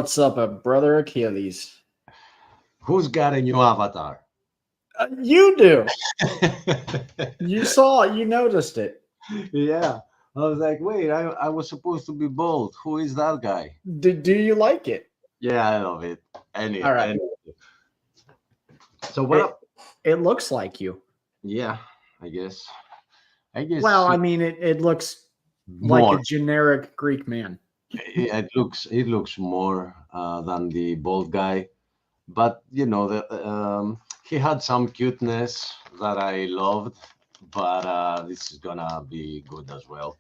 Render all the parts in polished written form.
What's up, brother Achilles? Who's got a new avatar? You do. You noticed it. Yeah. I was like, wait, I was supposed to be bold. Who is that guy? Do you like it? Yeah, I love it. All right. So what It, up? it looks like you. Yeah, I guess. I guess Well, I mean, it looks like more. a generic Greek man. It looks more than the bald guy, but he had some cuteness that I loved. But this is gonna be good as well.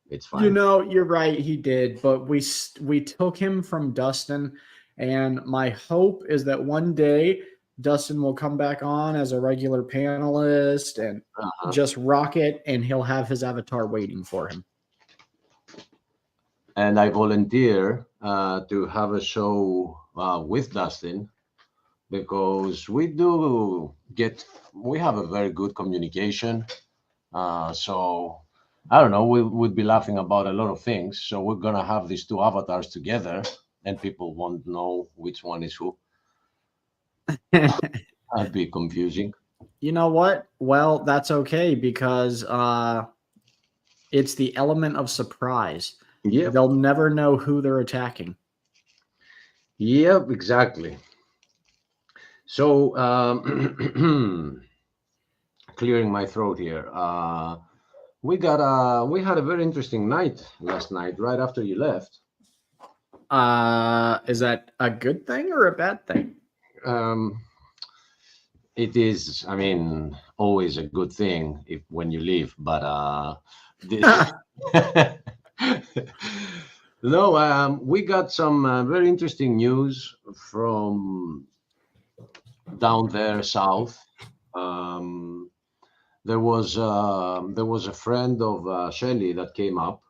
It's You fine. know, you're right. He did, but we took him from Dustin, and my hope is that one day Dustin will come back on as a regular panelist and Uh-huh. just rock it, and he'll have his avatar waiting for him. And I volunteer to have a show with Dustin because we have a very good communication. So I don't know, we would be laughing about a lot of things. So we're gonna have these two avatars together, and people won't know which one is who. That'd be confusing. You know what? Well, that's okay because it's the element of surprise. Yep. They'll never know who they're attacking. Yep. Exactly. So clearing my throat here. We had a very interesting night last night, right after you left. Is that a good thing or a bad thing? Um, it is, I mean, always a good thing if when you leave, but this, no, we got some very interesting news from down there south. Um, there was a friend of Shelley that came up,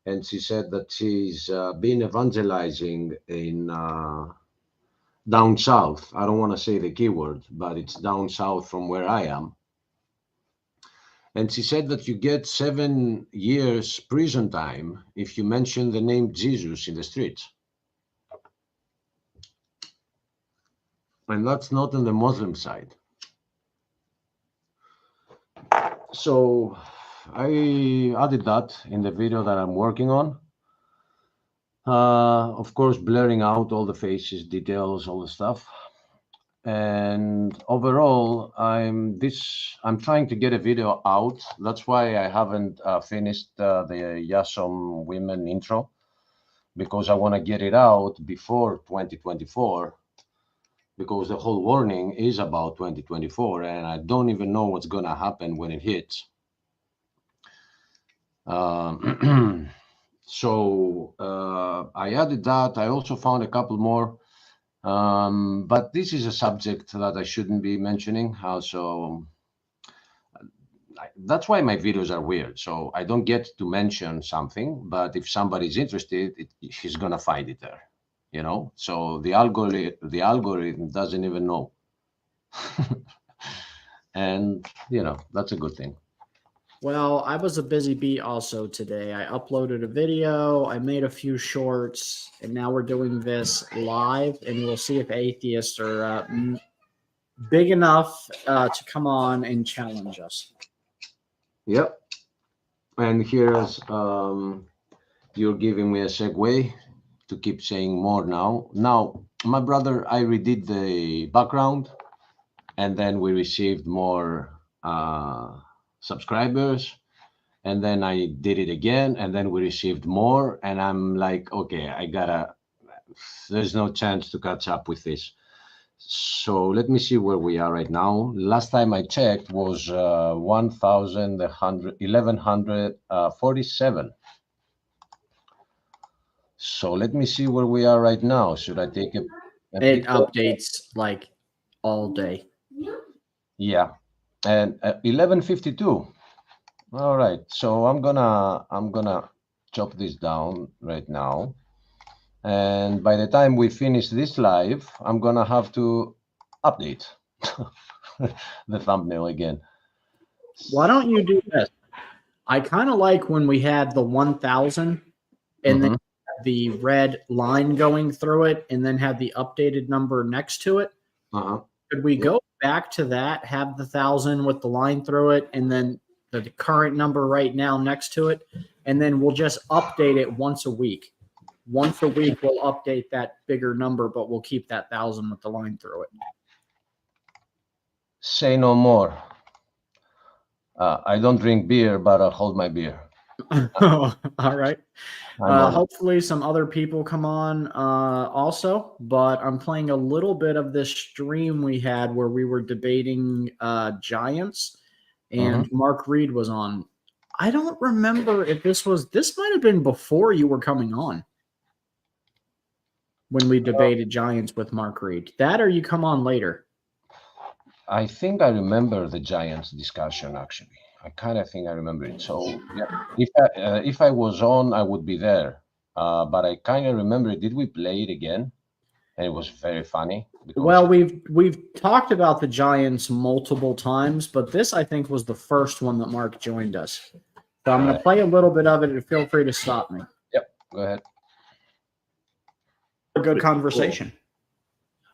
and she said that she's been evangelizing in down south. I don't want to say the keyword, but it's down south from where I am. And she said that you get 7 years prison time if you mention the name Jesus in the streets. And that's not on the Muslim side. So I added that in the video that I'm working on. Of course, blurring out all the faces, details, all the stuff. And overall, I'm trying to get a video out. That's why I haven't finished the Yasom women intro, because I want to get it out before 2024, because the whole warning is about 2024, and I don't even know what's going to happen when it hits. So I added that. I also found a couple more, but this is a subject that I shouldn't be mentioning. So that's why my videos are weird. So I don't get to mention something, but if somebody's interested, he's gonna find it there. So the algorithm doesn't even know, and that's a good thing. Well, I was a busy bee also today. I uploaded a video, I made a few shorts, and now we're doing this live, and we'll see if atheists are big enough to come on and challenge us. Yep. And here's you're giving me a segue to keep saying more now. Now, my brother, I redid the background, and then we received more subscribers, and then I did it again, and then we received more, and I'm like, okay, there's no chance to catch up with this. So let me see where we are right now. Last time I checked was 1147. So let me see where we are right now. Should I take a It picture? updates like all day. Yeah, and 1152. All right, so I'm gonna chop this down right now, and by the time we finish this live, I'm gonna have to update the thumbnail again. Why don't you do this? I kind of like when we had the 1,000 and then the red line going through it and then had the updated number next to it. Could we go back to that, have the 1,000 with the line through it, and then the current number right now next to it, and then we'll just update it once a week. Once a week, we'll update that bigger number, but we'll keep that 1,000 with the line through it. Say no more. I don't drink beer, but I'll hold my beer. All right. I'm Hopefully some other people come on also, but I'm playing a little bit of this stream we had where we were debating Giants, and Mark Reed was on. I don't remember if this might have been before you were coming on when we debated Giants with Mark Reed. That or you come on later? I think I remember the Giants discussion, actually. I kind of think I remember it. So yeah, if I was on, I would be there. But I kind of remember it. Did we play it again? And it was very funny. Well, we've talked about the Giants multiple times, but this I think was the first one that Mark joined us. So I'm going to play a little bit of it, and feel free to stop me. Yep, go ahead. A good conversation.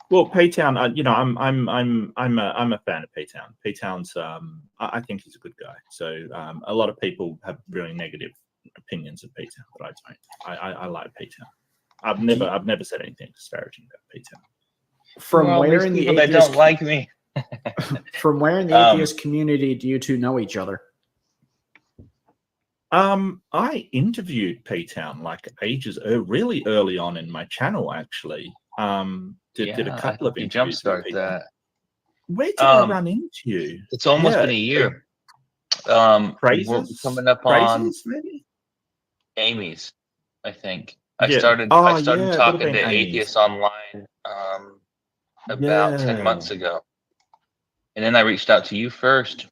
Well, P-Town, I'm a fan of P-Town. P-Town's, I think he's a good guy. So a lot of people have really negative opinions of P-Town, but I don't. I like P-Town. I've never said anything disparaging about P-Town. From where in the atheist, don't like me? From where in the atheist community do you two know each other? I interviewed P-Town like ages, really early on in my channel, actually. Did a couple of interviews. Jumpstart that. Where did I run into you? It's almost been a year. Praises? Coming up Praises, on maybe? Amy's, I think. I started talking to atheists online about 10 months ago. And then I reached out to you first.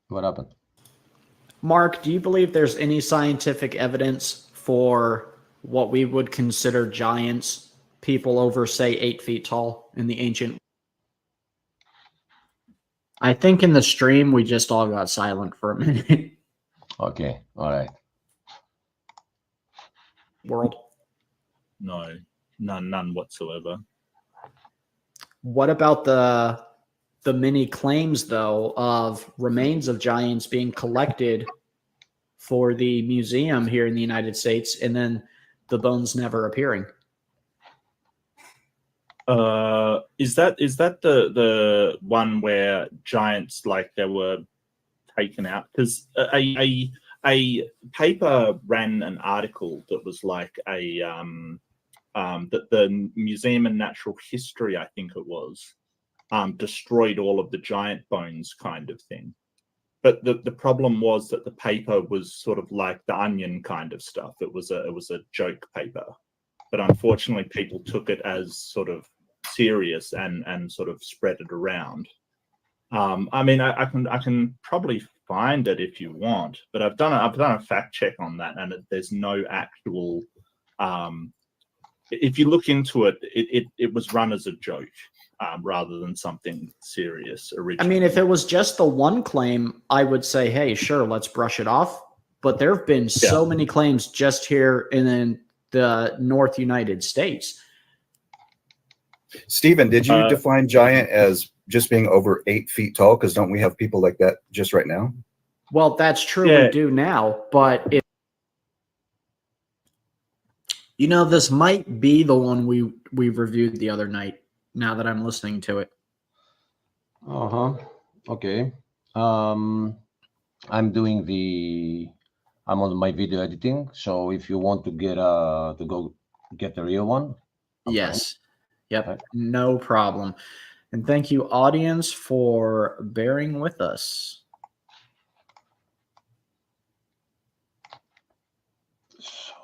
What happened? Mark, do you believe there's any scientific evidence for what we would consider giants, people over, say, 8 feet tall in the ancient? I think in the stream, we just all got silent for a minute. Okay, all right. World? No, none whatsoever. What about the many claims, though, of remains of giants being collected for the museum here in the United States, and then the bones never appearing? Is that the one where giants, like, they were taken out? Because a paper ran an article that was like that the Museum of Natural History, I think it was, destroyed all of the giant bones, kind of thing. But the problem was that the paper was sort of like The Onion kind of stuff. It was a joke paper, but unfortunately people took it as sort of serious and sort of spread it around. I mean, I can probably find it if you want, but I've done a fact check on that, and there's no actual. If you look into it, it was run as a joke. Rather than something serious originally. I mean, if it was just the one claim, I would say, hey, sure, let's brush it off. But there have been so many claims just here in the North United States. Stephen, did you define giant as just being over 8 feet tall? Because don't we have people like that just right now? Well, that's true. We do now. But this might be the one we reviewed the other night. Now that I'm listening to it. Okay. I'm on my video editing. So if you want to go get the real one. Yes. Yep. No problem. And thank you, audience, for bearing with us. So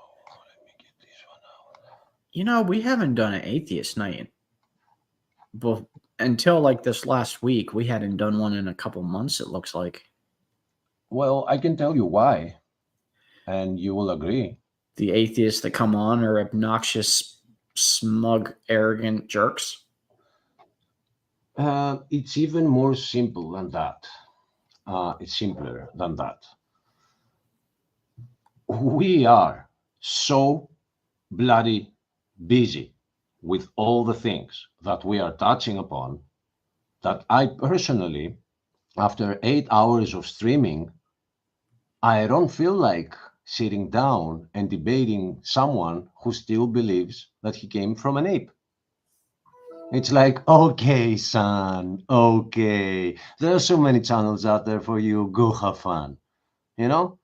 let me get this one out. We haven't done an atheist night. But until like this last week, we hadn't done one in a couple months, it looks like. Well, I can tell you why, and you will agree. The atheists that come on are obnoxious, smug, arrogant jerks. It's even more simple than that. It's simpler than that. We are so bloody busy with all the things that we are touching upon that I personally, after 8 hours of streaming, I don't feel like sitting down and debating someone who still believes that he came from an ape. It's like, okay, son, okay. There are so many channels out there for you. Go have fun. You know?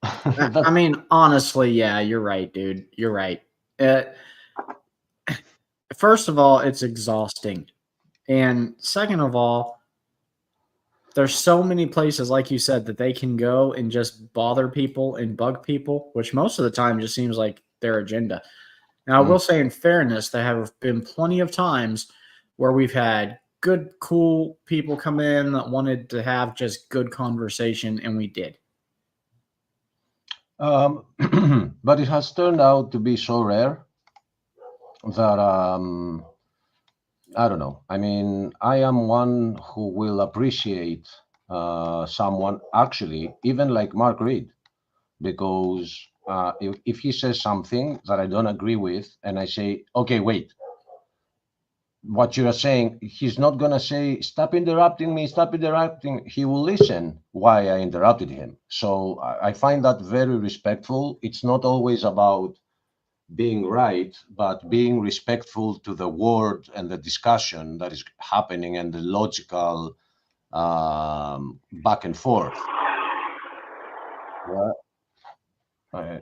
I mean, honestly, yeah, you're right, dude. You're right. First of all, it's exhausting. And second of all, there's so many places, like you said, that they can go and just bother people and bug people, which most of the time just seems like their agenda. Now, I will say, in fairness, there have been plenty of times where we've had good, cool people come in that wanted to have just good conversation, and we did. But it has turned out to be so rare that I don't know. I mean, I am one who will appreciate someone actually, even like Mark Reed, because if he says something that I don't agree with, and I say, okay, wait, what you are saying, he's not going to say, stop interrupting me, stop interrupting. He will listen why I interrupted him. So I find that very respectful. It's not always about being right, but being respectful to the word and the discussion that is happening and the logical back and forth. Yeah.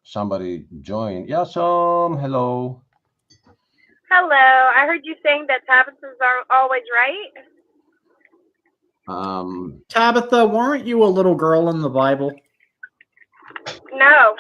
Somebody joined. Yeah, so hello. Hello. I heard you saying that Tabitha's are always right. Tabitha, weren't you a little girl in the Bible? No.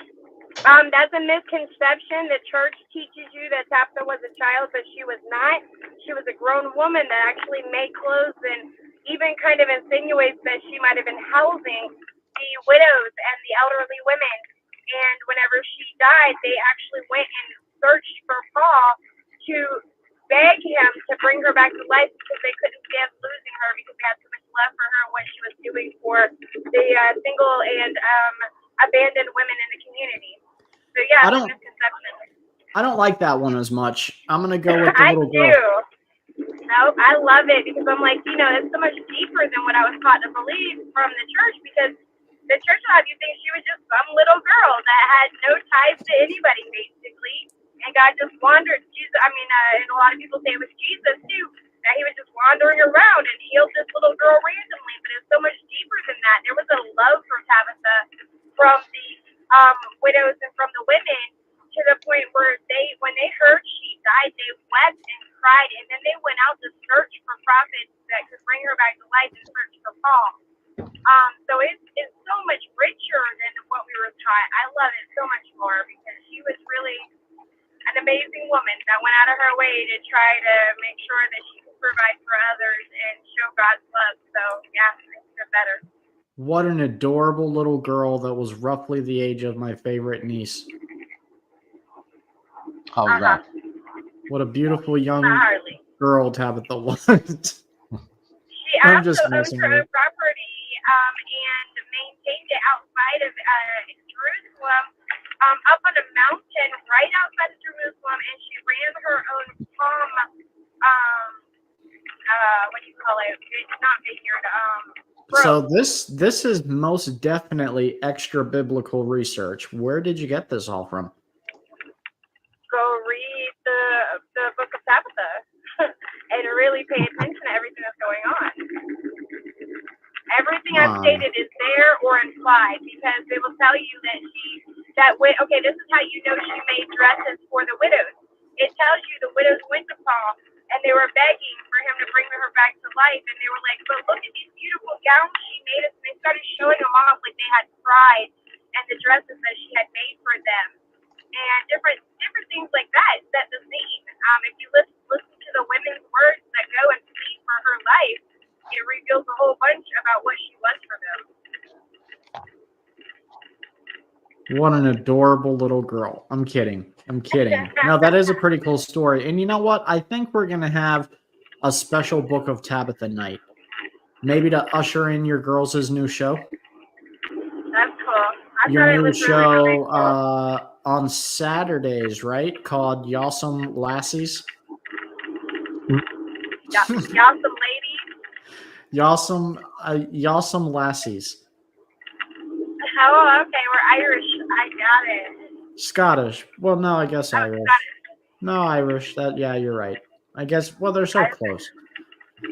That's a misconception. The church teaches you that Tabitha was a child, but she was not. She was a grown woman that actually made clothes and even kind of insinuates that she might have been housing the widows and the elderly women. And whenever she died, they actually went and searched for Paul to beg him to bring her back to life because they couldn't stand losing her because they had so much love for her and what she was doing for the single and abandoned women in the community. So yeah, I don't like that one as much. I'm gonna go with the little girl. I do. No, I love it because I'm like, it's so much deeper than what I was taught to believe from the church, because the church will have you think she was just some little girl that had no ties to anybody, basically. And God just wandered. Jesus, and a lot of people say it was Jesus too, that he was just wandering around and healed this little girl randomly. But it's so much deeper than that. There was a love for Tabitha from the widows and from the women, to the point where when they heard she died, they wept and cried, and then they went out to search for prophets that could bring her back to life and search for Paul. So it's so much richer than what we were taught. I love it so much more because she was really an amazing woman that went out of her way to try to make sure that she could provide for others and show God's love. So yeah, it's even better. What an adorable little girl that was roughly the age of my favorite niece. How's that? What a beautiful young girl Tabitha was. She also owned her own property and maintained it outside of Jerusalem, up on a mountain right outside of Jerusalem, and she ran her own palm, what do you call it? It's not vineyard. So this is most definitely extra biblical research. Where did you get this all from? Go read the book of Tabitha and really pay attention to everything that's going on. Everything I've stated is there or implied, because they will tell you that this is how you know she made dresses for the widows. It tells you the widows went to Paul and they were begging for him to bring her back to life, and they were like, but look at these beautiful gowns she made us, and they started showing them off like they had pride and the dresses that she had made for them. And different things like that set the scene. If you listen to the women's words that go and plead for her life, it reveals a whole bunch about what she was for them. What an adorable little girl. I'm kidding. No, that is a pretty cool story. And you know what? I think we're going to have a special Book of Tabitha night. maybe to usher in your girls' new show. That's cool. I Your thought it new was show really, really cool. on Saturdays, right? Called Y'allsome Lassies. Y'all some ladies. Y'allsome Lassies. Oh, okay. We're Irish. I got it. Scottish. Well, no, I guess Irish. Scottish. No, Irish. Yeah, you're right. I guess. Well, they're so close. I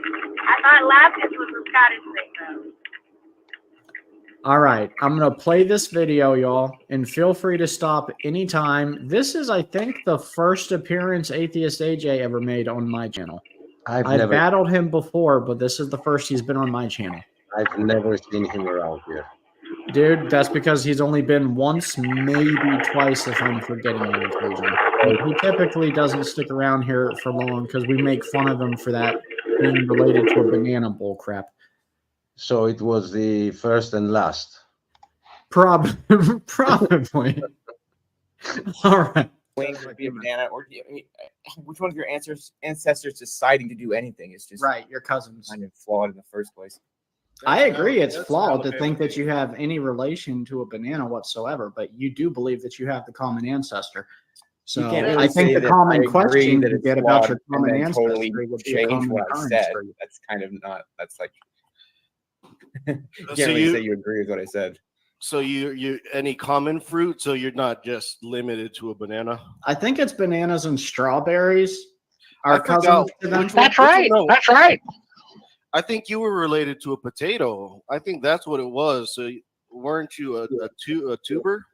thought Lapis was a Scottish thing, though. All right, I'm going to play this video, y'all, and feel free to stop anytime. This is, I think, the first appearance Atheist AJ ever made on my channel. I've battled him before, but this is the first he's been on my channel. I've never seen him around here. Dude, that's because he's only been once, maybe twice, if I'm forgetting an occasion. He typically doesn't stick around here for long because we make fun of him for that being related to a banana bull crap. So it was the first and last. Probably. All right. Would be a banana, or which one of your ancestors deciding to do anything is just right. Your cousins kind of flawed in the first place. I agree. It's flawed to think that you have any relation to a banana whatsoever, but you do believe that you have the common ancestor. So I think the common question you get about your common ancestry totally would be a change common what I occurrence said. for you. That's kind of not. That's like you can't So really say you agree with what I said. So you any common fruit? So you're not just limited to a banana. I think it's bananas and strawberries. I Our cousins forgot to them. which one- That's right. no. That's right. I think you were related to a potato. I think that's what it was. So weren't you a tuber,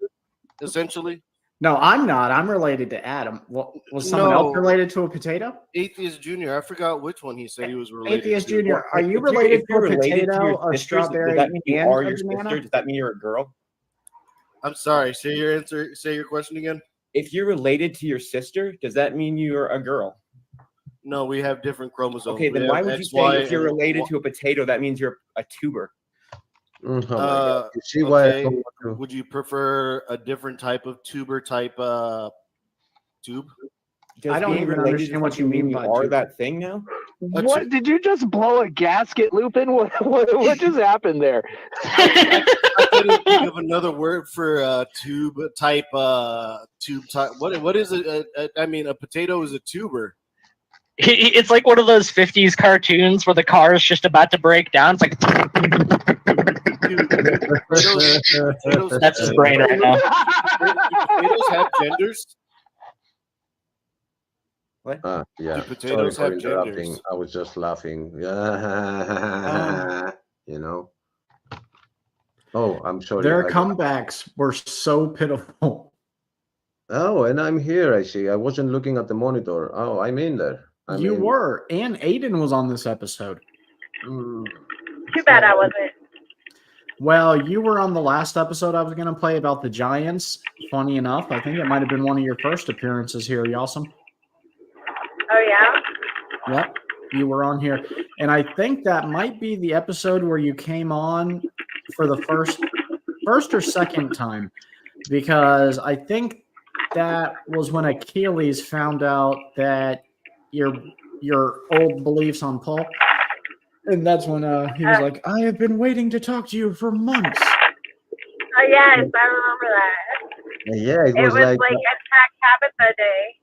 essentially? No, I'm not. I'm related to Adam. Was someone else No. related to a potato? Atheist Junior. I forgot which one he said he was related Atheist to. Junior, are you If you're- related if you're to a related to potato, your a sisters, strawberry, does that mean you and are a your banana? sister? Does that mean you're a girl? I'm sorry. Say your answer. Say your question again. If you're related to your sister, does that mean you're a girl? No, we have different chromosomes. Okay, then why would you say if you're related to a potato, that means you're a tuber? Oh my God. You see why I okay. don't want to- Would you prefer a different type of tuber type tube? Does I don't being even related understand to what you something mean you by are tuber. that thing now? What did you just blow a gasket, Lupin? What just happened there? I couldn't think of another word for tube type. What is it? I mean, a potato is a tuber. It's like one of those 50s cartoons where the car is just about to break down. It's like Potatoes that's his brain right now. Potatoes have genders. yeah. Do potatoes Sorry for have interrupting. genders? I was just laughing. You know. Oh, I'm sorry. Their comebacks were so pitiful. Oh, and I'm here. I see. I wasn't looking at the monitor. Oh, I'm in there. You were, and Aiden was on this episode. Too bad I wasn't. Well, you were on the last episode I was going to play about the Giants. Funny enough, I think it might have been one of your first appearances here, Yawsome. Oh, yeah? Yep, you were on here. And I think that might be the episode where you came on for the first or second time, because I think that was when Achilles found out that your old beliefs on Paul. And that's when he was like, I have been waiting to talk to you for months. Oh, yes, I remember that. Yeah, it was like like Attack Tabitha Day.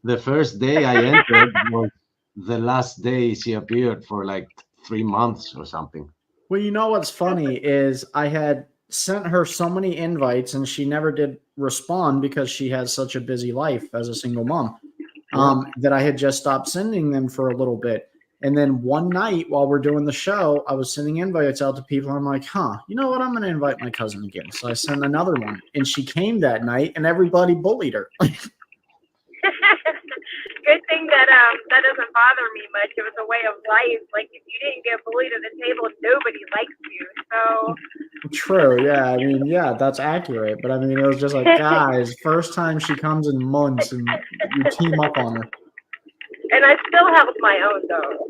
the first day I entered was the last day she appeared for like 3 months or something. Well, you know what's funny is I had sent her so many invites and she never did respond because she has such a busy life as a single mom that I had just stopped sending them for a little bit. And then one night while we're doing the show, I was sending invites out to people. I'm like, you know what? I'm going to invite my cousin again. So I sent another one and she came that night and everybody bullied her. Good thing that that doesn't bother me much. It was a way of life. Like, if you didn't get bullied at the table, nobody likes you. So True. Yeah. I mean, yeah, that's accurate. But I mean, it was just like, guys, first time she comes in months and you team up on her. And I still have my own, though.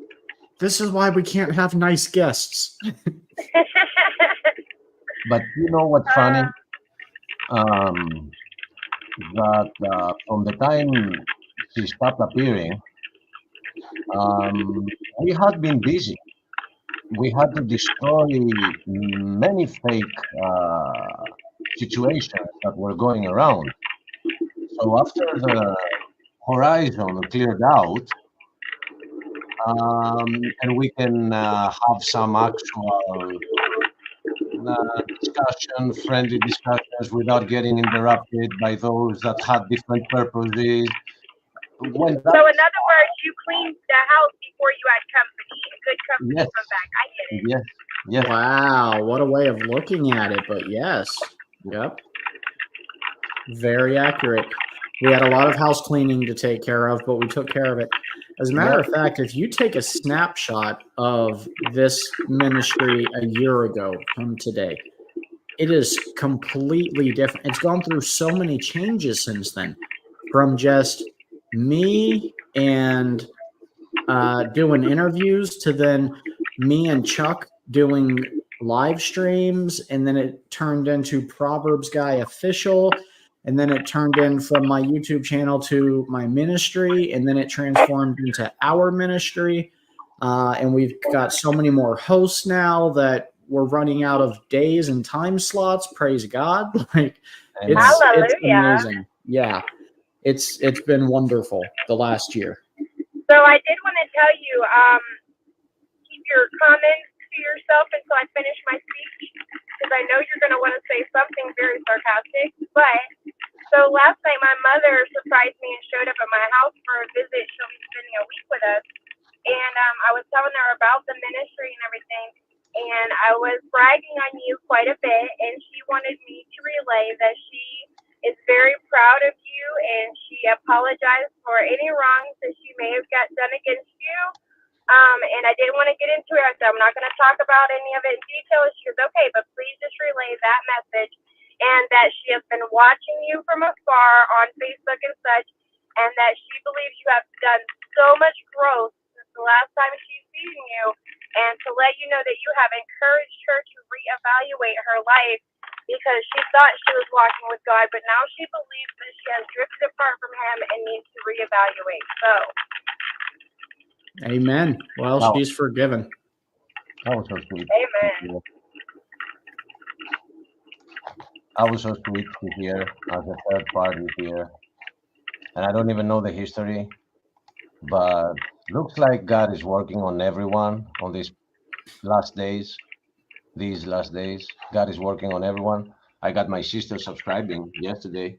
This is why we can't have nice guests. But you know what's funny? That from the time she stopped appearing, we had been busy. we had to destroy many fake situations that were going around. So after the horizon cleared out, and we can have some actual discussion, friendly discussions without getting interrupted by those that had different purposes. When So in other words, you cleaned the house before you had company. Good company yes, come back. I get it. yes, yes. Wow, what a way of looking at it, but yes. Yep. Very accurate. We had a lot of house cleaning to take care of, but we took care of it. As a matter of fact, if you take a snapshot of this ministry a year ago from today, it is completely different. It's gone through so many changes since then, from just me and doing interviews to then me and Chuck doing live streams, and then it turned into Proverbs Guy Official, and then it turned in from my YouTube channel to my ministry, and then it transformed into our ministry. And we've got so many more hosts now that we're running out of days and time slots. Praise God. Like it's amazing. Yeah. It's been wonderful the last year. So I did want to tell you, keep your comments to yourself until I finish my speech, because I know you're going to want to say something very sarcastic. But so last night, my mother surprised me and showed up at my house for a visit. She'll be spending a week with us. And I was telling her about the ministry and everything. And I was bragging on you quite a bit. And she wanted me to relay that she is very proud of you. And she apologized for any wrongs that she may have got done against you. And I didn't want to get into it. I said, I'm not going to talk about any of it in detail. She goes, okay, but please just relay that message. And that she has been watching you from afar on Facebook and such, and that she believes you have done so much growth since the last time she's seen you, and to let you know that you have encouraged her to reevaluate her life, because she thought she was walking with God, but now she believes that she has drifted apart from him and needs to reevaluate. So amen. Well, Wow. she's forgiven. That was so sweet. Amen. I was so sweet to hear as a third party here. And I don't even know the history, but looks like God is working on everyone on these last days. God is working on everyone. I got my sister subscribing yesterday.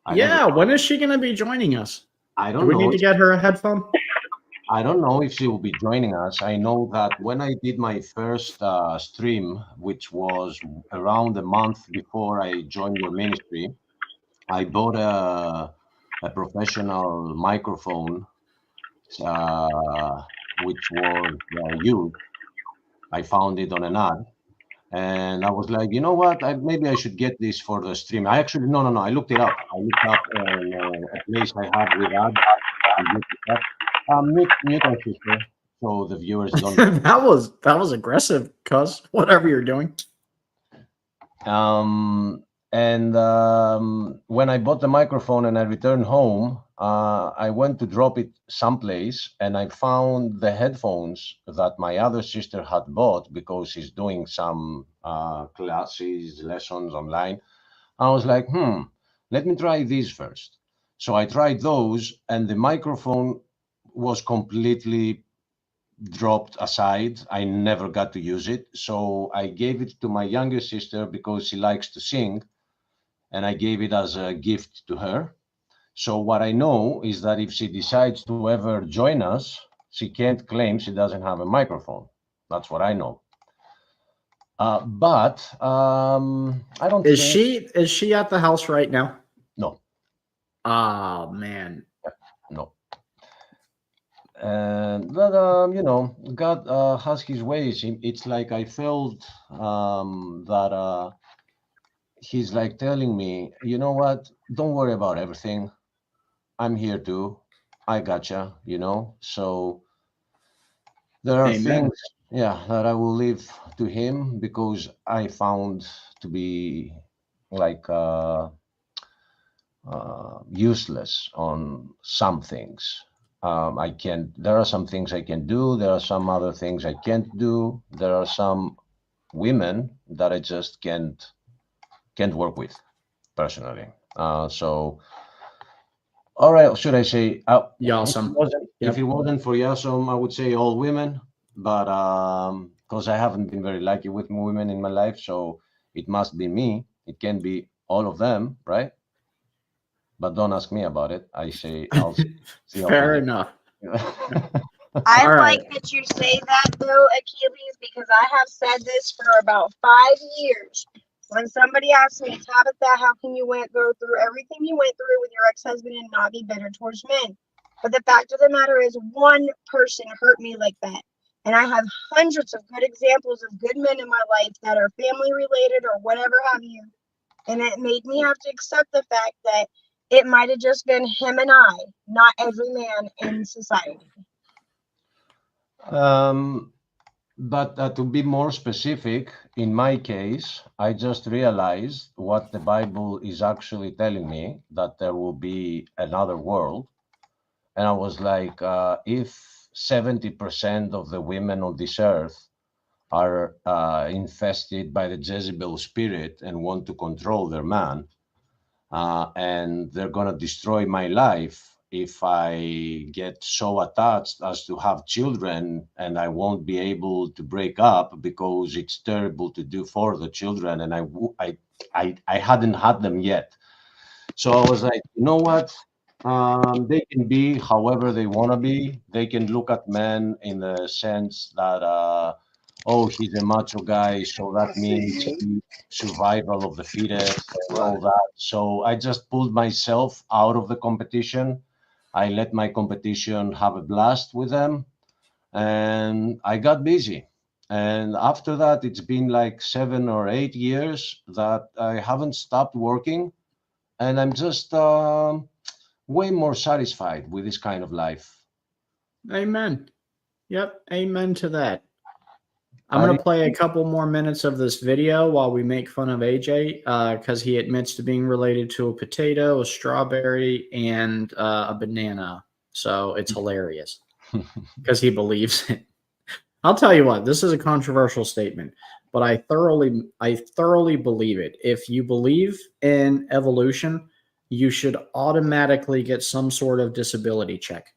When is she going to be joining us? I don't know. Do we know. need to get her a headphone? I don't know if she will be joining us. I know that when I did my first stream, which was around a month before I joined your ministry, I bought a professional microphone, which was used. I found it on an ad, and I was like, you know what? Maybe I should get this for the stream. I actually, no. I looked it up. I looked up a place I have with ads. Mute our sister, so the viewers don't. that was aggressive, cuz whatever you're doing. And when I bought the microphone and I returned home, I went to drop it someplace, and I found the headphones that my other sister had bought because she's doing some classes, lessons online. I was like, let me try these first. So I tried those, and the microphone was completely dropped aside. I never got to use it. So I gave it to my younger sister because she likes to sing, and I gave it as a gift to her. So what I know is that if she decides to ever join us, she can't claim she doesn't have a microphone. That's what I know. But I don't. Is she at the house right now? No. Oh man. No. But God has His ways. It's like I felt that He's like telling me, you know what? Don't worry about everything. I'm here too. I gotcha. So there are things, that I will leave to Him, because I found to be like useless on some things. I can't. There are some things I can do. There are some other things I can't do. There are some women that I just can't work with personally. So, all right, should I say? Yasom. If it wasn't for Yasom, I would say all women. But because I haven't been very lucky with women in my life, so it must be me. It can be all of them, right? But don't ask me about it. I say I'll see. Fair enough. I All like right. that you say that though, Achilles, because I have said this for about 5 years. When somebody asks me, Tabitha, how can you go through everything you went through with your ex-husband and not be bitter towards men? But the fact of the matter is, one person hurt me like that. And I have hundreds of good examples of good men in my life that are family related or whatever have you. And it made me have to accept the fact that it might have just been him and I, not every man in society. But to be more specific, in my case, I just realized what the Bible is actually telling me, that there will be another world. And I was like, if 70% of the women on this earth are infested by the Jezebel spirit and want to control their man, and they're going to destroy my life if I get so attached as to have children, and I won't be able to break up because it's terrible to do for the children, and I hadn't had them yet. So I was like, you know what? They can be however they want to be. They can look at men in the sense that, oh, he's a macho guy, so that means survival of the fittest and all that. So I just pulled myself out of the competition. I let my competition have a blast with them, and I got busy. And after that, it's been like 7 or 8 years that I haven't stopped working, and I'm just way more satisfied with this kind of life. Amen. Yep. Amen to that. I'm going to play a couple more minutes of this video while we make fun of AJ because he admits to being related to a potato, a strawberry, and a banana. So it's hilarious because he believes it. I'll tell you what, this is a controversial statement, but I thoroughly believe it. If you believe in evolution, you should automatically get some sort of disability check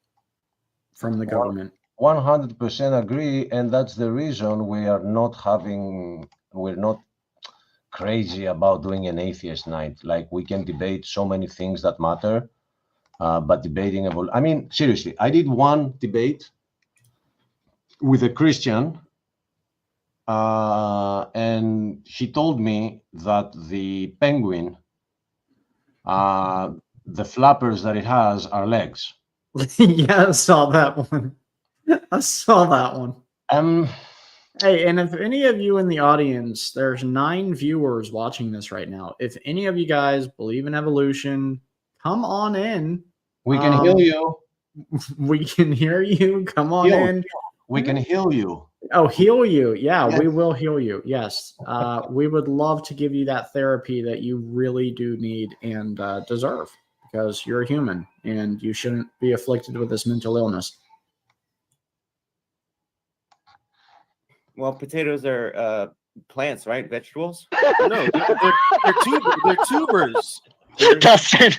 from the government. 100% agree, and that's the reason we're not crazy about doing an atheist night. Like, we can debate so many things that matter, but debating I mean, seriously, I did one debate with a Christian, and he told me that the penguin, the flappers that it has are legs. Yeah, I saw that one. I saw that one. Hey, and if any of you in the audience, there's 9 viewers watching this right now. If any of you guys believe in evolution, come on in. We can heal you. We can hear you. Come on in. We can heal you. Oh, heal you. Yeah, yes. We will heal you. Yes. We would love to give you that therapy that you really do need and deserve, because you're a human and you shouldn't be afflicted with this mental illness. Well, potatoes are plants, right? Vegetables? No, they're tubers. Dustin,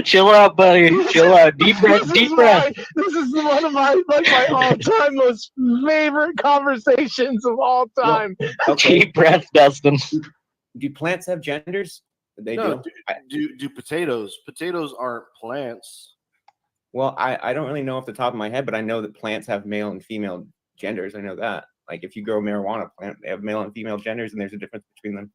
chill out, buddy. Chill out. Deep breath. Deep breath. This is one of my all-time most favorite conversations of all time. Okay. Deep breath, Dustin. Do plants have genders? They No, do. do potatoes? Potatoes aren't plants. Well, I don't really know off the top of my head, but I know that plants have male and female genders. I know that. Like, if you grow a marijuana plant, they have male and female genders, and there's a difference between them.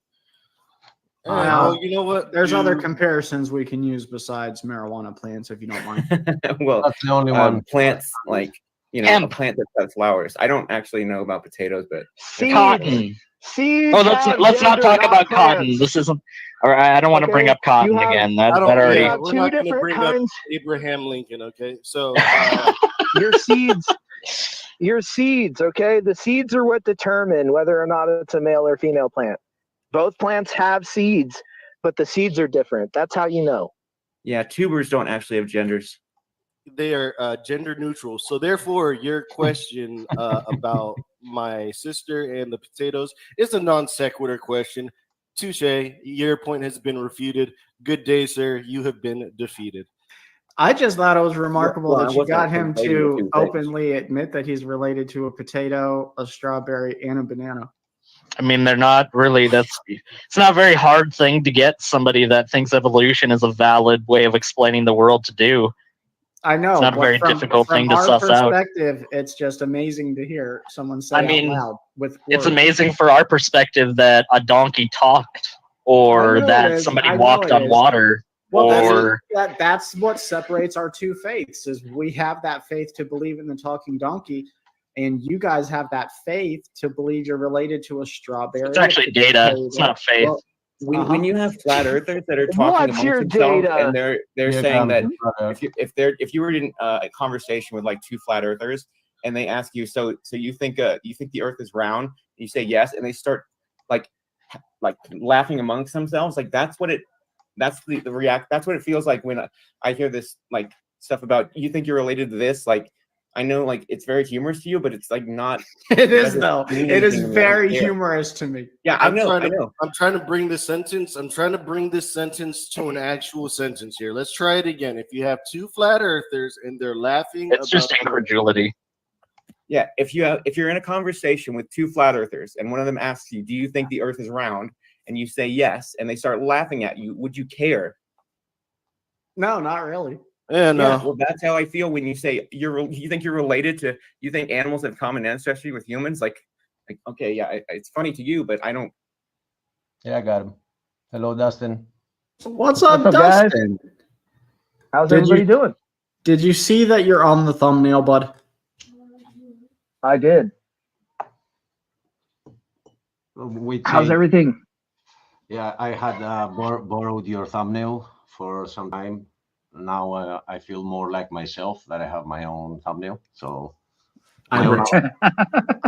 Well, you know what? There's other comparisons we can use besides marijuana plants, if you don't mind. Well, that's the only one. Plants, like, you know, a plant that has flowers. I don't actually know about potatoes, but cotton. Seeds. Oh, let's not talk about cotton. This isn't. Or I don't want to bring up cotton again. That already. We're not going to bring up Abraham Lincoln. Okay, so your seeds. Okay, the seeds are what determine whether or not it's a male or female plant. Both plants have seeds, but the seeds are different. That's how you know. Yeah, tubers don't actually have genders. they are gender neutral. So therefore, your question about my sister and the potatoes is a non sequitur question. Touche. Your point has been refuted. Good day, sir. You have been defeated. I just thought it was remarkable Well, I that you wasn't got him conflating the to two things. openly admit that he's related to a potato, a strawberry, and a banana. I mean, they're not really. It's not a very hard thing to get somebody that thinks evolution is a valid way of explaining the world to do. I know. It's not a but very difficult thing to suss out. From our perspective, it's just amazing to hear someone say out loud with words. It's amazing for our perspective that a donkey talked, or that somebody walked on water. Well, that's what separates our two faiths. Is we have that faith to believe in the talking donkey, and you guys have that faith to believe you're related to a strawberry. It's actually data. It's not faith. Well, when you have flat earthers that are talking amongst themselves and they're saying that if you were in a conversation with like two flat earthers and they ask you, so you think the Earth is round, and you say yes, and they start like laughing amongst themselves, like that's what it feels like when I hear this like stuff about you think you're related to this. Like I know like it's very humorous to you, but it's like not. It is though. It is very humorous to me. Yeah, I know. I'm trying to bring this sentence. I'm trying to bring this sentence to an actual sentence here. Let's try it again. If you have two flat earthers and they're laughing, it's just incredulity. Yeah, if you're in a conversation with two flat earthers and one of them asks you, "Do you think the Earth is round?" and you say yes, and they start laughing at you, would you care? No, not really. Yeah, no. Well, that's how I feel when you say you think you're related to. You think animals have common ancestry with humans? Like okay, yeah, it's funny to you, but I don't. Yeah, I got him. Hello, Dustin. What's up, Dustin? Guys? How's everybody doing? Did you see that you're on the thumbnail, bud? I did. How's everything? Yeah, I had borrowed your thumbnail for some time. Now I feel more like myself that I have my own thumbnail. So I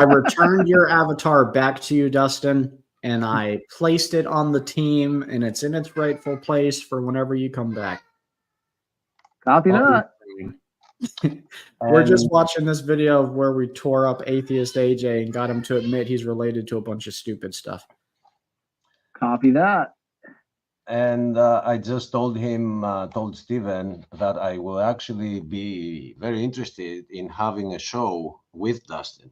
returned your avatar back to you, Dustin, and I placed it on the team, and it's in its rightful place for whenever you come back. Copy that. We're just watching this video of where we tore up atheist AJ and got him to admit he's related to a bunch of stupid stuff. Copy that. And I just told Steven that I will actually be very interested in having a show with Dustin.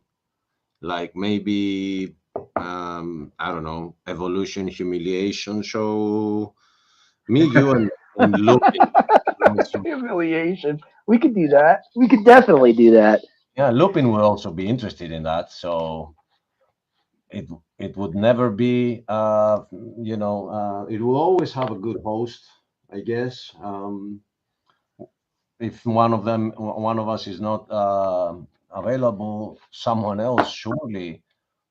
Like maybe, I don't know, evolution humiliation show. Me, you, and Lupin. Humiliation. We could do that. We could definitely do that. Yeah, Lupin will also be interested in that. So it would never be, it will always have a good host, I guess. If one of us is not available, someone else surely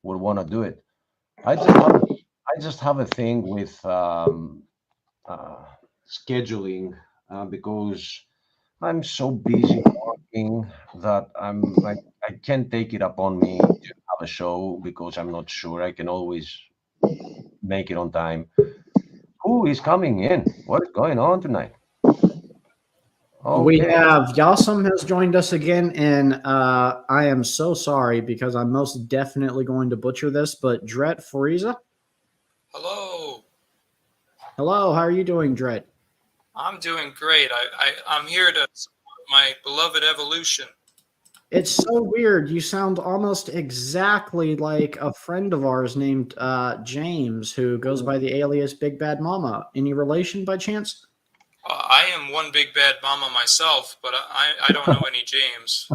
would want to do it. I just have a thing with scheduling because I'm so busy working that I can't take it upon me to have a show because I'm not sure I can always make it on time. Who is coming in? What's going on tonight? Okay. We have Yassam has joined us again, and I am so sorry because I'm most definitely going to butcher this, but Dret Frieza. Hello. Hello, how are you doing, Dret? I'm doing great. I'm here to support my beloved evolution. It's so weird. You sound almost exactly like a friend of ours named James, who goes by the alias Big Bad Mama. Any relation by chance? I am one big bad mama myself, but I don't know any James.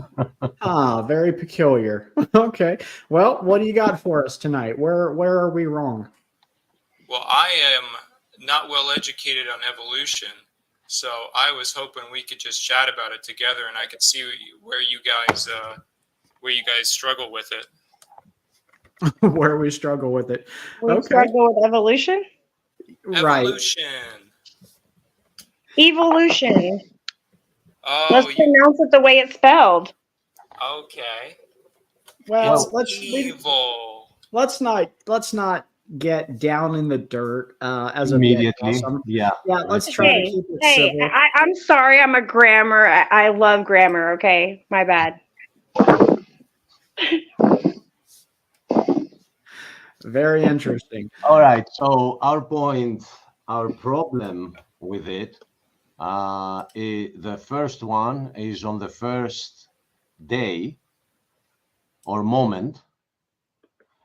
Ah, very peculiar. Okay. Well, what do you got for us tonight? Where are we wrong? Well, I am not well educated on evolution, so I was hoping we could just chat about it together, and I could see where you guys struggle with it. Where we struggle with it. We struggle with evolution? Right. Evolution. Oh, let's pronounce it the way it's spelled. Okay. Well, it's evil. Let's not get down in the dirt as immediately. Awesome. Yeah. Let's try to keep it civil. I'm sorry. I'm a grammar. I love grammar. Okay, my bad. Very interesting. All right. So our problem with it, the first one is on the first day or moment,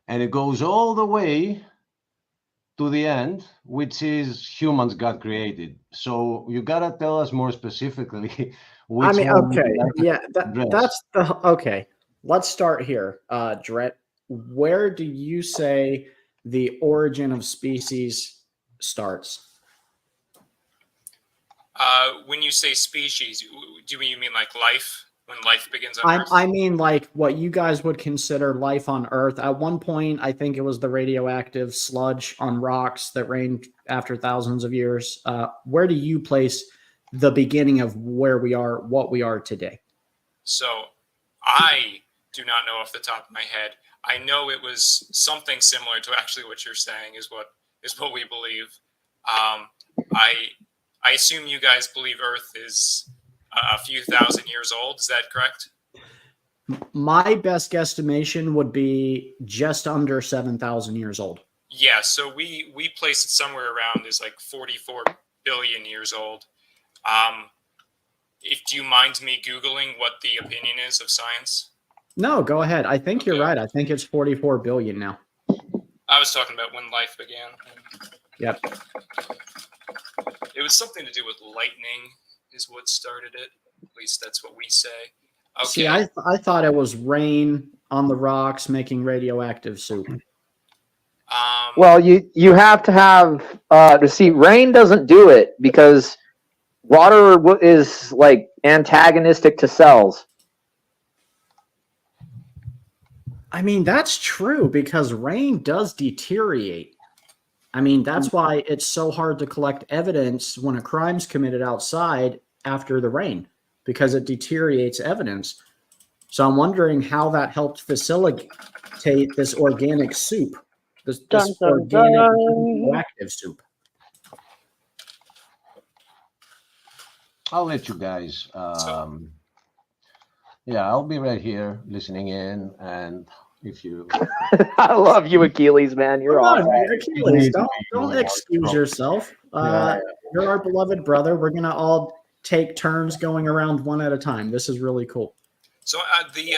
and it goes all the way to the end, which is humans got created. So you gotta tell us more specifically which that's the okay. Let's start here, Dret. Where do you say the origin of species starts? When you say species, do you mean like life? When life begins on Earth? I mean, like what you guys would consider life on Earth. At one point, I think it was the radioactive sludge on rocks that rained after thousands of years. Where do you place the beginning of where we are, what we are today? So I do not know off the top of my head. I know it was something similar to actually what you're saying is what we believe. I assume you guys believe Earth is a few thousand years old. Is that correct? My best guesstimation would be just under 7,000 years old. Yeah, so we place it somewhere around is like 44 billion years old. Do you mind me Googling what the opinion is of science? No, go ahead. I think you're right. I think it's 44 billion now. I was talking about when life began. Yep. It was something to do with lightning is what started it. At least that's what we say. Okay. See, I thought it was rain on the rocks making radioactive soup. Well, you have to have to see. Rain doesn't do it because water is like antagonistic to cells. I mean, that's true because rain does deteriorate. I mean, that's why it's so hard to collect evidence when a crime's committed outside after the rain, because it deteriorates evidence. So I'm wondering how that helped facilitate this organic soup, this organic radioactive soup. I'll let you guys. Yeah, I'll be right here listening in, and if you, I love you, Achilles, man. You're awesome. Achilles, don't excuse yourself. You're our beloved brother. We're gonna all take turns going around one at a time. This is really cool. So the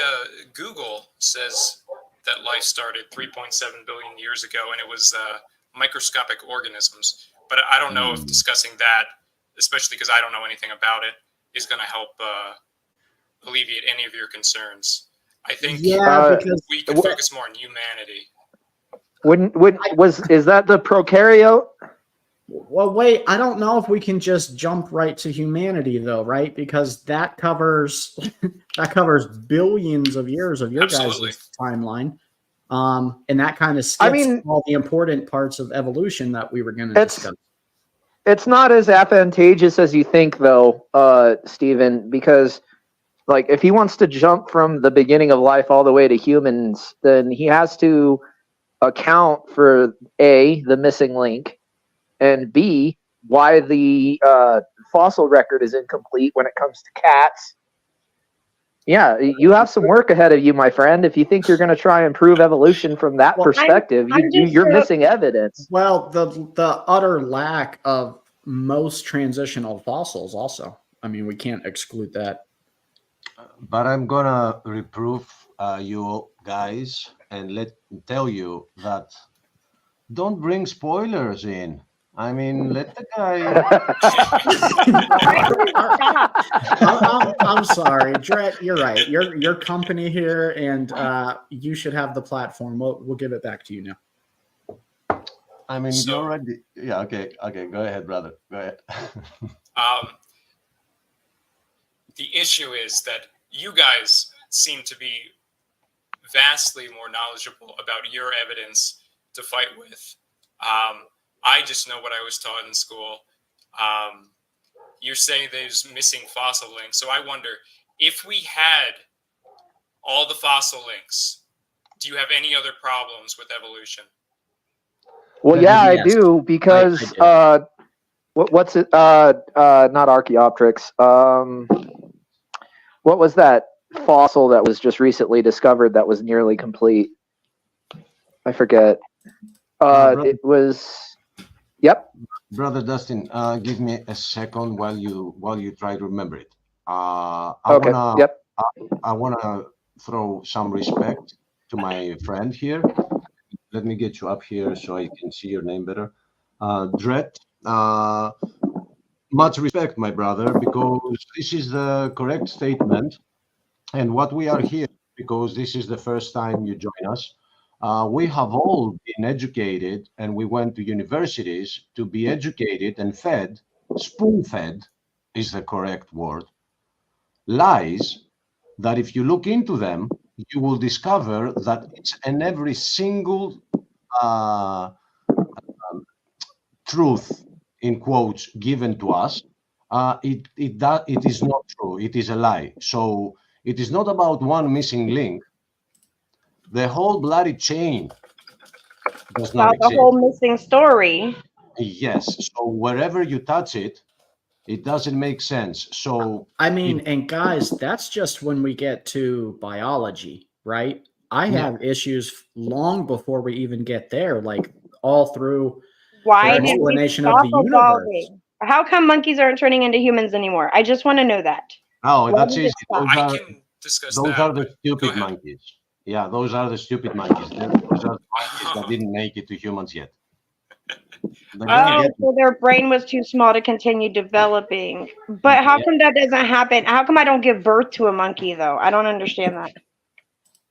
Google says that life started 3.7 billion years ago, and it was microscopic organisms. But I don't know if discussing that, especially because I don't know anything about it, is going to help alleviate any of your concerns. I think because we can focus more on humanity. Is that the prokaryote? Well, wait, I don't know if we can just jump right to humanity though, right? Because that covers billions of years of your guys' timeline. And that kind of skips all the important parts of evolution that we were going to discuss. It's not as advantageous as you think though, Stephen, because like if he wants to jump from the beginning of life all the way to humans, then he has to account for A, the missing link, and B, why the fossil record is incomplete when it comes to cats. Yeah, you have some work ahead of you, my friend. If you think you're going to try and prove evolution from that perspective, you're missing evidence. Well, the utter lack of most transitional fossils also. I mean, we can't exclude that. But I'm going to reprove you guys and tell you that don't bring spoilers in. I mean, let the guy. I'm sorry, Dret. You're right. Your company here, and you should have the platform. We'll give it back to you now. I mean, you already. Yeah. Okay. Go ahead, brother. Go ahead. The issue is that you guys seem to be vastly more knowledgeable about your evidence to fight with. I just know what I was taught in school. You're saying there's missing fossil links. So I wonder, if we had all the fossil links, do you have any other problems with evolution? Well, yeah, I Yes. do because I what's it? Not Archaeopteryx. What was that fossil that was just recently discovered that was nearly complete? I forget. It was. Yep. Brother Dustin, give me a second while you try to remember it. I wanna throw some respect to my friend here. Let me get you up here so I can see your name better. Dret, much respect, my brother, because this is the correct statement. And what we are here, because this is the first time you join us, we have all been educated and we went to universities to be educated and fed, spoon-fed is the correct word, lies that if you look into them, you will discover that it's in every single truth, in quotes, given to us, it is not true. It is a lie. So it is not about one missing link. The whole bloody chain does not About the exist. whole missing story. Yes. So wherever you touch it, it doesn't make sense. So I mean, and guys, that's just when we get to biology, right? I have issues long before we even get there, like all through Why the did we explanation of stop the universe. evolving? How come monkeys aren't turning into humans anymore? I just want to know that. Oh, Why that's did it easy. stop? I can discuss Those that. are the stupid monkeys. Yeah, those are the stupid monkeys. Those are the monkeys that didn't make it to humans yet. Oh, so their brain was too small to continue developing. But how come that doesn't happen? How come I don't give birth to a monkey, though? I don't understand that.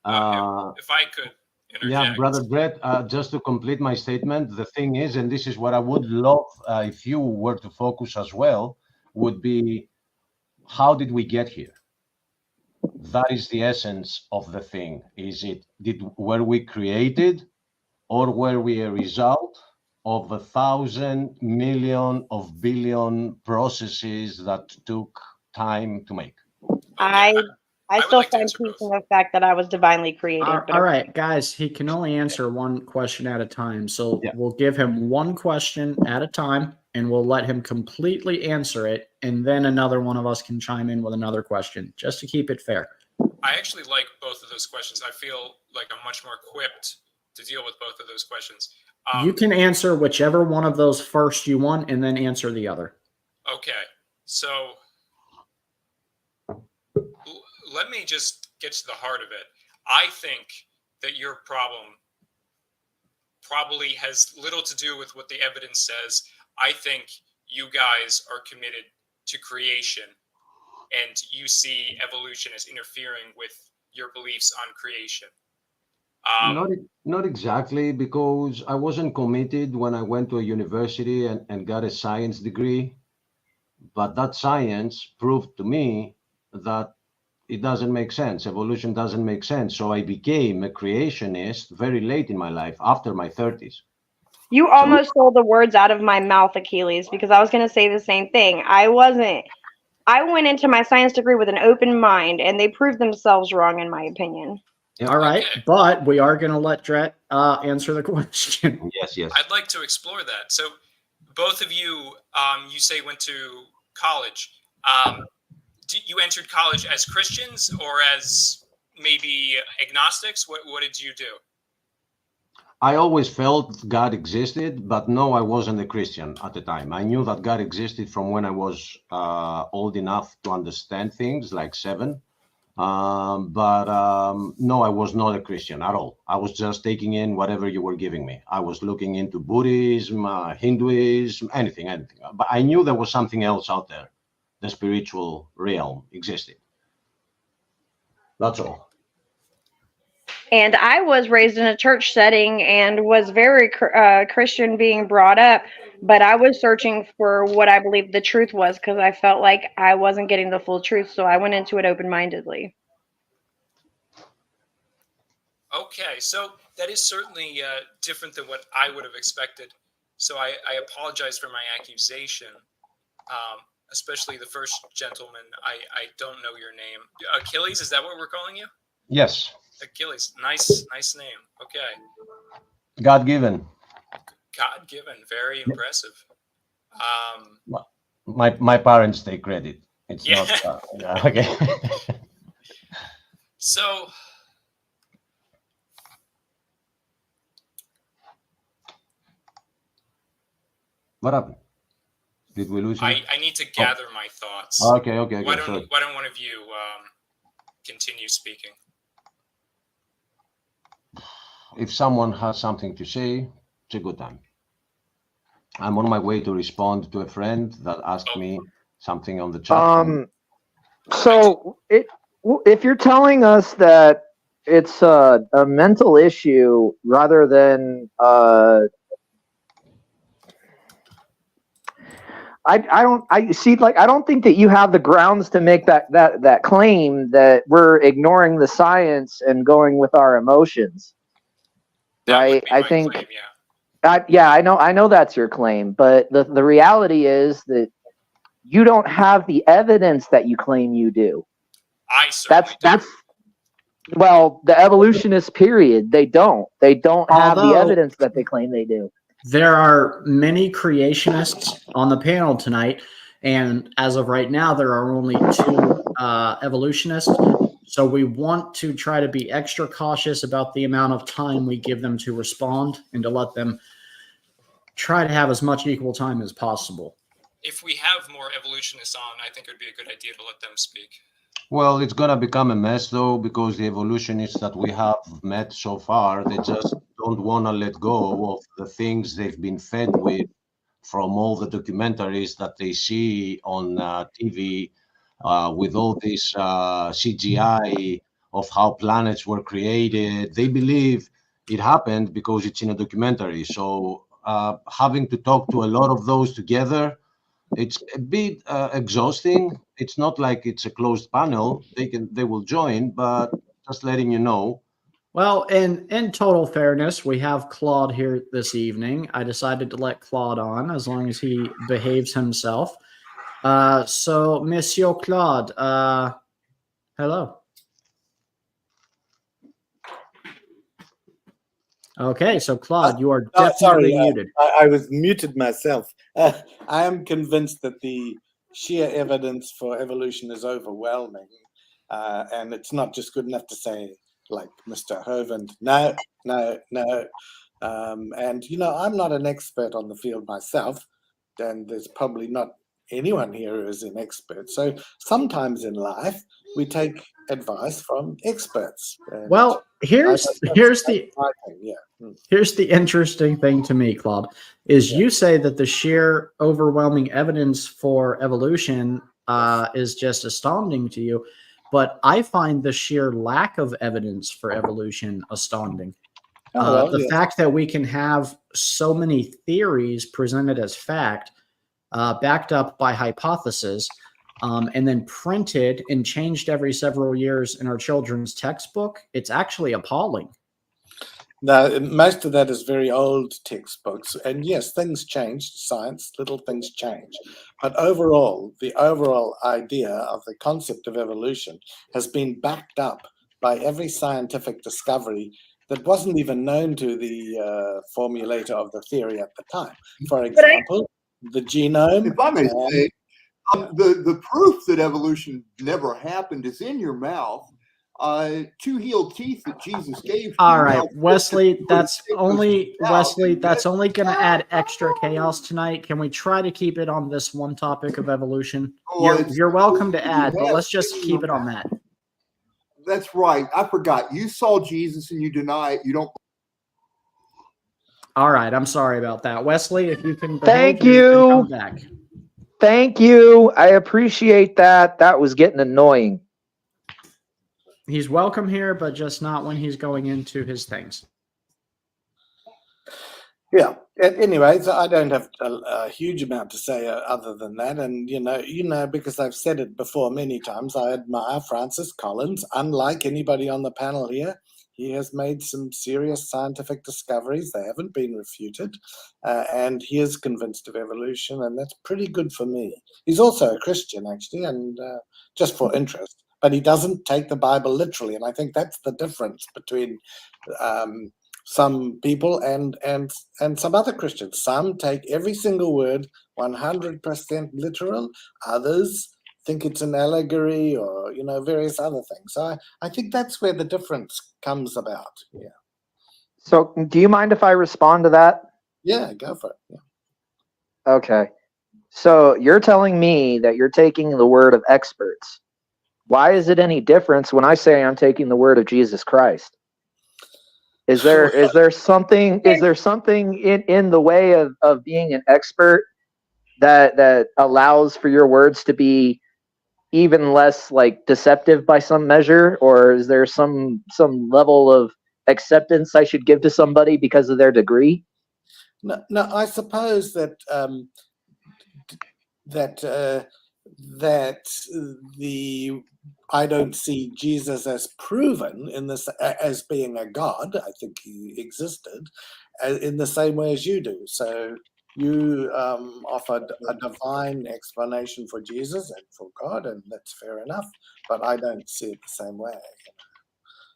If I could interject. Yeah, brother Brett, just to complete my statement, the thing is, and this is what I would love if you were to focus as well, would be how did we get here? That is the essence of the thing. Were we created, or were we a result of 1,000 million of billion processes that took time to make? I still find peace in the fact that I was divinely created. All right, guys, he can only answer one question at a time. So we'll give him one question at a time and we'll let him completely answer it. And then another one of us can chime in with another question just to keep it fair. I actually like both of those questions. I feel like I'm much more equipped to deal with both of those questions. You can answer whichever one of those first you want and then answer the other. Okay, so let me just get to the heart of it. I think that your problem probably has little to do with what the evidence says. I think you guys are committed to creation and you see evolution as interfering with your beliefs on creation. Not exactly, because I wasn't committed when I went to a university and got a science degree, but that science proved to me that it doesn't make sense. Evolution doesn't make sense. So I became a creationist very late in my life, after my 30s. You almost stole the words out of my mouth, Achilles, because I was going to say the same thing. I went into my science degree with an open mind, and they proved themselves wrong, in my opinion. All right, but we are going to let Dret answer the question. Yes. I'd like to explore that. So both of you, you say went to college. You entered college as Christians or as maybe agnostics? What did you do? I always felt God existed, but no, I wasn't a Christian at the time. I knew that God existed from when I was old enough to understand things, like 7. But no, I was not a Christian at all. I was just taking in whatever you were giving me. I was looking into Buddhism, Hinduism, anything. But I knew there was something else out there. The spiritual realm existed. That's all. And I was raised in a church setting and was very Christian being brought up, but I was searching for what I believed the truth was because I felt like I wasn't getting the full truth, so I went into it open-mindedly. Okay, so that is certainly different than what I would have expected. So I apologize for my accusation, especially the first gentleman. I don't know your name. Achilles, is that what we're calling you? Yes. Achilles, nice name. Okay. God given. God-given, very impressive. My parents take credit. It's Yeah. not okay. So, what happened? Did we lose him? I need to gather my thoughts. Okay. Why Sorry. don't one of you continue speaking? If someone has something to say, it's a good time. I'm on my way to respond to a friend that asked me something on the chat. So if you're telling us that it's a mental issue rather than I don't think that you have the grounds to make that claim that we're ignoring the science and going with our emotions. Right? I think claim, yeah. I know that's your claim, but the reality is that you don't have the evidence that you claim you do. That's well, the evolutionists, period. They don't have the evidence that they claim they do. There are many creationists on the panel tonight, and as of right now, there are only 2 evolutionists. So we want to try to be extra cautious about the amount of time we give them to respond and to let them try to have as much equal time as possible. If we have more evolutionists on, I think it would be a good idea to let them speak. Well, it's gonna become a mess though, because the evolutionists that we have met so far, they just don't want to let go of the things they've been fed with from all the documentaries that they see on TV, with all this CGI of how planets were created. They believe it happened because it's in a documentary. So having to talk to a lot of those together, it's a bit exhausting. It's not like it's a closed panel. They will join, but just letting you know. Well, in total fairness, we have Claude here this evening. I decided to let Claude on as long as he behaves himself. So, Monsieur Claude, hello. Okay, so Claude, you are definitely muted. I was muted myself. I am convinced that the sheer evidence for evolution is overwhelming, and it's not just good enough to say, like Mr. Hovind, no. And, I'm not an expert on the field myself, and there's probably not anyone here who is an expert. So sometimes in life, we take advice from experts. Well, here's the interesting thing to me, Claude, is you say that the sheer overwhelming evidence for evolution is just astounding to you, but I find the sheer lack of evidence for evolution astounding. The fact that we can have so many theories presented as fact, backed up by hypothesis, and then printed and changed every several years in our children's textbook, it's actually appalling. Now, most of that is very old textbooks. And yes, things change, science, little things change. But overall, the overall idea of the concept of evolution has been backed up by every scientific discovery that wasn't even known to the formulator of the theory at the time. For example, the genome. If I may say, the proof that evolution never happened is in your mouth. 2 healed teeth that Jesus gave. All right, Wesley, that's only going to add extra chaos tonight. Can we try to keep it on this one topic of evolution? You're welcome to add, but let's just keep it on that. That's right. I forgot. You saw Jesus and you deny it. You don't. All right, I'm sorry about that, Wesley. If you can, Thank you. Come back. Thank you. I appreciate that. That was getting annoying. He's welcome here, but just not when he's going into his things. Yeah. Anyways, I don't have a huge amount to say other than that. And, because I've said it before many times, I admire Francis Collins. Unlike anybody on the panel here, he has made some serious scientific discoveries. They haven't been refuted. And he is convinced of evolution, and that's pretty good for me. He's also a Christian, actually, and just for interest. But he doesn't take the Bible literally, and I think that's the difference between some people and some other Christians. Some take every single word 100% literal. Others think it's an allegory or, you know, various other things. So I think that's where the difference comes about. Yeah. So do you mind if I respond to that? Yeah, go for it. Yeah. Okay. So you're telling me that you're taking the word of experts. Why is it any difference when I say I'm taking the word of Jesus Christ? Is there something in the way of being an expert that allows for your words to be even less like deceptive by some measure, or is there some level of acceptance I should give to somebody because of their degree? No, I suppose that I don't see Jesus as proven in this as being a god. I think he existed in the same way as you do. So you offered a divine explanation for Jesus and for God, and that's fair enough. But I don't see it the same way.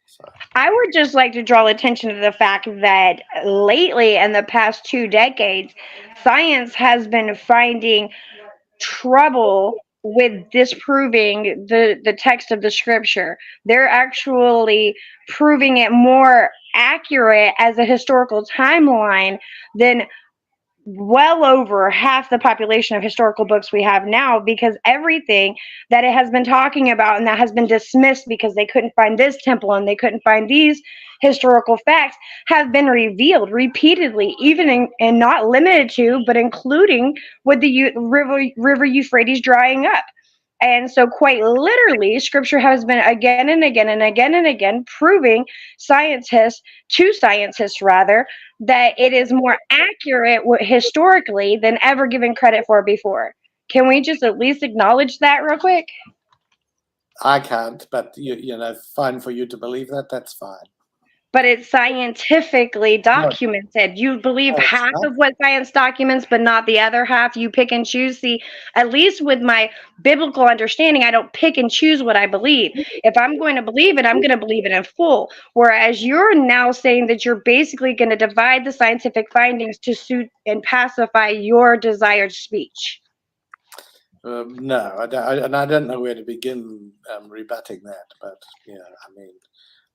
So. I would just like to draw attention to the fact that lately, in the past 2 decades, science has been finding trouble with disproving the text of the scripture. They're actually proving it more accurate as a historical timeline than well over half the population of historical books we have now, because everything that it has been talking about and that has been dismissed because they couldn't find this temple and they couldn't find these historical facts have been revealed repeatedly, even and not limited to, but including with the river Euphrates drying up. And so quite literally, scripture has been again and again and again and again proving scientists rather, that it is more accurate historically than ever given credit for before. Can we just at least acknowledge that real quick? I can't, but you know, fine for you to believe that, that's fine. But it's scientifically documented. You believe half of what science documents, but not the other half. You pick and choose. See, at least with my biblical understanding, I don't pick and choose what I believe. If I'm going to believe it, I'm going to believe it in full. Whereas you're now saying that you're basically going to divide the scientific findings to suit and pacify your desired speech. No, I don't know where to begin rebutting that. But yeah, I mean,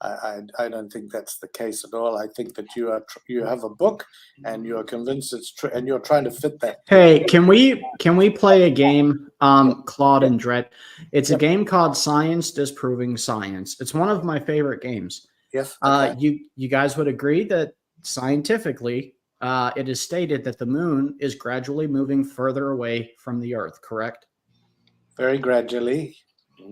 I don't think that's the case at all. I think that you have a book and you are convinced it's true, and you're trying to fit that. Hey, can we play a game, Claude and Dret? It's a game called Science Disproving Science. It's one of my favorite games. Yes. Okay. You guys would agree that scientifically, it is stated that the moon is gradually moving further away from the Earth, correct? Very gradually.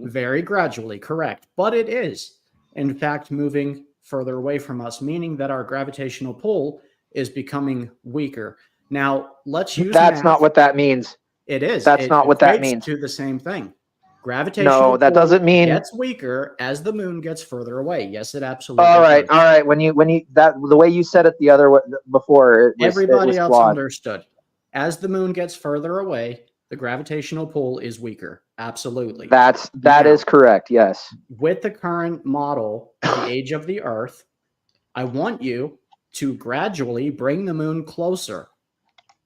Very gradually, correct. But it is, in fact, moving further away from us, meaning that our gravitational pull is becoming weaker. Now, let's use That's math. not what that means. It is. That's not what that means. To the same thing. Gravitational no, that pull doesn't mean gets weaker as the moon gets further away. Yes, it absolutely all right, does. all right. When you that the way you said it the other before, everybody else flawed. Understood. As the moon gets further away, the gravitational pull is weaker. Absolutely. That is correct. Yes. With the current model, the age of the Earth, I want you to gradually bring the moon closer.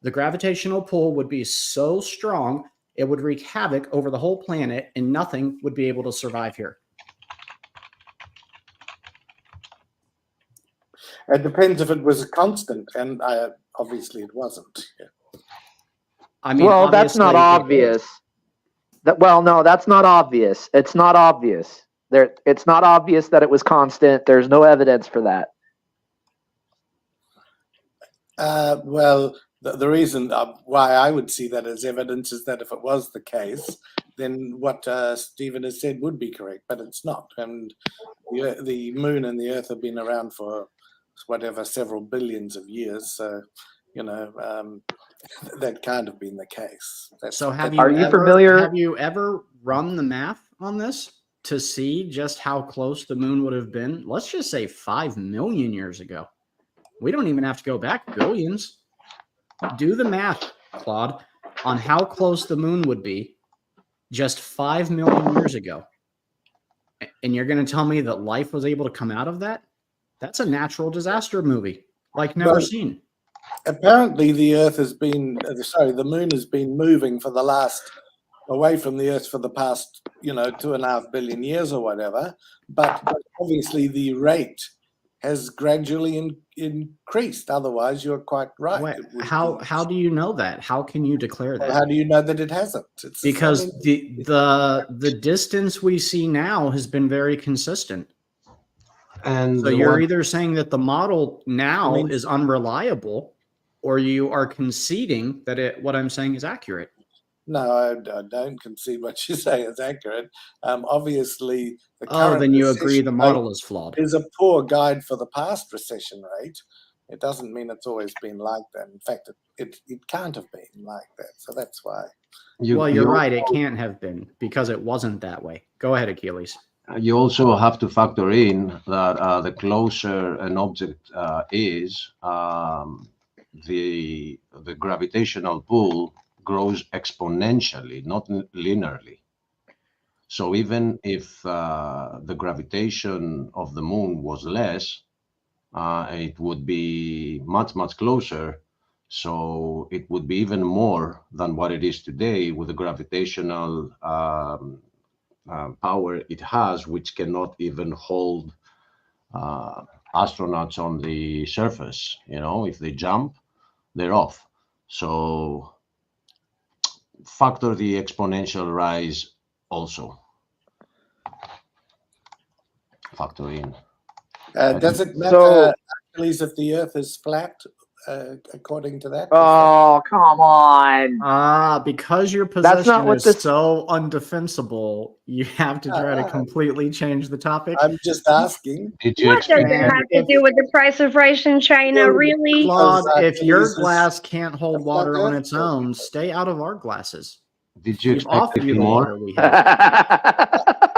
The gravitational pull would be so strong, it would wreak havoc over the whole planet and nothing would be able to survive here. It depends if it was a constant, and obviously it wasn't. Yeah. I mean, well, that's not obvious. No, that's not obvious. It's not obvious. It's not obvious that it was constant. There's no evidence for that. Well, the reason why I would see that as evidence is that if it was the case, then what Stephen has said would be correct, but it's not. And the moon and the Earth have been around for whatever, several billions of years. So, you know, that can't have been the case. So have you ever run the math on this to see just how close the moon would have been? Let's just say 5 million years ago. We don't even have to go back billions. Do the math, Claude, on how close the moon would be just 5 million years ago. And you're going to tell me that life was able to come out of that? That's a natural disaster movie, like never seen. Apparently, the moon has been moving away from the Earth for the past, 2.5 billion years or whatever. But obviously, the rate has gradually increased. Otherwise, you're quite right. Wait, how do you know that? How can you declare that? How do you know that it hasn't? Because the distance we see now has been very consistent. And so you're either saying that the model now is unreliable, or you are conceding that what I'm saying is accurate. No, I don't concede what you say is accurate. Obviously, the current then you agree the model is flawed. Is a poor guide for the past recession rate. It doesn't mean it's always been like that. In fact, it can't have been like that. So that's why. You're right. It can't have been because it wasn't that way. Go ahead, Achilles. You also have to factor in that the closer an object is, the gravitational pull grows exponentially, not linearly. So even if the gravitation of the moon was less, it would be much, much closer. So it would be even more than what it is today with the gravitational power it has, which cannot even hold astronauts on the surface. If they jump, they're off. So factor the exponential rise also. Factor in. Does it matter, Achilles, if the Earth is flat, according to that? Oh, come on. Because your position is so undefensible, you have to try to completely change the topic. I'm just asking. What does it have to do with the price of rice in China, really? Claude, if your glass can't hold water on its own, stay out of our glasses. Did you expect anything more?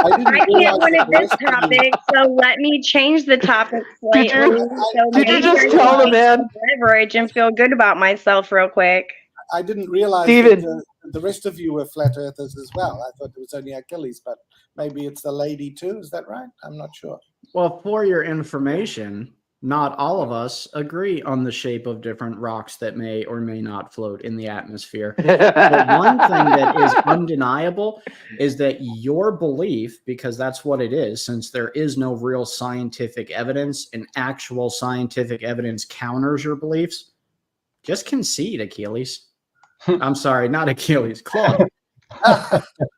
I can't win at this topic, so let me change the topic slightly. Did you just tell the man? Leverage and feel good about myself real quick. I didn't realize that the rest of you were flat earthers as well. I thought it was only Achilles, but maybe it's the lady too. Is that right? I'm not sure. Well, for your information, not all of us agree on the shape of different rocks that may or may not float in the atmosphere. But one thing that is undeniable is that your belief, because that's what it is, since there is no real scientific evidence and actual scientific evidence counters your beliefs, just concede, Achilles. I'm sorry, not Achilles, Claude.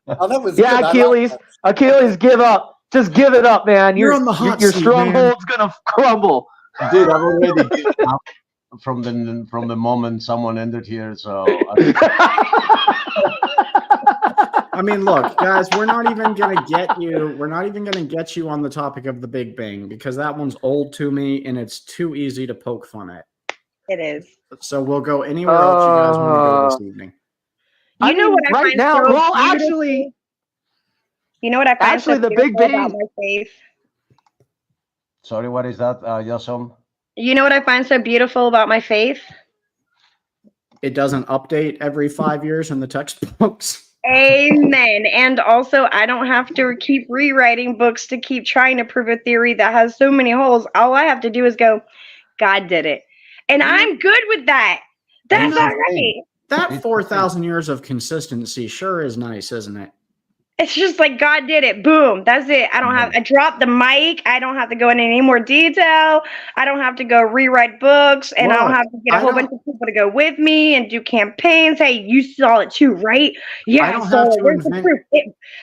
Achilles. Achilles, give up. Just give it up, man. You're on the hot your seat, stronghold's gonna crumble. Dude, I've already given up from the moment someone entered here. So I mean, look, guys, we're not even gonna get you. We're not even gonna get you on the topic of the Big Bang because that one's old to me and it's too easy to poke fun at. It is. So we'll go anywhere else you guys want to go this evening. You know what I find so beautiful? Actually, you know what I find so the Big beautiful Bang. about my faith? Sorry, what is that, Yasom? You know what I find so beautiful about my faith? It doesn't update every 5 years in the textbooks. Amen. And also, I don't have to keep rewriting books to keep trying to prove a theory that has so many holes. All I have to do is go, God did it. And I'm good with that. That's all right. That 4,000 years of consistency sure is nice, isn't it? It's just like God did it. Boom. That's it. I dropped the mic. I don't have to go into any more detail. I don't have to go rewrite books. And I don't have to get a whole bunch of people to go with me and do campaigns. Hey, you saw it too, right? Yeah, I saw it. Where's the proof?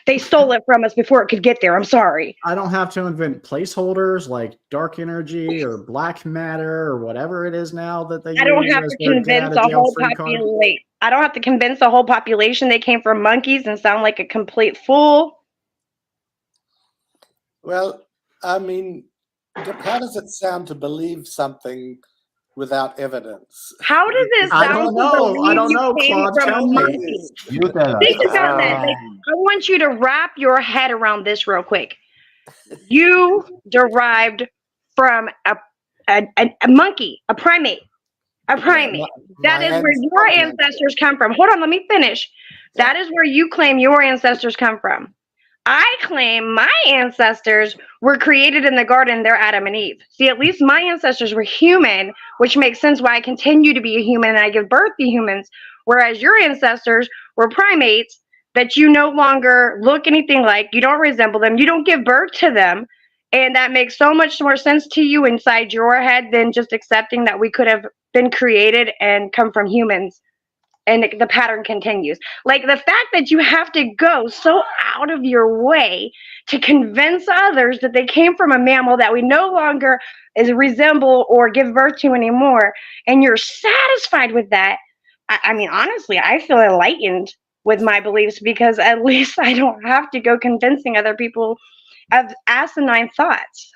They stole it from us before it could get there. I'm sorry. I don't have to invent placeholders like dark energy or black matter or whatever it is now that they I don't have to convince a whole population. I don't have to convince the whole population they came from monkeys and sound like a complete fool. Well, I mean, how does it sound to believe something without evidence? How does it sound? I don't know, Claude. Tell me. Think about that. Like, I want you to wrap your head around this real quick. You derived from a monkey, a primate. A primate. That is where your ancestors come from. Hold on, let me finish. That is where you claim your ancestors come from. I claim my ancestors were created in the garden. They're Adam and Eve. See, at least my ancestors were human, which makes sense why I continue to be a human and I give birth to humans. Whereas your ancestors were primates that you no longer look anything like. You don't resemble them. You don't give birth to them. And that makes so much more sense to you inside your head than just accepting that we could have been created and come from humans. And the pattern continues. Like the fact that you have to go so out of your way to convince others that they came from a mammal that we no longer resemble or give birth to anymore, and you're satisfied with that. I mean, honestly, I feel enlightened with my beliefs because at least I don't have to go convincing other people of asinine thoughts.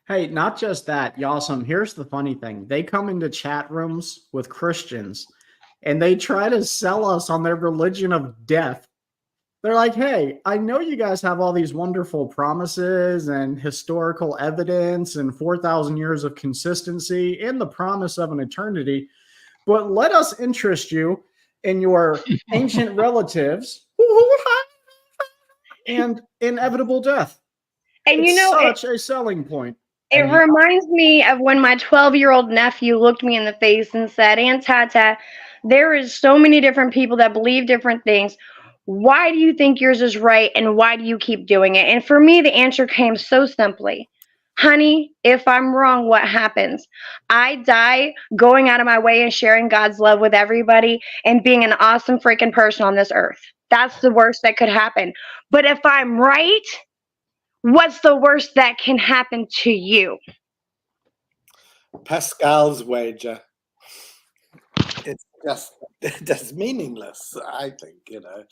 Hey, not just that, Yawsome. Here's the funny thing. They come into chat rooms with Christians and they try to sell us on their religion of death. They're like, hey, I know you guys have all these wonderful promises and historical evidence and 4,000 years of consistency and the promise of an eternity, but let us interest you in your ancient relatives and inevitable death. And it's you know, such a selling point. It reminds me of when my 12-year-old nephew looked me in the face and said, Aunt Tata, there is so many different people that believe different things. Why do you think yours is right and why do you keep doing it? And for me, the answer came so simply. Honey, if I'm wrong, what happens? I die going out of my way and sharing God's love with everybody and being an awesome freaking person on this earth. That's the worst that could happen. But if I'm right, what's the worst that can happen to you? Pascal's wager. It's just meaningless, I think, you know.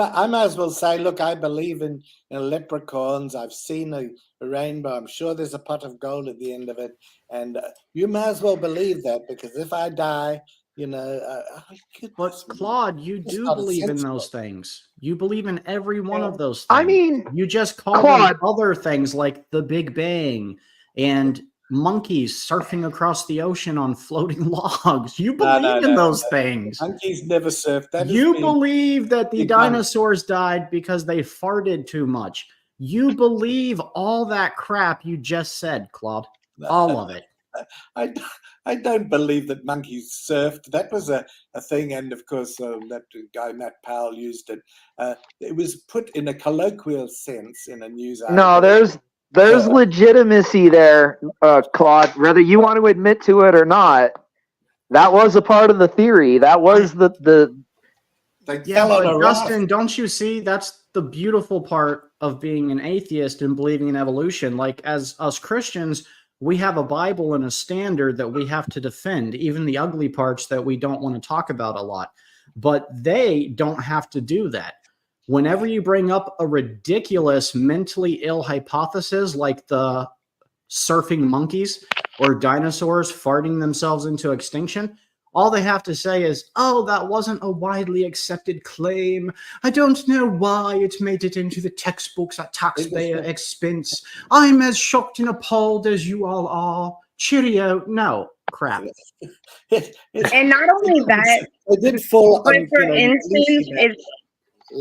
I might as well say, look, I believe in leprechauns. I've seen a rainbow. I'm sure there's a pot of gold at the end of it. And you might as well believe that, because if I die, you know. But Claude, you do believe in those things. You believe in every one of those things. I mean, you just call them other things like the Big Bang and monkeys surfing across the ocean on floating logs. You believe in those things. Monkeys never surf. You believe that the dinosaurs died because they farted too much. You believe all that crap you just said, Claude. All of it. I don't believe that monkeys surfed. That was a thing, and of course that guy Matt Powell used it. It was put in a colloquial sense in a news article. No, there's legitimacy there, Claude. Whether you want to admit to it or not, that was a part of the theory. That was the. Yeah, but Justin, don't you see? That's the beautiful part of being an atheist and believing in evolution. Like, as us Christians, we have a Bible and a standard that we have to defend, even the ugly parts that we don't want to talk about a lot. But they don't have to do that. Whenever you bring up a ridiculous mentally ill hypothesis like the surfing monkeys or dinosaurs farting themselves into extinction, all they have to say is, oh, that wasn't a widely accepted claim. I don't know why it made it into the textbooks at taxpayer expense. I'm as shocked and appalled as you all are. Cheerio. No, crap. And not only that, it did fall but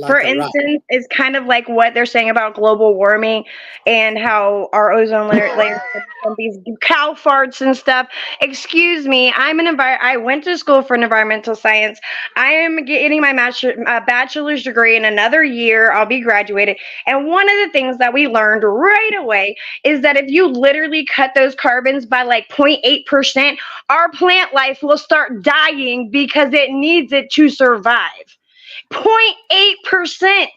for instance, it's kind of like what they're saying about global warming and how our ozone layer from these cow farts and stuff. Excuse me, I went to school for environmental science. I am getting my bachelor's degree in another year. I'll be graduated. And one of the things that we learned right away is that if you literally cut those carbons by like 0.8%, our plant life will start dying because it needs it to survive. 0.8%.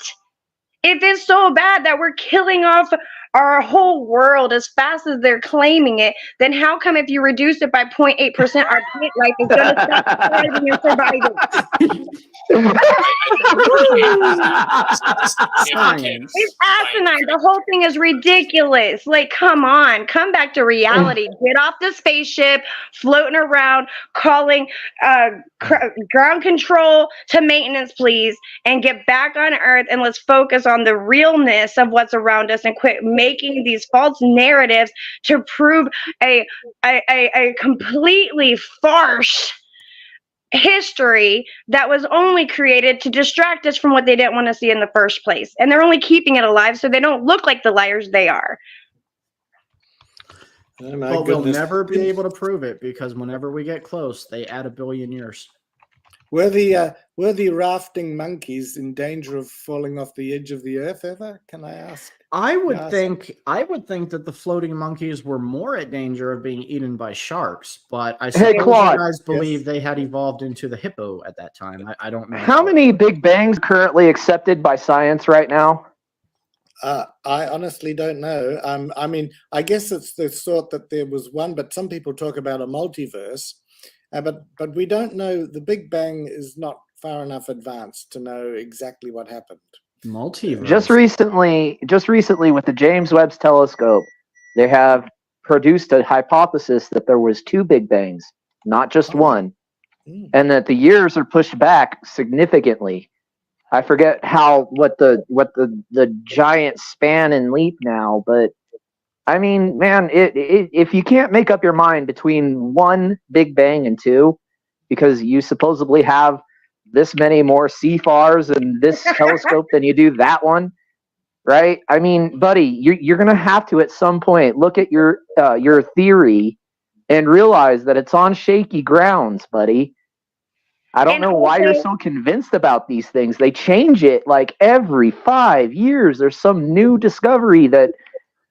If it's so bad that we're killing off our whole world as fast as they're claiming it, then how come if you reduce it by 0.8%, our plant life is going to stop thriving and surviving? It's asinine. The whole thing is ridiculous. Like, come on, come back to reality. Get off the spaceship, floating around, calling ground control to maintenance, please, and get back on Earth, and let's focus on the realness of what's around us and quit making these false narratives to prove a completely farce history that was only created to distract us from what they didn't want to see in the first place. And they're only keeping it alive so they don't look like the liars they are. Oh my But goodness. we'll never be able to prove it because whenever we get close, they add 1 billion years. Were the rafting monkeys in danger of falling off the edge of the earth ever? Can I ask? I would think that the floating monkeys were more at danger of being eaten by sharks, but I suppose you guys believe they had evolved into the hippo at that time. I don't know. How many Big Bangs currently accepted by science right now? I honestly don't know. I mean, I guess it's the thought that there was one, but some people talk about a multiverse. But we don't know. The Big Bang is not far enough advanced to know exactly what happened. Multiverse. Just recently, with the James Webb Telescope, they have produced a hypothesis that there was 2 Big Bangs, not just one, and that the years are pushed back significantly. I forget what the giant span and leap now, but I mean, man, if you can't make up your mind between 1 Big Bang and 2, because you supposedly have this many more CFARs and this telescope than you do that one, right? I mean, buddy, you're gonna have to at some point look at your theory and realize that it's on shaky grounds, buddy. I don't know why you're so convinced about these things. They change it like every 5 years. There's some new discovery that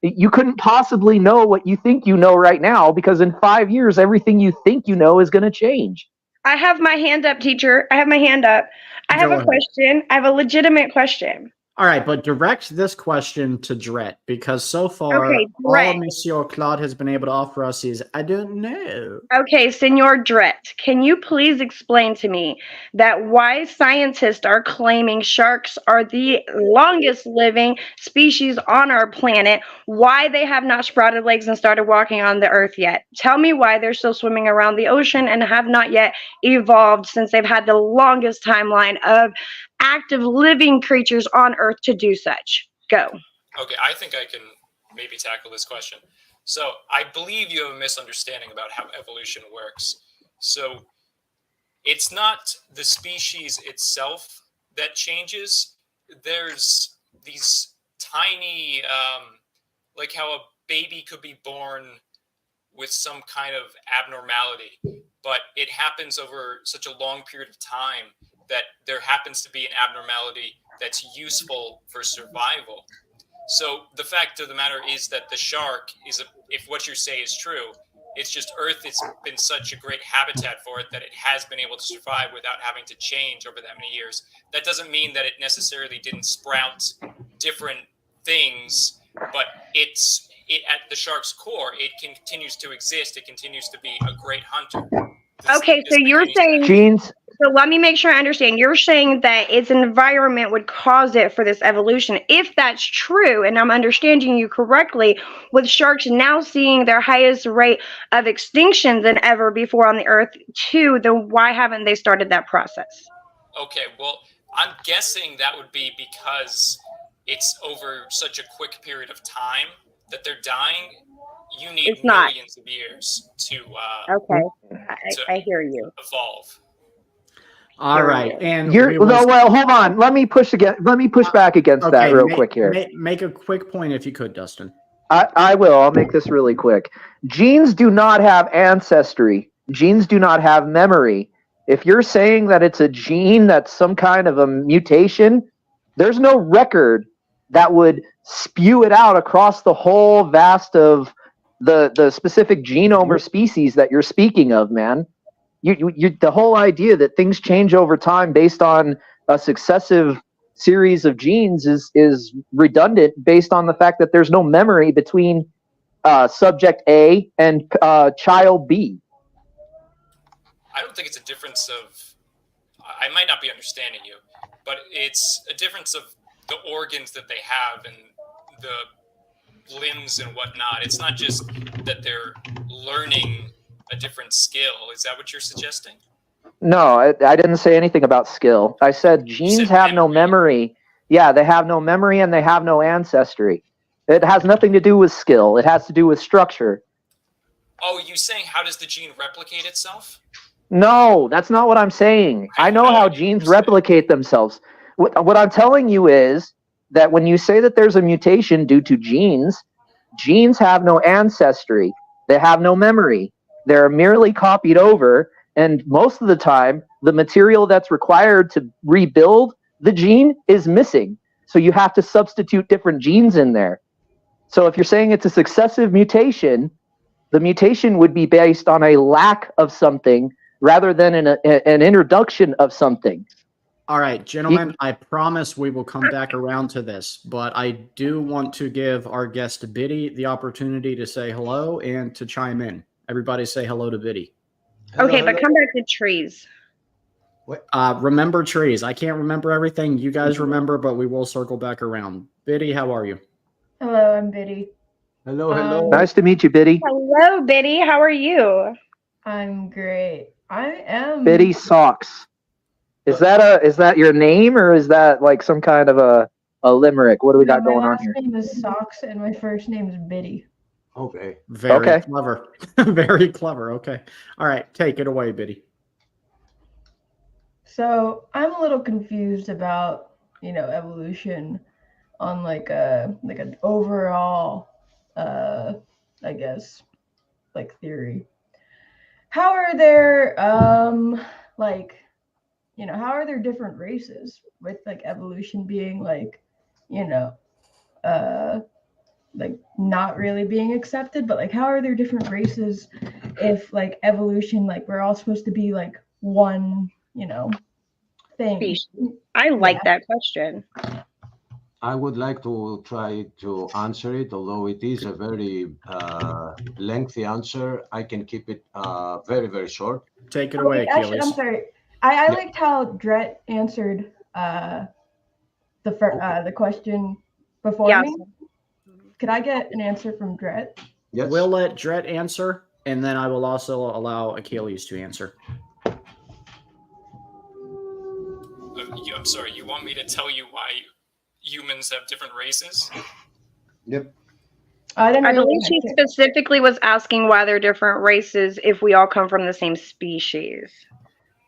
you couldn't possibly know what you think you know right now, because in 5 years, everything you think you know is going to change. I have my hand up, teacher. I have my hand up. I have a question. I have a legitimate question. All right, but direct this question to Dret, because so far all Monsieur Claude has been able to offer us is, I don't know. Okay, Senor Dret, can you please explain to me that why scientists are claiming sharks are the longest living species on our planet, why they have not sprouted legs and started walking on the earth yet? Tell me why they're still swimming around the ocean and have not yet evolved, since they've had the longest timeline of active living creatures on earth to do such. Go. Okay, I think I can maybe tackle this question. So I believe you have a misunderstanding about how evolution works. So it's not the species itself that changes. There's these tiny, like how a baby could be born with some kind of abnormality, but it happens over such a long period of time that there happens to be an abnormality that's useful for survival. So the fact of the matter is that the shark is, if what you say is true, it's just Earth has been such a great habitat for it that it has been able to survive without having to change over that many years. That doesn't mean that it necessarily didn't sprout different things, but at the shark's core, it continues to exist. It continues to be a great hunter. Okay, so you're saying genes. So let me make sure I understand. You're saying that its environment would cause it for this evolution. If that's true, and I'm understanding you correctly, with sharks now seeing their highest rate of extinction than ever before on the earth too, then why haven't they started that process? Okay, well, I'm guessing that would be because it's over such a quick period of time that they're dying. You need millions of years to I hear you. Evolve. All right, and well, hold on. Let me push back against that real quick here. Make a quick point if you could, Dustin. I will. I'll make this really quick. Genes do not have ancestry. Genes do not have memory. If you're saying that it's a gene that's some kind of a mutation, there's no record that would spew it out across the whole vast of the specific genome or species that you're speaking of, man. The whole idea that things change over time based on a successive series of genes is redundant based on the fact that there's no memory between subject A and child B. I don't think it's a difference of, I might not be understanding you, but it's a difference of the organs that they have and the limbs and whatnot. It's not just that they're learning a different skill. Is that what you're suggesting? No, I didn't say anything about skill. I said genes have no memory. Yeah, they have no memory and they have no ancestry. It has nothing to do with skill. It has to do with structure. Oh, you saying how does the gene replicate itself? No, that's not what I'm saying. I know how genes replicate themselves. What I'm telling you is that when you say that there's a mutation due to genes, genes have no ancestry. They have no memory. They're merely copied over, and most of the time, the material that's required to rebuild the gene is missing. So you have to substitute different genes in there. So if you're saying it's a successive mutation, the mutation would be based on a lack of something rather than an introduction of something. All right, gentlemen, I promise we will come back around to this, but I do want to give our guest Biddy the opportunity to say hello and to chime in. Everybody say hello to Biddy. Okay, but come back to trees. Remember trees. I can't remember everything. You guys remember, but we will circle back around. Biddy, how are you? Hello, I'm Biddy. Hello. Nice to meet you, Biddy. Hello, Biddy. How are you? I'm great. I am Biddy Socks. Is that your name, or is that like some kind of a limerick? What do we got going on here? My last name is Socks, and my first name is Biddy. Okay. Very clever. Very clever. Okay. All right. Take it away, Biddy. So I'm a little confused about, evolution on like an overall, I guess, like theory. How are there, how are there different races with like evolution being like, like not really being accepted, but like how are there different races if like evolution, like we're all supposed to be like one, thing? I like that question. I would like to try to answer it, although it is a very lengthy answer. I can keep it very, very short. Take it away, Actually, I'm sorry. I liked how Dret answered the question before me. Could I get an answer from Dret? Yes. We'll let Dret answer, and then I will also allow Achilles to answer. I'm sorry, you want me to tell you why humans have different races? Yep. I believe she specifically was asking why they're different races if we all come from the same species.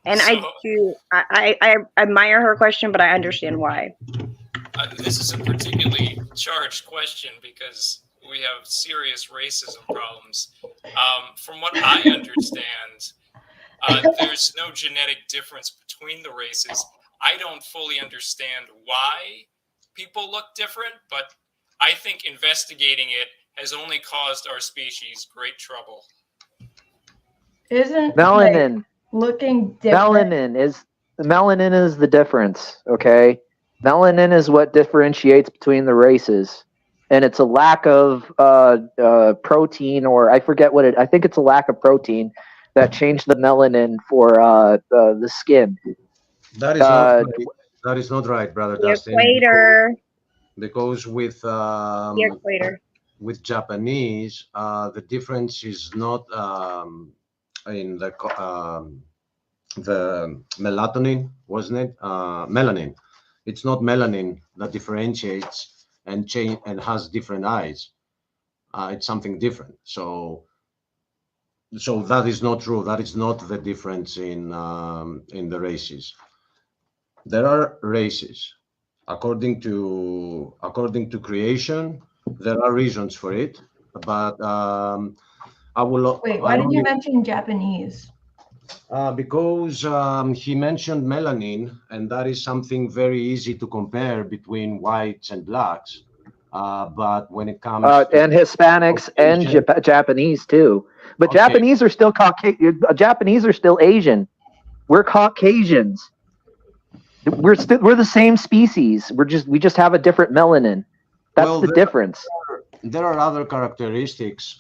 And I admire her question, but I understand why. This is a particularly charged question because we have serious racism problems. From what I understand, there's no genetic difference between the races. I don't fully understand why people look different, but I think investigating it has only caused our species great trouble. Isn't melanin like, looking different? Melanin is the difference, okay? Melanin is what differentiates between the races, and it's a lack of protein, or I forget what I think it's a lack of protein that changed the melanin for the skin. That is not right, brother Dustin. Equator. Because with Japanese, the difference is not in the melatonin, wasn't it? Melanin. It's not melanin that differentiates and has different eyes. It's something different. So that is not true. That is not the difference in the races. There are races. According to creation, there are reasons for it. But I will. Wait, why did you mention Japanese? Because he mentioned melanin, and that is something very easy to compare between whites and blacks. But when it comes and Hispanics and Japanese too, but Japanese are still Japanese are still Asian. We're Caucasians. We're the same species. We just have a different melanin. That's the difference. There are other characteristics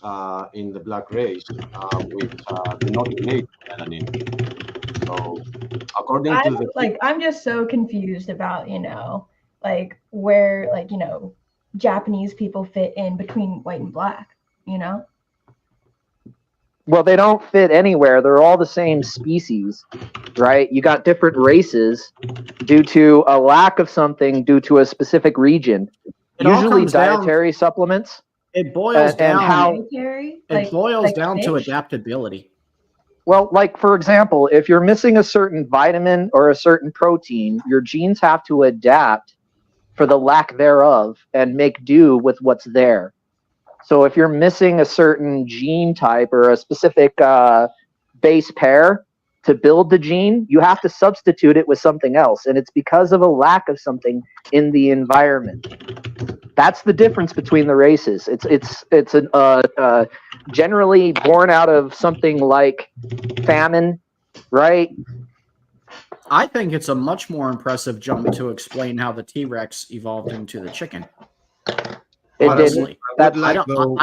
in the black race which do not relate to melanin. So, according to I'm just so confused about like where Japanese people fit in between white and black. Well, they don't fit anywhere. They're all the same species, right? You got different races due to a lack of something due to a specific region. Usually dietary supplements. It boils down. It boils down to adaptability. Well, like for example, if you're missing a certain vitamin or a certain protein, your genes have to adapt for the lack thereof and make do with what's there. So if you're missing a certain gene type or a specific base pair to build the gene, you have to substitute it with something else. And it's because of a lack of something in the environment. That's the difference between the races. It's generally born out of something like famine, right? I think it's a much more impressive jump to explain how the T-Rex evolved into the chicken. Honestly, I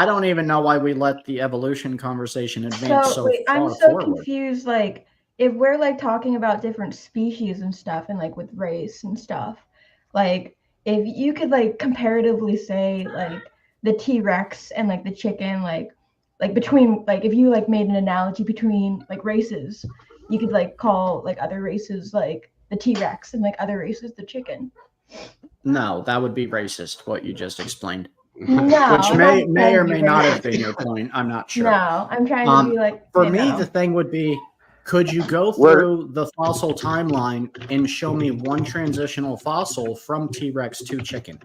don't even know why we let the evolution conversation advance so wait, far I'm so forward. confused. Like, if we're like talking about different species and stuff, and like with race and stuff, like if you could like comparatively say like the T-Rex and like the chicken, like between like if you like made an analogy between like races, you could like call like other races like the T-Rex and like other races the chicken. No, that would be racist. What you just explained. No, Which may or may not have been your point. I'm not sure. No, I'm trying to be like, for me, the thing would be, could you go through the fossil timeline and show me one transitional fossil from T-Rex to chicken?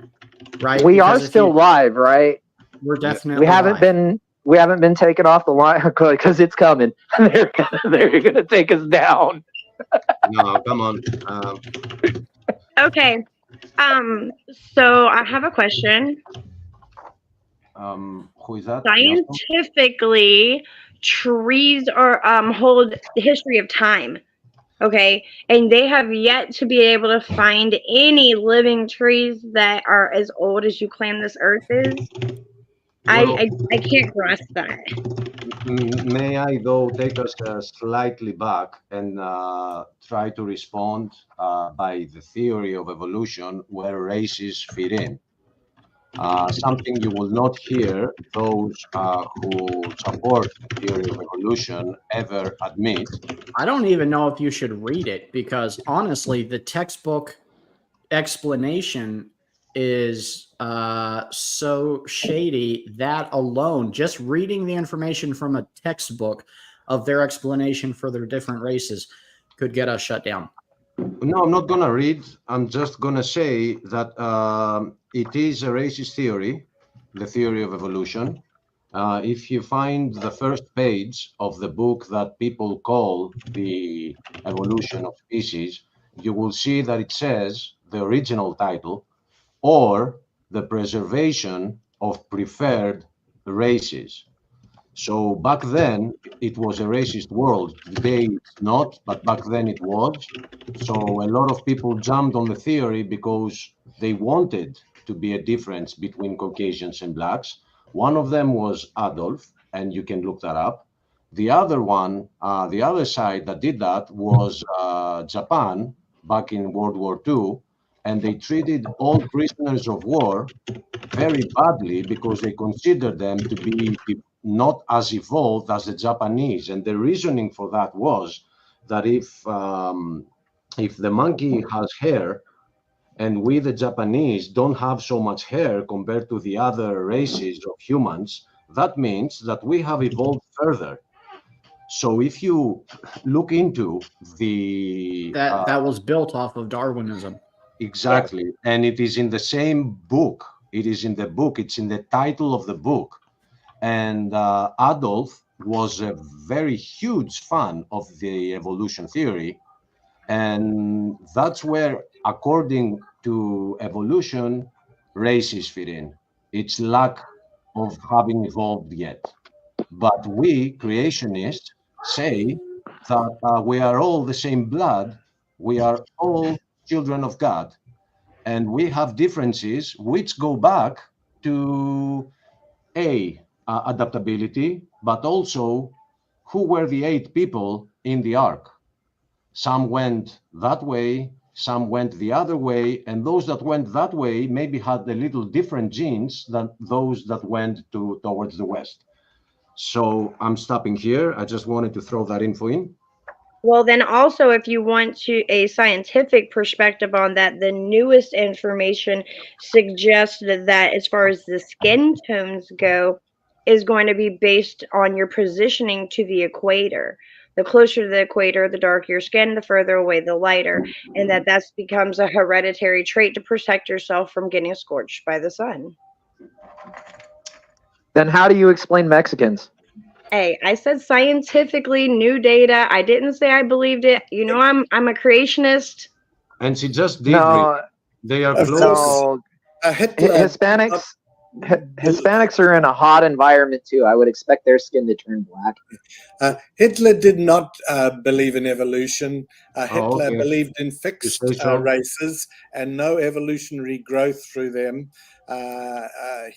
Right? We are still live, right? We're definitely we haven't been taken off the line because it's coming. They're gonna take us down. No, come on. Okay. So I have a question. Who is that? Scientifically, trees are hold the history of time. Okay, and they have yet to be able to find any living trees that are as old as you claim this earth is. Well, I can't grasp that. May I, though, take us slightly back and try to respond by the theory of evolution where races fit in. Something you will not hear those who support the theory of evolution ever admit. I don't even know if you should read it, because honestly, the textbook explanation is so shady that alone, just reading the information from a textbook of their explanation for their different races could get us shut down. No, I'm not going to read. I'm just going to say that it is a racist theory, the theory of evolution. If you find the first page of the book that people call The Evolution of Species, you will see that it says the original title, or the preservation of preferred races. So back then, it was a racist world. Today, it's not, but back then it was. So a lot of people jumped on the theory because they wanted to be a difference between Caucasians and blacks. One of them was Adolf, and you can look that up. The other one, the other side that did that was Japan back in World War II, and they treated all prisoners of war very badly because they considered them to be not as evolved as the Japanese. And the reasoning for that was that if the monkey has hair and we, the Japanese, don't have so much hair compared to the other races of humans, that means that we have evolved further. So if you look into the... That was built off of Darwinism. Exactly. And it is in the same book. It is in the book. It's in the title of the book. And Adolf was a very huge fan of the evolution theory. And that's where, according to evolution, races fit in. It's lack of having evolved yet. But we, creationists, say that we are all the same blood. We are all children of God. And we have differences which go back to adaptability, but also who were the 8 people in the ark. Some went that way, some went the other way, and those that went that way maybe had a little different genes than those that went towards the west. So I'm stopping here. I just wanted to throw that info in. Well, then also, if you want a scientific perspective on that, the newest information suggests that as far as the skin tones go, is going to be based on your positioning to the equator. the closer to the equator, the darker your skin, the further away, the lighter, and that becomes a hereditary trait to protect yourself from getting scorched by the sun. Then how do you explain Mexicans? Hey, I said scientifically, new data. I didn't say I believed it. You know, I'm a creationist. And she just did. No, they are no. close. Hispanics are in a hot environment too. I would expect their skin to turn black. Hitler did not believe in evolution. Hitler okay. believed in fixed races and no evolutionary growth through them.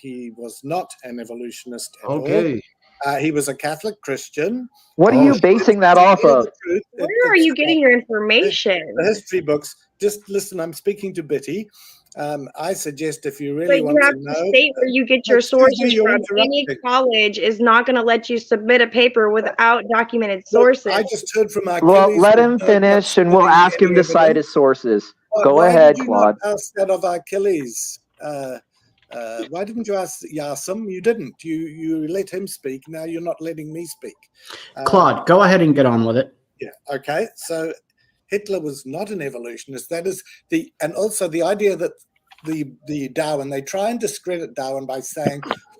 He was not an evolutionist at all. He was a Catholic Christian. What are you basing that off of? Where are you getting your information? The history books. Just listen, I'm speaking to Bitty. I suggest if you really want to know, state where you get your sources from. Any college is not going to let you submit a paper without documented sources. I just heard from our Well, let him finish, and we'll ask him to cite his sources. Go ahead, Claude. Why did you not ask that of Achilles? Why didn't you ask Yasim? You didn't. You let him speak. Now you're not letting me speak. Claude, go ahead and get on with it. Yeah. Okay. So Hitler was not an evolutionist. That is and also the idea that the Darwin, they try and discredit Darwin by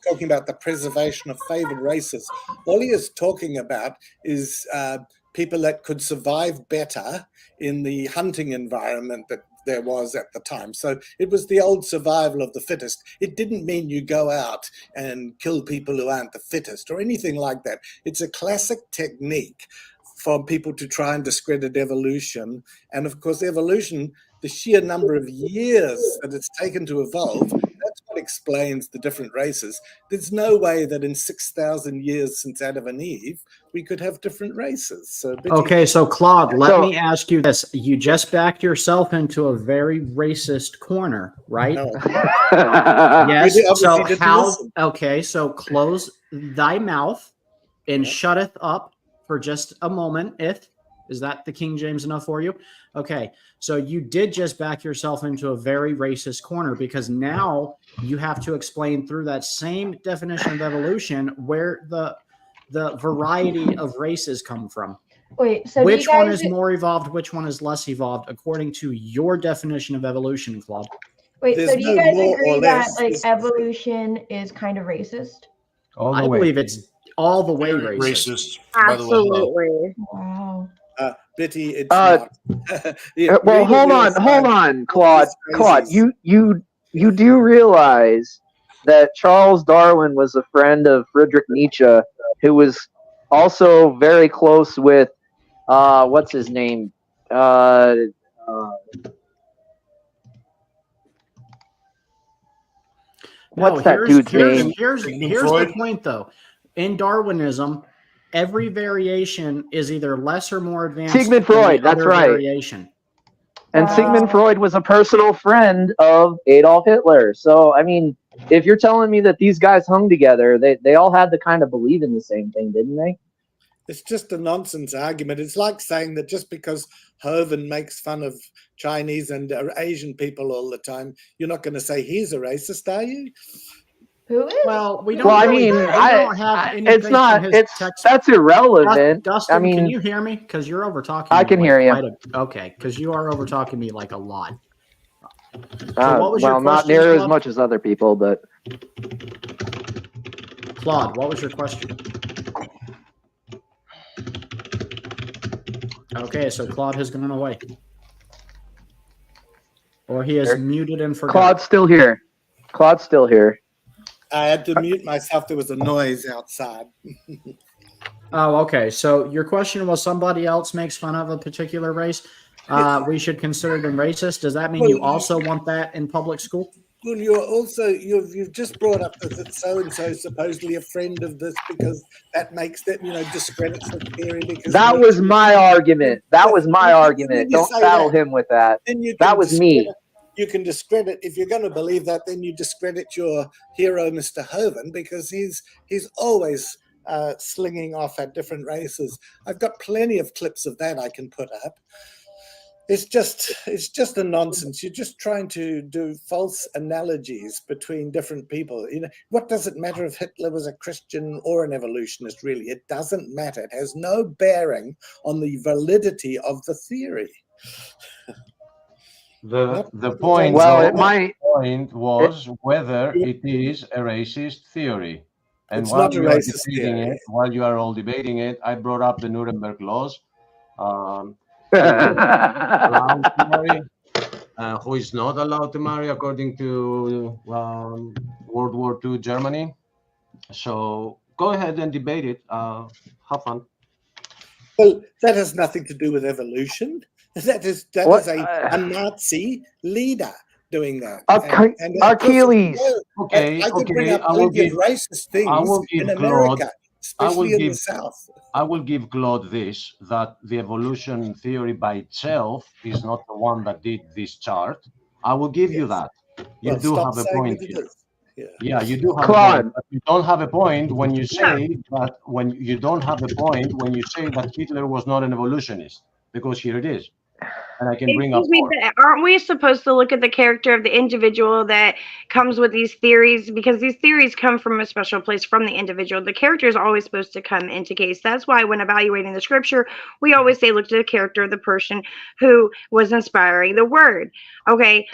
talking about the preservation of favored races. All he is talking about is people that could survive better in the hunting environment that there was at the time. So it was the old survival of the fittest. It didn't mean you go out and kill people who aren't the fittest or anything like that. It's a classic technique for people to try and discredit evolution. And of course, evolution, the sheer number of years that it's taken to evolve, that's what explains the different races. There's no way that in 6,000 years since Adam and Eve, we could have different races. So okay, so Claude, let me ask you this. You just backed yourself into a very racist corner, right? No. Yes. So how, okay, so close thy mouth and shutteth up for just a moment. Is that the King James enough for you? Okay, so you did just back yourself into a very racist corner because now you have to explain through that same definition of evolution where the variety of races come from. Wait, so which one is more evolved, which one is less evolved, according to your definition of evolution, Claude? Wait, so do you guys agree that like evolution is kind of racist? I believe it's all the way racist. Absolutely. Wow. Bitty, it's not. Well, hold on, Claude. Claude, you do realize that Charles Darwin was a friend of Friedrich Nietzsche, who was also very close with what's his name? What's that dude's name? Here's the point, though. In Darwinism, every variation is either less or more advanced. Sigmund Freud, that's right. Variation. And Sigmund Freud was a personal friend of Adolf Hitler. So, I mean, if you're telling me that these guys hung together, they all had to kind of believe in the same thing, didn't they? It's just a nonsense argument. It's like saying that just because Hovind makes fun of Chinese and Asian people all the time, you're not going to say he's a racist, are you? Who is? Well, we don't. Well, I mean, it's not. That's irrelevant. Dustin, I mean, can you hear me? Because you're over talking. I can hear you. Okay, because you are over talking me like a lot. Well, not near as much as other people, but. Claude, what was your question? Okay, so Claude has gone away. Or he is muted and forgot. Claude's still here. Claude's still here. I had to mute myself. There was a noise outside. Oh, okay. So your question was somebody else makes fun of a particular race. We should consider them racist. Does that mean you also want that in public school? Well, you've just brought up that so and so is supposedly a friend of this because that makes them, discredits the theory. Because that was my argument. That was my argument. Don't saddle him with that. That was me. You can discredit, if you're going to believe that, then you discredit your hero, Mr. Hovind, because he's always slinging off at different races. I've got plenty of clips of that I can put up. It's just a nonsense. You're just trying to do false analogies between different people. You know, what does it matter if Hitler was a Christian or an evolutionist? Really, it doesn't matter. It has no bearing on the validity of the theory. The point, point was whether it is a racist theory. And it's while not a you are racist debating theory. it, while you are all debating it, I brought up the Nuremberg laws. Who is not allowed to marry according to World War II Germany. So go ahead and debate it. Have fun. Well, that has nothing to do with evolution. That is a Nazi leader doing that. Achilles. I could bring up plenty of racist things in America, especially in the South. I will give Claude this, that the evolution theory by itself is not the one that did this chart. I will give you that. You do have a point here. Yeah, you do have a point. But you don't have a point when you say that Hitler was not an evolutionist, because here it is. And I can bring up more. Aren't we supposed to look at the character of the individual that comes with these theories? Because these theories come from a special place from the individual. The character is always supposed to come into case. That's why when evaluating the scripture, we always say look to the character of the person who was inspiring the word. Okay,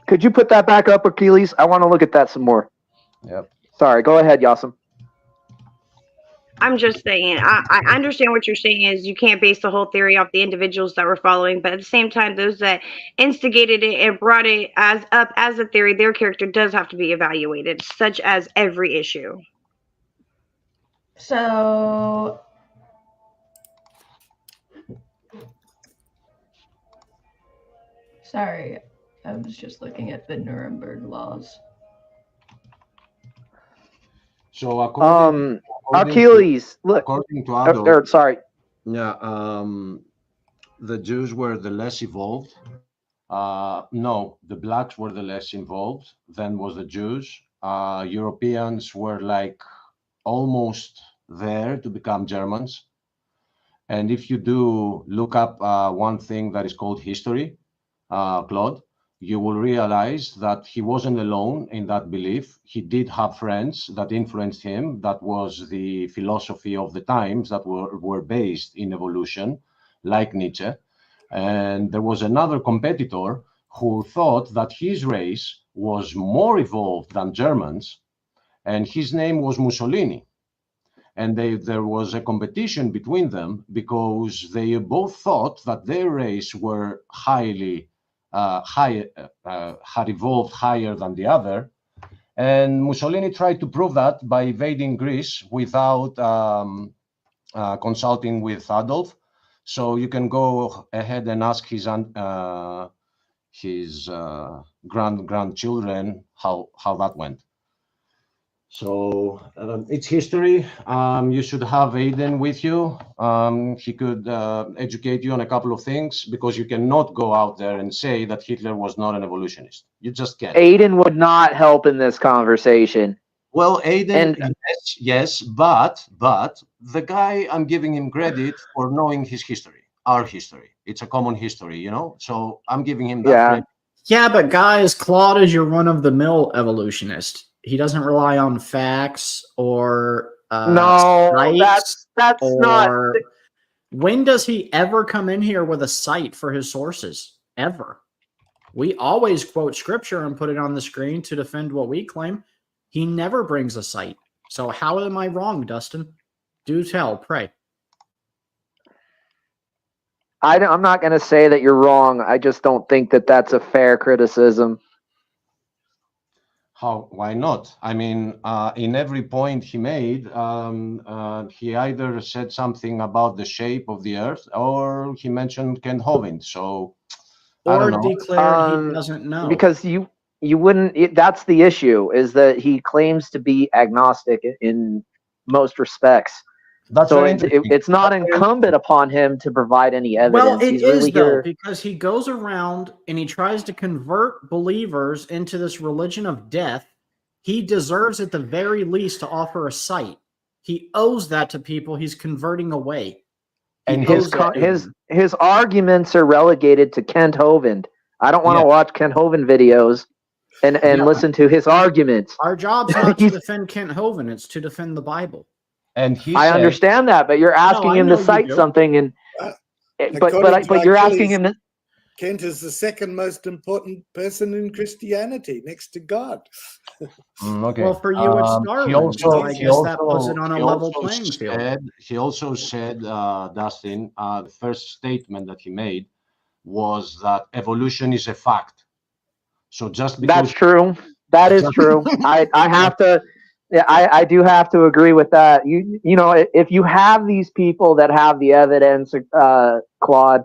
could you put that back up, Achilles? I want to look at that some more. Yep. Sorry, go ahead, Yasim. I'm just saying, I understand what you're saying is you can't base the whole theory off the individuals that were following, but at the same time, those that instigated it and brought it up as a theory, their character does have to be evaluated, such as every issue. So, sorry, I was just looking at the Nuremberg laws. So Achilles, look. According to Adolf, sorry. Yeah, the Jews were the less evolved. No, the blacks were the less involved than was the Jews. Europeans were like almost there to become Germans. And if you do look up one thing that is called history, Claude, you will realize that he wasn't alone in that belief. He did have friends that influenced him. That was the philosophy of the times that were based in evolution, like Nietzsche. And there was another competitor who thought that his race was more evolved than Germans, and his name was Mussolini. And there was a competition between them because they both thought that their race were had evolved higher than the other. And Mussolini tried to prove that by invading Greece without consulting with Adolf. So you can go ahead and ask his grandchildren how that went. So it's history. You should have Aiden with you. He could educate you on a couple of things, because you cannot go out there and say that Hitler was not an evolutionist. You just can't. Aiden would not help in this conversation. Well, Aiden, yes, but the guy, I'm giving him credit for knowing his history, our history. It's a common history, you know? So I'm giving him that credit. Yeah, but guys, Claude is your run-of-the-mill evolutionist. He doesn't rely on facts or sites. That's not. When does he ever come in here with a site for his sources? Ever? We always quote scripture and put it on the screen to defend what we claim. He never brings a site. So how am I wrong, Dustin? Do tell, pray. I'm not going to say that you're wrong. I just don't think that that's a fair criticism. Why not? I mean, in every point he made, he either said something about the shape of the earth, or he mentioned Ken Hovind. So, or declared he doesn't know. Because you wouldn't. That's the issue, is that he claims to be agnostic in most respects. That's so it's not incumbent upon him to provide any evidence. Well, it He's is, really though, here because he goes around and he tries to convert believers into this religion of death. He deserves at the very least to offer a site. He owes that to people he's converting away. And his arguments are relegated to Kent Hovind. I don't want to Yeah. watch Kent Hovind videos and listen to his arguments. Our job's not to defend Kent Hovind; it's to defend the Bible. And he I said, understand that, but you're asking I him know to you cite do. something, and According to but you're asking Achilles, him to. Kent is the second most important person in Christianity, next to God. okay. Well, for you, it's Darwin. He also, so I guess that puts it on a he level also playing field. said, he also said, Dustin, the first statement that he made was that evolution is a fact. So just because That's true. That is true. I have to. Yeah, I do have to agree with that. You know, if you have these people that have the evidence, Claude,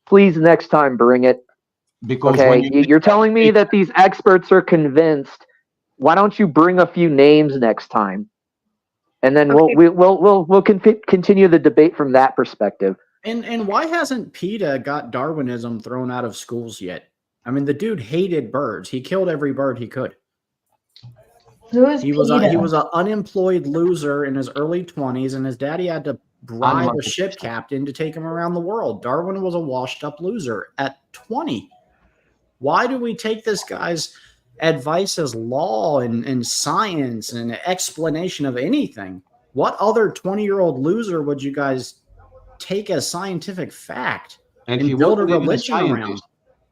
please next time bring it. Because okay, when you're telling me that these experts are convinced. Why don't you bring a few names next time, and then we'll continue the debate from that perspective. And why hasn't PETA got Darwinism thrown out of schools yet? I mean, the dude hated birds. He killed every bird he could. He was an unemployed loser in his early 20s, and his daddy had to bribe a ship captain to take him around the world. Darwin was a washed-up loser at 20. Why do we take this guy's advice as law and science and explanation of anything? What other 20-year-old loser would you guys take as scientific fact and he build a wasn't even religion around? scientist.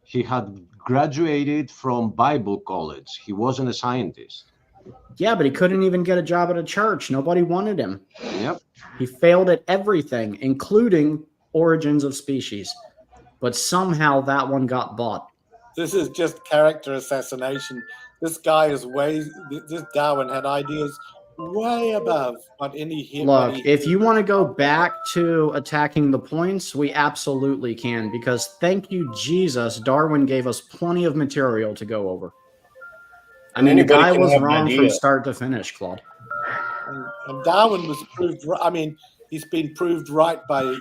He had graduated from Bible college. He wasn't a scientist. Yeah, but he couldn't even get a job at a church. Nobody wanted him. Yep. He failed at everything, including Origins of Species. But somehow that one got bought. This is just character assassination. This guy is this Darwin had ideas way above what any human. Look, if you want to go back to attacking the points, we absolutely can, because thank you, Jesus, Darwin gave us plenty of material to go over. I mean, the guy was wrong from start to finish, Claude. And Darwin was proved. I mean, he's been proved right by the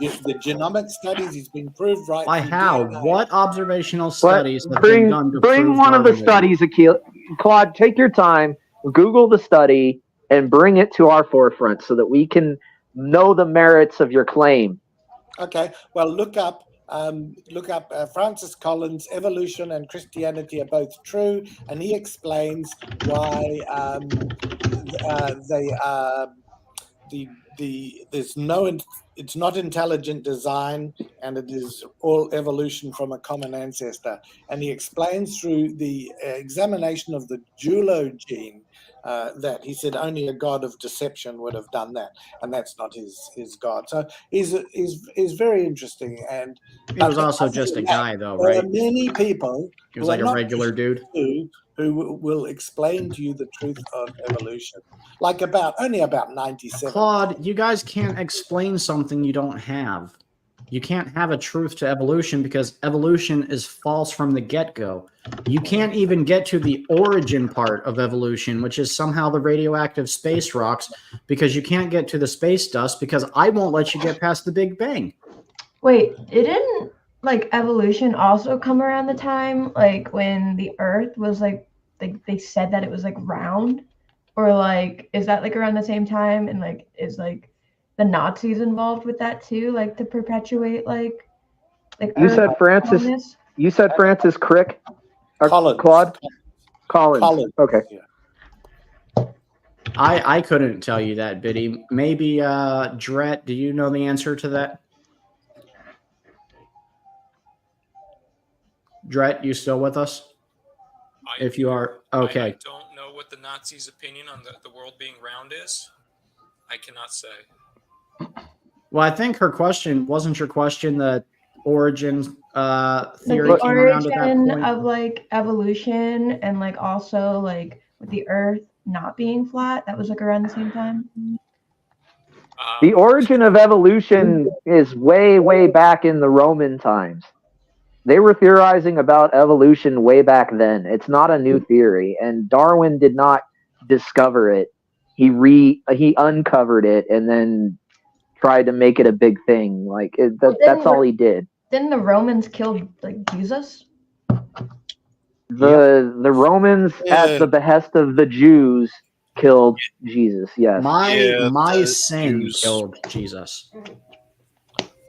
genomic studies. He's been proved right by how? DNA. What observational studies have been done to bring prove one of the Darwinism? studies, Claude. Take your time, Google the study, and bring it to our forefront so that we can know the merits of your claim. Okay. Well, look up Francis Collins' Evolution and Christianity are both true, and he explains why it's not intelligent design, and it is all evolution from a common ancestor. And he explains through the examination of the Julo gene that he said only a god of deception would have done that, and that's not his god. So he's very interesting. And he was also just a guy, though, right? There are many people. He was like a regular dude who will explain to you the truth of evolution, like only about 97. Claude, you guys can't explain something you don't have. You can't have a truth to evolution because evolution is false from the get-go. You can't even get to the origin part of evolution, which is somehow the radioactive space rocks, because you can't get to the space dust because I won't let you get past the Big Bang. Wait, didn't evolution also come around the time when the Earth was they said that it was round, or is that around the same time, and is the Nazis involved with that too, to perpetuate you said Francis colonists? You said Francis Crick or Collins. Claude Collins. Okay. Yeah. I couldn't tell you that, Biddy. Maybe Dret, do you know the answer to that? Dret, you still with us? If you are, okay. I don't know what the Nazis' opinion on the world being round is. I cannot say. Well, I think her question wasn't your question the origin theory the came around at that origin point. of evolution, and also with the Earth not being flat. That was around the same time. The origin of evolution is way back in the Roman times. They were theorizing about evolution way back then. It's not a new theory, and Darwin did not discover it. He uncovered it and then tried to make it a big thing. That's all he did. Didn't the Romans kill Jesus? The Romans, at the behest of the Jews, killed Jesus. Yes. My sin killed Jesus.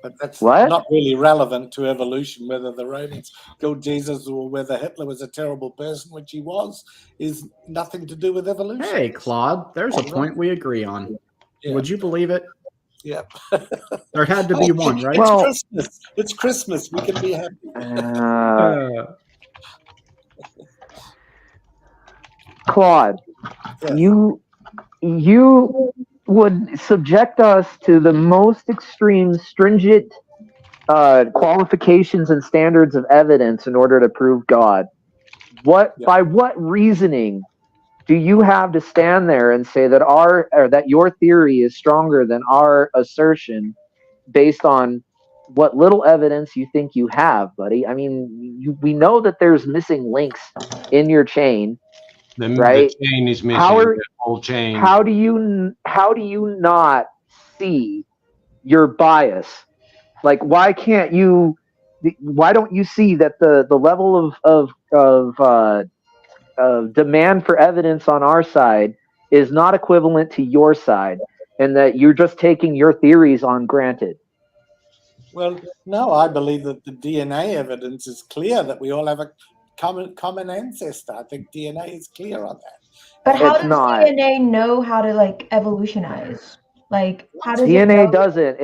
But that's What? not really relevant to evolution. Whether the Romans killed Jesus or whether Hitler was a terrible person, which he was, is nothing to do with evolution. Hey, Claude, there's a point we agree on. Yeah. Would you believe it? Yeah. There had to be one, right? It's Christmas. It's Christmas. We can be happy. Claude, Yes. you would subject us to the most extreme, stringent qualifications and standards of evidence in order to prove God. By what reasoning do you have to stand there and say that that your theory is stronger than our assertion based on what little evidence you think you have, buddy? I mean, we know that there's missing links in your chain, right? The chain is missing. The whole chain. How do you not see your bias? Like, why don't you see that the level of demand for evidence on our side is not equivalent to your side, and that you're just taking your theories on granted? Well, no, I believe that the DNA evidence is clear that we all have a common ancestor. I think DNA is clear on that. But how does DNA know how to like evolutionize? Like, how does DNA doesn't?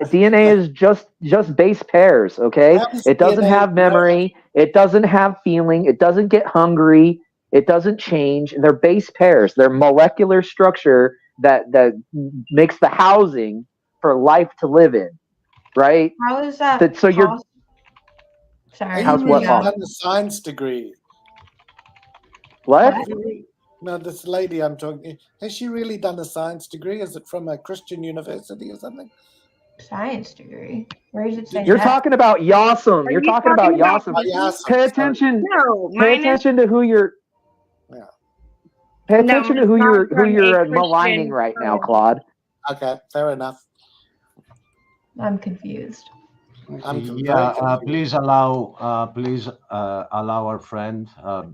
DNA is just base pairs. Okay, it doesn't have memory. It doesn't have feeling. It doesn't get hungry. It doesn't change. They're base pairs. They're molecular structure that makes the housing for life to live in. Right? How is that? So you're. Sorry. How's what? Done a science degree. What? No, this lady I'm talking. Has she really done a science degree? Is it from a Christian university or something? Science degree. Where does it say? You're talking about Yasum. You're talking about Yasum. Pay attention. No, pay attention to who you're. Yeah. Pay attention to who you're a maligning right now, Claude. Okay, fair enough. I'm confused. Yeah, please allow our friend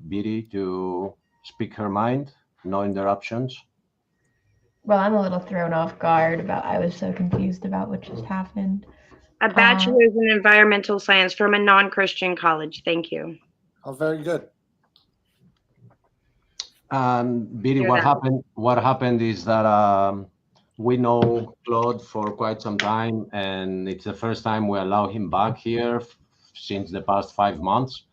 Biddy to speak her mind. No interruptions. Well, I'm a little thrown off guard about. I was so confused about what just happened. A bachelor's in environmental science from a non-Christian college. Thank you. Oh, very good. Biddy, what happened is that we know Claude for quite some time, and it's the first time we allow him back here since the past 5 months.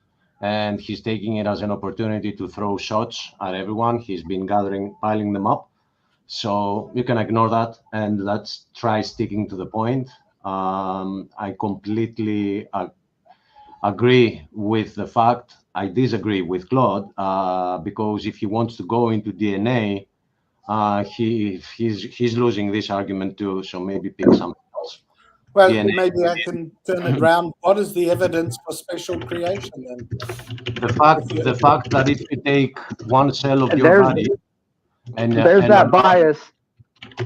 And he's taking it as an opportunity to throw shots at everyone. He's been piling them up. So you can ignore that, and let's try sticking to the point. I completely agree with the fact. I disagree with Claude because if he wants to go into DNA, he's losing this argument too. So maybe pick something else. Well, DNA. maybe I can turn it around. What is the evidence for special creation then? The fact that if you take one cell of your body, and that bias.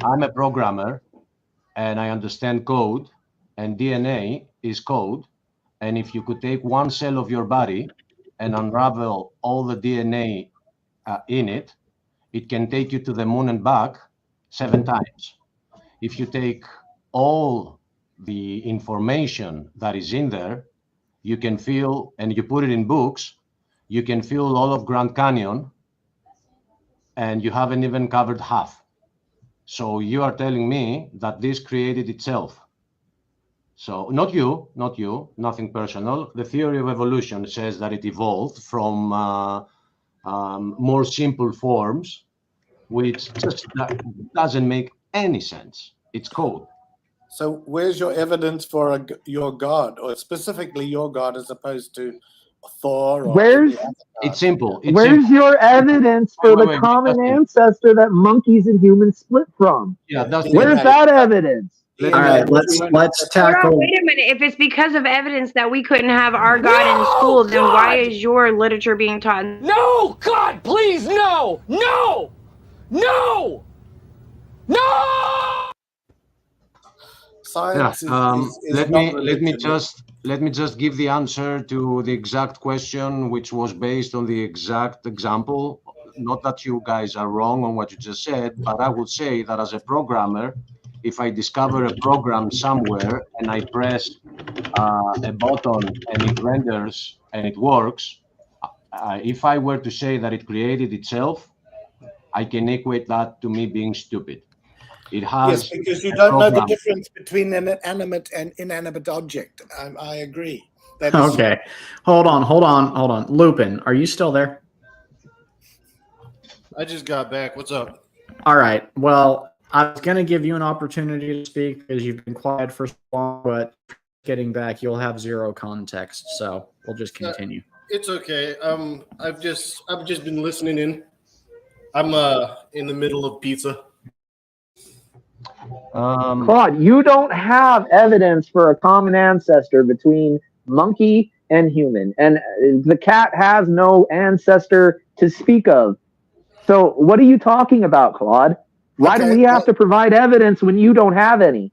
I'm a programmer, and I understand code, and DNA is code. And if you could take one cell of your body and unravel all the DNA in it, it can take you to the moon and back 7 times. If you take all the information that is in there, you can feel, and you put it in books, you can feel all of Grand Canyon, and you haven't even covered half. So you are telling me that this created itself. So not you, nothing personal. The theory of evolution says that it evolved from more simple forms, which just doesn't make any sense. It's code. So where's your evidence for your God, or specifically your God as opposed to Thor? Or it's simple. Where's your evidence for the common ancestor that monkeys and humans split from? Yeah, where's that evidence? All right, let's tackle. Wait a minute. If it's because of evidence that we couldn't have our God in school, then why is your literature being taught? No, God, please, no, no, no, no. Science let me just give the answer to the exact question, which was based on the exact example. Not that you guys are wrong on what you just said, but I would say that as a programmer, if I discover a program somewhere and I press a button and it renders and it works, if I were to say that it created itself, I can equate that to me being stupid. It has yes, because you don't know the program. difference between an animate and inanimate object. I agree. That is Okay, hold on. Lupin, are you still there? I just got back. What's up? All right. Well, I was going to give you an opportunity to speak because you've been quiet for so long, but getting back, you'll have zero context. So we'll just continue. It's okay. I've just been listening in. I'm in the middle of pizza. Claude, you don't have evidence for a common ancestor between monkey and human, and the cat has no ancestor to speak of. So what are you talking about, Claude? Why do we have to provide evidence when you don't have any?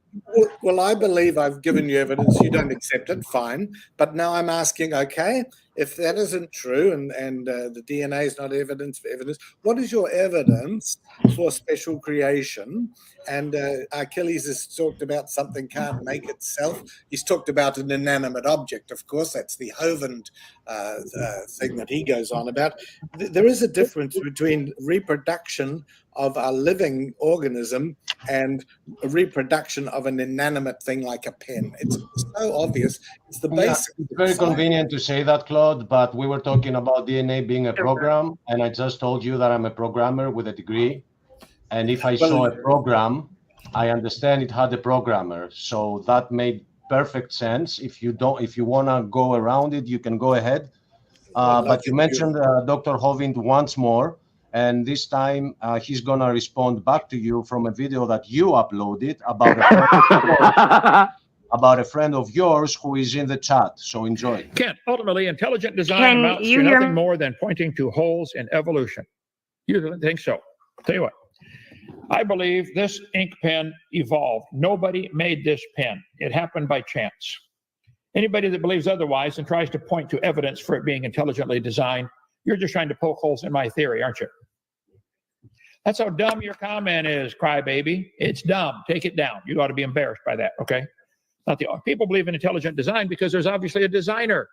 Well, I believe I've given you evidence. You don't accept it, fine. But now I'm asking, okay, if that isn't true and the DNA is not evidence for evidence, what is your evidence for special creation? And Achilles has talked about something can't make itself. He's talked about an inanimate object, of course. That's the Hovind thing that he goes on about. There is a difference between reproduction of a living organism and a reproduction of an inanimate thing like a pen. It's so obvious. It's the basic. It's very convenient to say that, Claude, but we were talking about DNA being a program, and I just told you that I'm a programmer with a degree. And if I saw a program, I understand it had a programmer. So that made perfect sense. If you want to go around it, you can go ahead. But you mentioned Dr. Hovind once more. And this time he's going to respond back to you from a video that you uploaded about a friend of yours who is in the chat. So enjoy. Kent, ultimately, intelligent design amounts to nothing more than pointing to holes in evolution. You think so? Tell you what, I believe this ink pen evolved. Nobody made this pen. It happened by chance. Anybody that believes otherwise and tries to point to evidence for it being intelligently designed, you're just trying to poke holes in my theory, aren't you? That's how dumb your comment is, crybaby. It's dumb. Take it down. You ought to be embarrassed by that, okay? People believe in intelligent design because there's obviously a designer.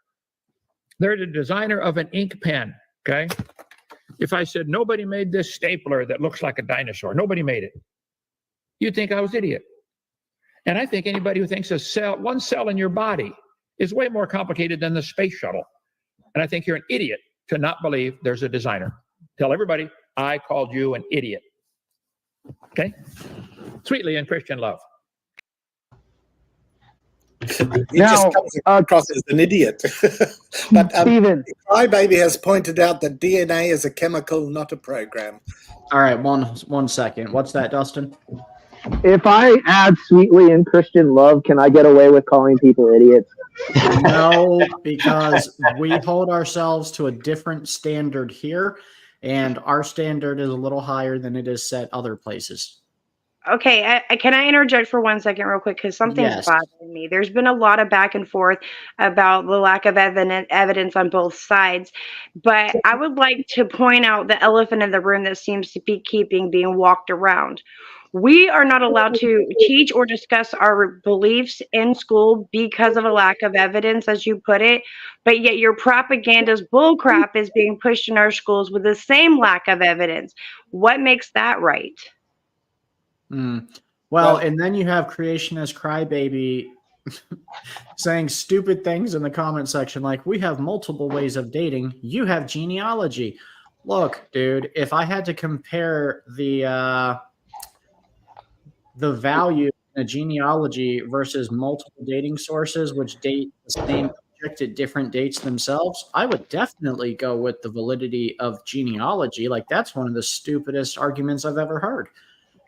They're the designer of an ink pen, okay? If I said nobody made this stapler that looks like a dinosaur, nobody made it, you'd think I was an idiot. And I think anybody who thinks one cell in your body is way more complicated than the space shuttle. And I think you're an idiot to not believe there's a designer. Tell everybody I called you an idiot. Okay? Sweetly in Christian love. He just comes across as an idiot. But Steven, Crybaby has pointed out that DNA is a chemical, not a program. All right, one second. What's that, Dustin? if I add sweetly in Christian love, can I get away with calling people idiots? No, because we hold ourselves to a different standard here, and our standard is a little higher than it is set other places. Okay, can I interject for 1 second real quick? Because something's bothering me. There's been a lot of back and forth about the lack of evidence on both sides. But I would like to point out the elephant in the room that seems to be being walked around. We are not allowed to teach or discuss our beliefs in school because of a lack of evidence, as you put it. But yet your propagandist bullcrap is being pushed in our schools with the same lack of evidence. What makes that right? Well, and then you have creationist crybaby saying stupid things in the comment section like, we have multiple ways of dating. You have genealogy. Look, dude, if I had to compare the value in a genealogy versus multiple dating sources, which date the same object at different dates themselves, I would definitely go with the validity of genealogy. Like, that's one of the stupidest arguments I've ever heard.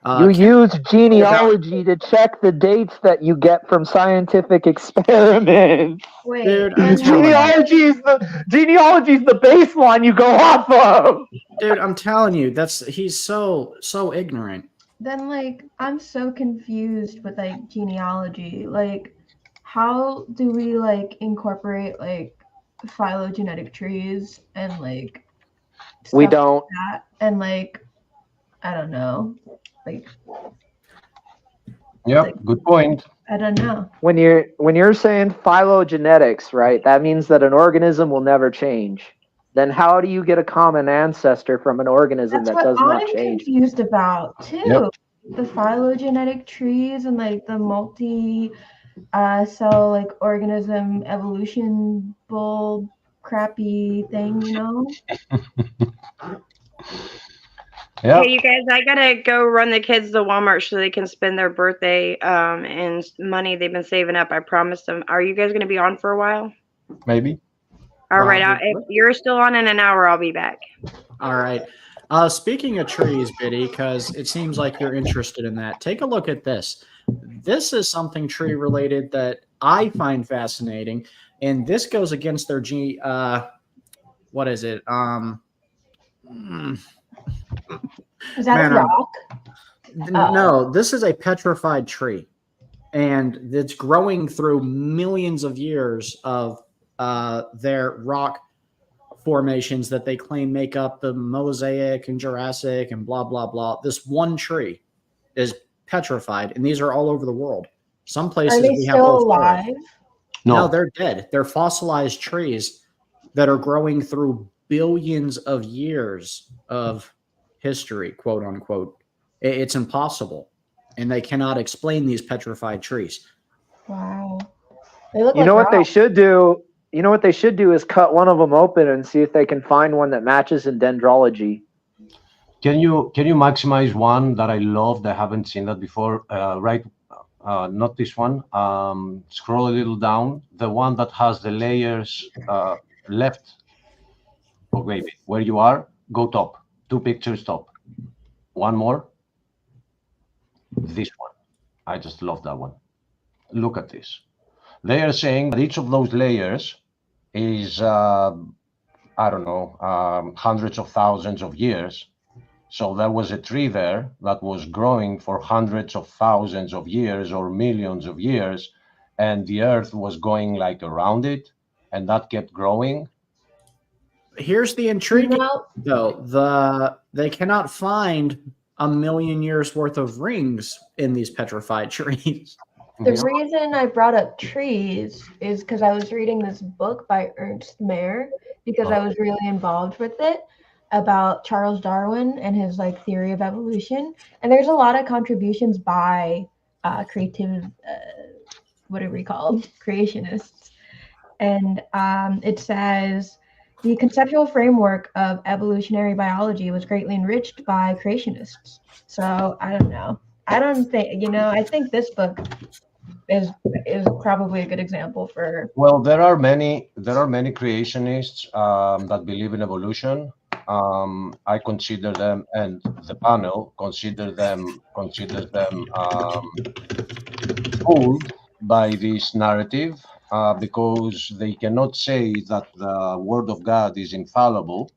You use genealogy to check the dates that you get from scientific experiments. Wait, dude, genealogy is the baseline you go off of. Dude, I'm telling you, he's so ignorant. Then, like, I'm so confused with, like, genealogy. Like, how do we, like, incorporate, like, phylogenetic trees and, like, we stuff don't. like that? And, like, I don't know. Like, Yep, Like, good point. I don't know. When you're saying phylogenetics, right? That means that an organism will never change. Then how do you get a common ancestor from an organism That's that what does not I'm change? confused about too. Yep. The phylogenetic trees and like the multi cell like organism evolution bull crappy thing, you know? Yeah. Hey, you guys, I gotta go run the kids to Walmart so they can spend their birthday and money they've been saving up. I promised them. Are you guys gonna be on for a while? Maybe. All right. If you're still on in an hour, I'll be back. All right. Speaking of trees, Biddy, because it seems like you're interested in that, take a look at this. This is something tree related that I find fascinating, and this goes against their what is it? Is that a rock? No, this is a petrified tree, and it's growing through millions of years of their rock formations that they claim make up the Mosaic and Jurassic and blah, blah, blah. This one tree is petrified, and these are all over the world. Some places Are they we have still whole forests. alive? No, they're dead. They're fossilized trees that are growing through billions of years of history, quote unquote. It's impossible, and they cannot explain these petrified trees. Wow. They look You like know what they rocks. should do? You know what they should do is cut one of them open and see if they can find one that matches in dendrology. Can you maximize one that I loved? I haven't seen that before. Right, not this one. Scroll a little down. The one that has the layers left. Oh, maybe where you are. Go top. 2 pictures top. One more. This one. I just love that one. Look at this. They are saying that each of those layers is, I don't know, hundreds of thousands of years. So there was a tree there that was growing for hundreds of thousands of years or millions of years, and the earth was going like around it, and that kept growing. Here's the intriguing though. They cannot find a million years worth of rings in these petrified trees. The reason I brought up trees is because I was reading this book by Ernst Mayr because I was really involved with it about Charles Darwin and his like theory of evolution. And there's a lot of contributions by what are we called? Creationists. And it says the conceptual framework of evolutionary biology was greatly enriched by creationists. So I don't know. I don't think, I think this book is probably a good example for. Well, there are many creationists that believe in evolution. I consider them, and the panel considers them fooled by this narrative because they cannot say that the word of God is infallible,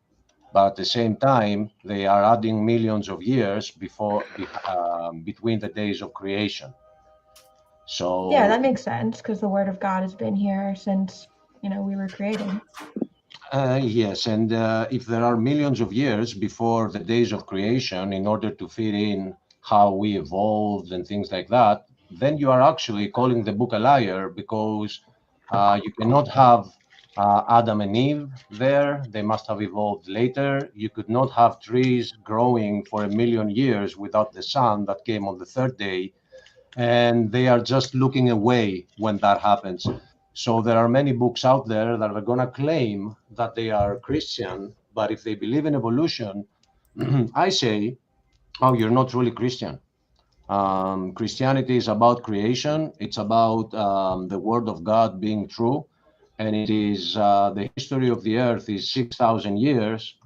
but at the same time they are adding millions of years between the days of creation. So yeah, that makes sense because the word of God has been here since we were created. Yes, and if there are millions of years before the days of creation, in order to fit in how we evolved and things like that, then you are actually calling the book a liar because you cannot have Adam and Eve there. They must have evolved later. You could not have trees growing for 1 million years without the sun that came on the 3rd day. And they are just looking away when that happens. So there are many books out there that are going to claim that they are Christian, but if they believe in evolution, I say, oh, you're not really Christian. Christianity is about creation. It's about the word of God being true. And it is the history of the earth is 6,000 years,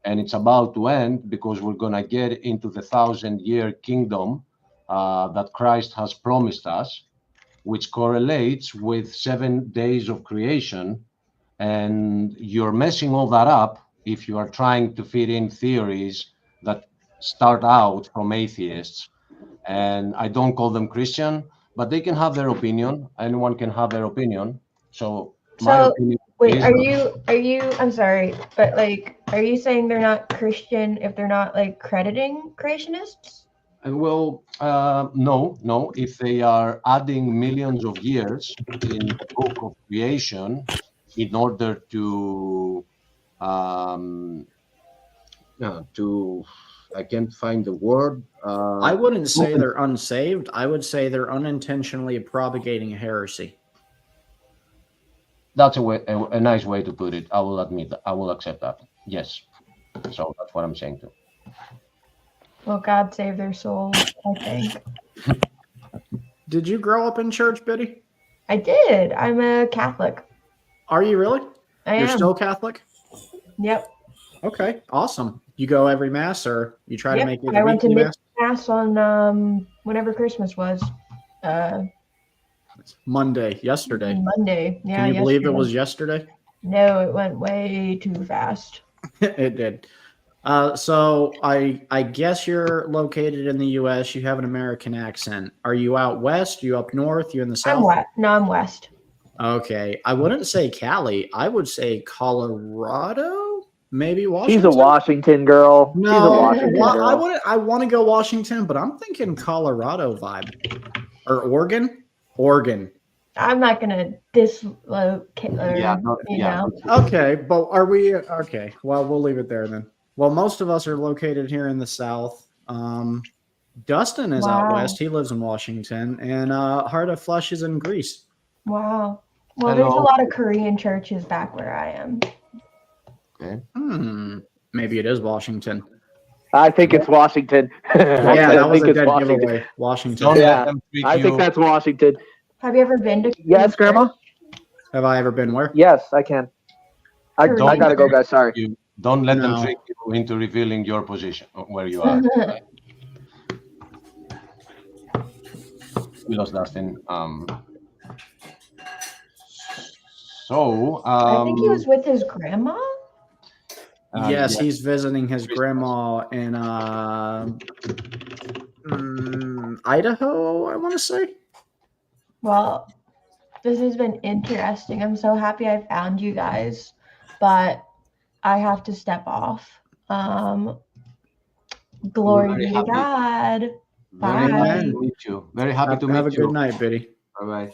and it's about to end because we're going to get into the 1,000-year kingdom that Christ has promised us, which correlates with 7 days of creation. And you're messing all that up if you are trying to fit in theories that start out from atheists. And I don't call them Christian, but they can have their opinion. Anyone can have their opinion. So my opinion wait, is, are you I'm sorry, but like are you saying they're not Christian if they're not like crediting creationists? No. If they are adding millions of years in the book of creation in order to I can't find the word. I wouldn't say they're unsaved. I would say they're unintentionally propagating heresy. That's a nice way to put it. I will admit that. I will accept that. Yes. So that's what I'm saying too. Well, God save their souls, I think. Did you grow up in church, Biddy? I did. I'm a Catholic. Are you really? You're still Catholic? Yep. Okay, awesome. You go every mass, or you try to make it I went to weekly mass on whenever Christmas was. Monday, yesterday. Monday. Yeah. Can you believe it was yesterday? No, it went way too fast. It did. So I guess you're located in the U.S. You have an American accent. Are you out west? You up north? You in the south? I'm west. No, I'm west. Okay, I wouldn't say Cali. I would say Colorado, maybe Washington. She's a Washington girl. No, she's a Washington girl. I want to go Washington, but I'm thinking Colorado vibe or Oregon. Oregon. I'm not gonna dislocate. Okay, but are we okay? Well, we'll leave it there then. Well, most of us are located here in the South. Dustin is out west. He lives in Washington, and Heart of Flesh is in Greece. Wow. Well, there's a lot of Korean churches back where I am. Okay. Maybe it is Washington. I think it's Washington. Yeah, that was a dead Washington. giveaway. Washington. Yeah, I think that's Washington. Have you ever been to? Yes, Grandma. Have I ever been where? Yes, I can. I gotta go, guys. Sorry. Don't let them trick you into revealing your position where you are. We lost Dustin. I think he was with his grandma. Yes, he's visiting his grandma in Idaho, I want to say. Well, this has been interesting. I'm so happy I found you guys, but I have to step off. Glory be to God. Very Bye. nice to meet you. Very happy to meet you. Have a good night, Biddy. Bye-bye.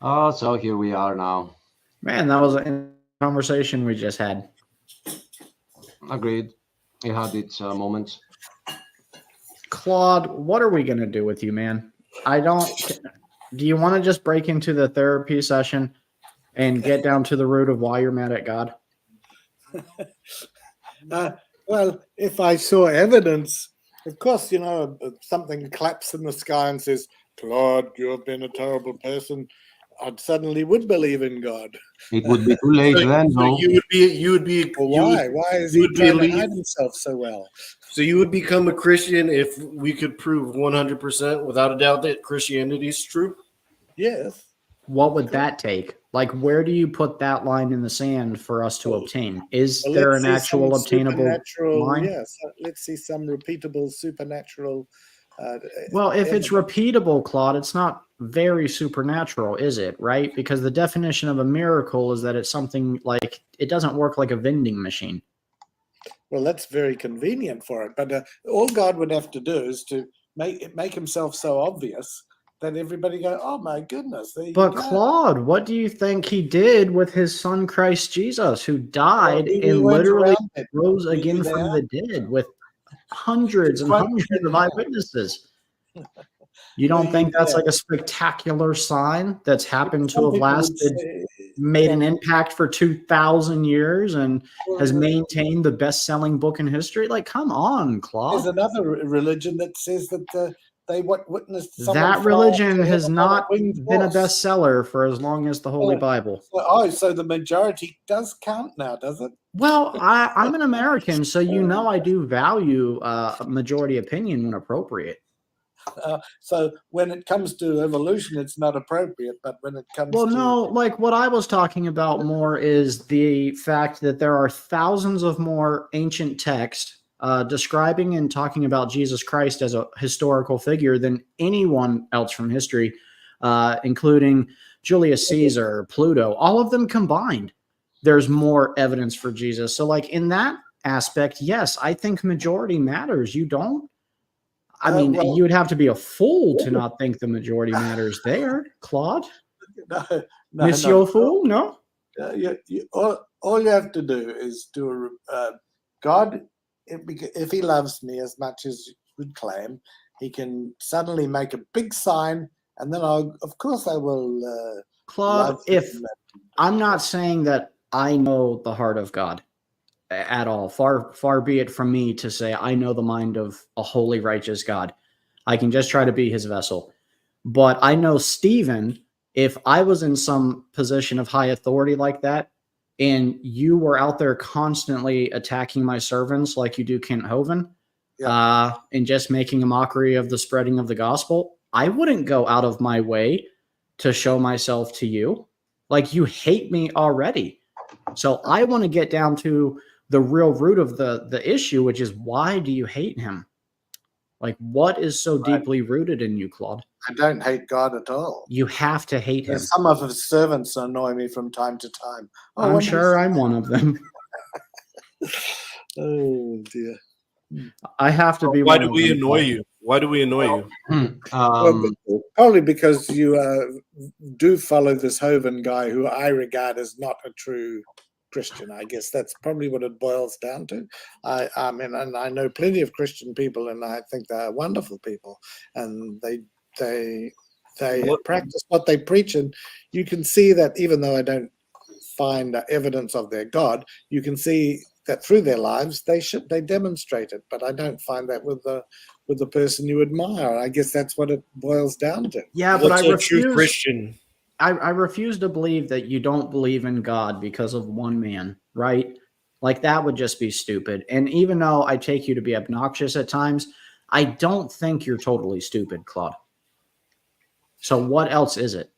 Oh, so here we are now. Man, that was a conversation we just had. Agreed. It had its moments. Claude, what are we going to do with you, man? Do you want to just break into the therapy session and get down to the root of why you're mad at God? Well, if I saw evidence, of course, something claps in the sky and says, Claude, you've been a terrible person, I suddenly would believe in God. It would be too late then, So no? you would be. Why? Why is he trying to hide himself so well? So you would become a Christian if we could prove 100% without a doubt that Christianity is true? Yes. What would that take? Like, where do you put that line in the sand for us to obtain? Is there an actual obtainable line? Yes. Let's see some repeatable supernatural. Well, if it's repeatable, Claude, it's not very supernatural, is it? Right? Because the definition of a miracle is that it's something like it doesn't work like a vending machine. Well, that's very convenient for it. But all God would have to do is to make himself so obvious that everybody go, oh, my goodness. But Claude, what do you think he did with his son, Christ Jesus, who died and literally rose again from the dead with hundreds and hundreds of eyewitnesses? You don't think that's like a spectacular sign that's happened to have made an impact for 2,000 years and has maintained the best-selling book in history? Like, come on, Claude. There's another religion that says that they witnessed that religion has not been a bestseller for as long as the Holy Bible. So the majority does count now, does it? Well, I'm an American, so I do value majority opinion when appropriate. So when it comes to evolution, it's not appropriate, but when it comes like what I was talking about more is the fact that there are thousands of more ancient texts describing and talking about Jesus Christ as a historical figure than anyone else from history, including Julius Caesar, Pluto, all of them combined. There's more evidence for Jesus. So like in that aspect, yes, I think majority matters. You don't? I mean, you would have to be a fool to not think the majority matters there, Claude. Monsieur Fool, no? All you have to do is do God, if he loves me as much as you would claim, he can suddenly make a big sign, and then of course I will Claude, if I'm not saying that I know the heart of God at all, far be it from me to say I know the mind of a holy, righteous God. I can just try to be his vessel. But I know Stephen, if I was in some position of high authority like that, and you were out there constantly attacking my servants like you do Kent Hovind, and just making a mockery of the spreading of the gospel, I wouldn't go out of my way to show myself to you. Like, you hate me already. So I want to get down to the real root of the issue, which is, why do you hate him? Like, what is so deeply rooted in you, Claude? I don't hate God at all. You have to hate him. Some of his servants annoy me from time to time. I'm sure I'm one of them. Oh, dear. I have to be. Why do we annoy you? Why do we annoy you? Probably because you do follow this Hovind guy, who I regard as not a true Christian. I guess that's probably what it boils down to. I mean, and I know plenty of Christian people, and I think they're wonderful people, and they practice what they preach, and you can see that even though I don't find evidence of their God, you can see that through their lives they demonstrate it. But I don't find that with the person you admire. I guess that's what it boils down to. Yeah, but I refuse. True Christian. I refuse to believe that you don't believe in God because of one man, right? Like, that would just be stupid. And even though I take you to be obnoxious at times, I don't think you're totally stupid, Claude. So what else is it?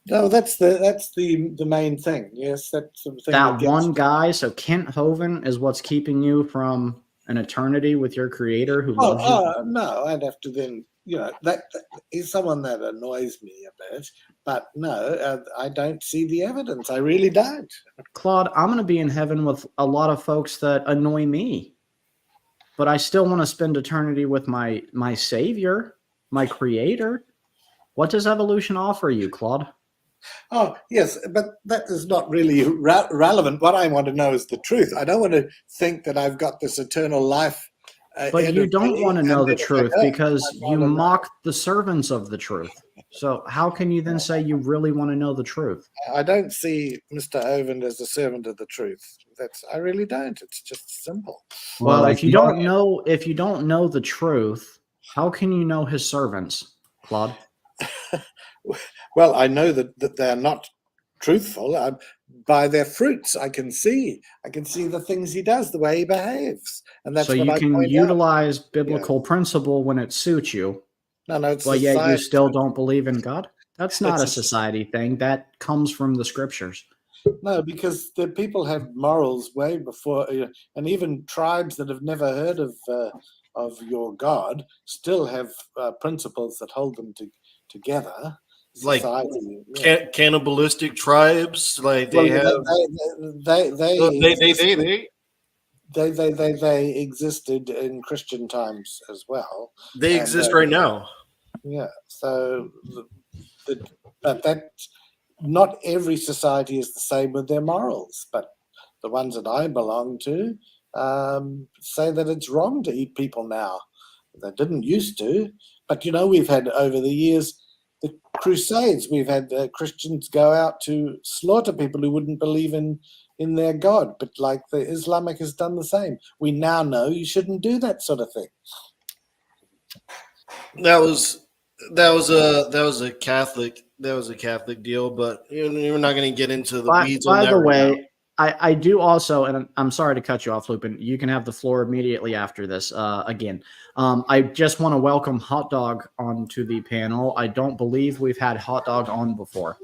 No, that's the main thing. Yes, that's the thing. That one guy. So Kent Hovind is what's keeping you from an eternity with your Creator who loves you. No, I'd have to then. That is someone that annoys me a bit, but no, I don't see the evidence. I really don't. Claude, I'm going to be in heaven with a lot of folks that annoy me, but I still want to spend eternity with my Savior, my Creator. What does evolution offer you, Claude? Oh, yes, but that is not really relevant. What I want to know is the truth. I don't want to think that I've got this eternal life. But you don't want to know the truth because you mock the servants of the truth. So how can you then say you really want to know the truth? I don't see Mr. Hovind as a servant of the truth. I really don't. It's just simple. Well, if you don't know the truth, how can you know his servants, Claude? Well, I know that they're not truthful. By their fruits, I can see the things he does, the way he behaves, and that's so what you I can point utilize out. principle when it suits you. No, it's but yet you society. still don't believe in God. That's not It's a society thing. That comes from the scriptures. No, because the people have morals way before, and even tribes that have never heard of your God still have principles that hold them together. Like society, cannibalistic tribes, like they they existed in Christian times as well. They exist right now. Yeah, so but that not every society is the same with their morals, but the ones that I belong to say that it's wrong to eat people now. They didn't used to, but we've had over the years the Crusades. We've had Christians go out to slaughter people who wouldn't believe in their God, but like the Islamic has done the same. We now know you shouldn't do that sort of thing. That was a Catholic deal, but we're not going to get into the weeds on that. By the way, I do also, and I'm sorry to cut you off, Lupin. You can have the floor immediately after this. Again, I just want to welcome Hot Dog onto the panel. I don't believe we've had Hot Dog on before.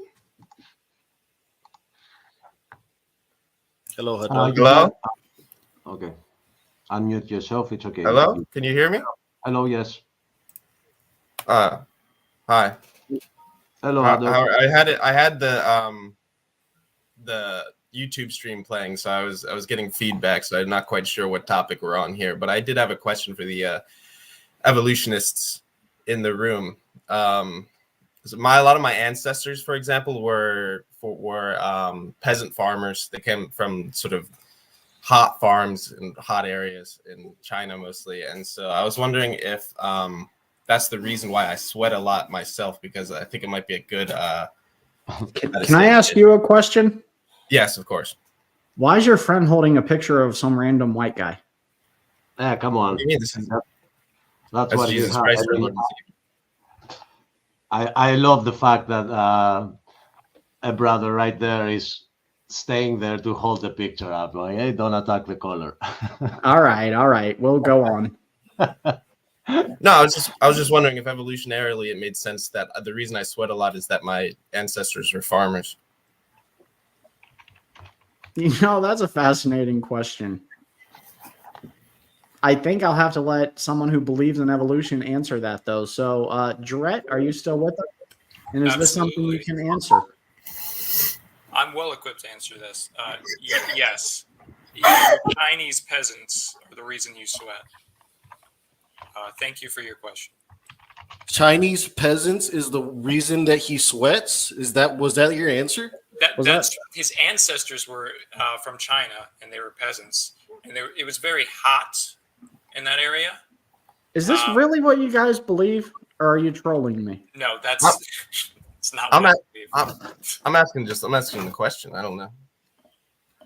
Hello, Hot Dog. Hello. Okay, unmute yourself. It's okay. Hello, can you hear me? Hello. Yes. Hi. Hello. I had the YouTube stream playing, so I was getting feedback, so I'm not quite sure what topic we're on here. But I did have a question for the evolutionists in the room. So a lot of my ancestors, for example, were peasant farmers. They came from sort of hot farms in hot areas in China mostly, and so I was wondering if that's the reason why I sweat a lot myself, because I think it might be a good. Can I ask you a question? Yes, of course. Why is your friend holding a picture of some random white guy? Yeah, come on. That's what Jesus you Christ. I love the fact that a brother right there is staying there to hold the picture up. Like, hey, don't attack the color. All right. We'll go on. No, I was just wondering if evolutionarily it made sense that the reason I sweat a lot is that my ancestors were farmers. You know, that's a fascinating question. I think I'll have to let someone who believes in evolution answer that, though. So, Jarrett, are you still with us? And is this something you can answer? I'm well equipped to answer this. Yes. Chinese peasants are the reason you sweat. Thank you for your question. Chinese peasants is the reason that he sweats? Was that your answer? That's his ancestors were from China, and they were peasants, and it was very hot in that area. Is this really what you guys believe, or are you trolling me? No, it's not. What I'm asking the question. I don't know.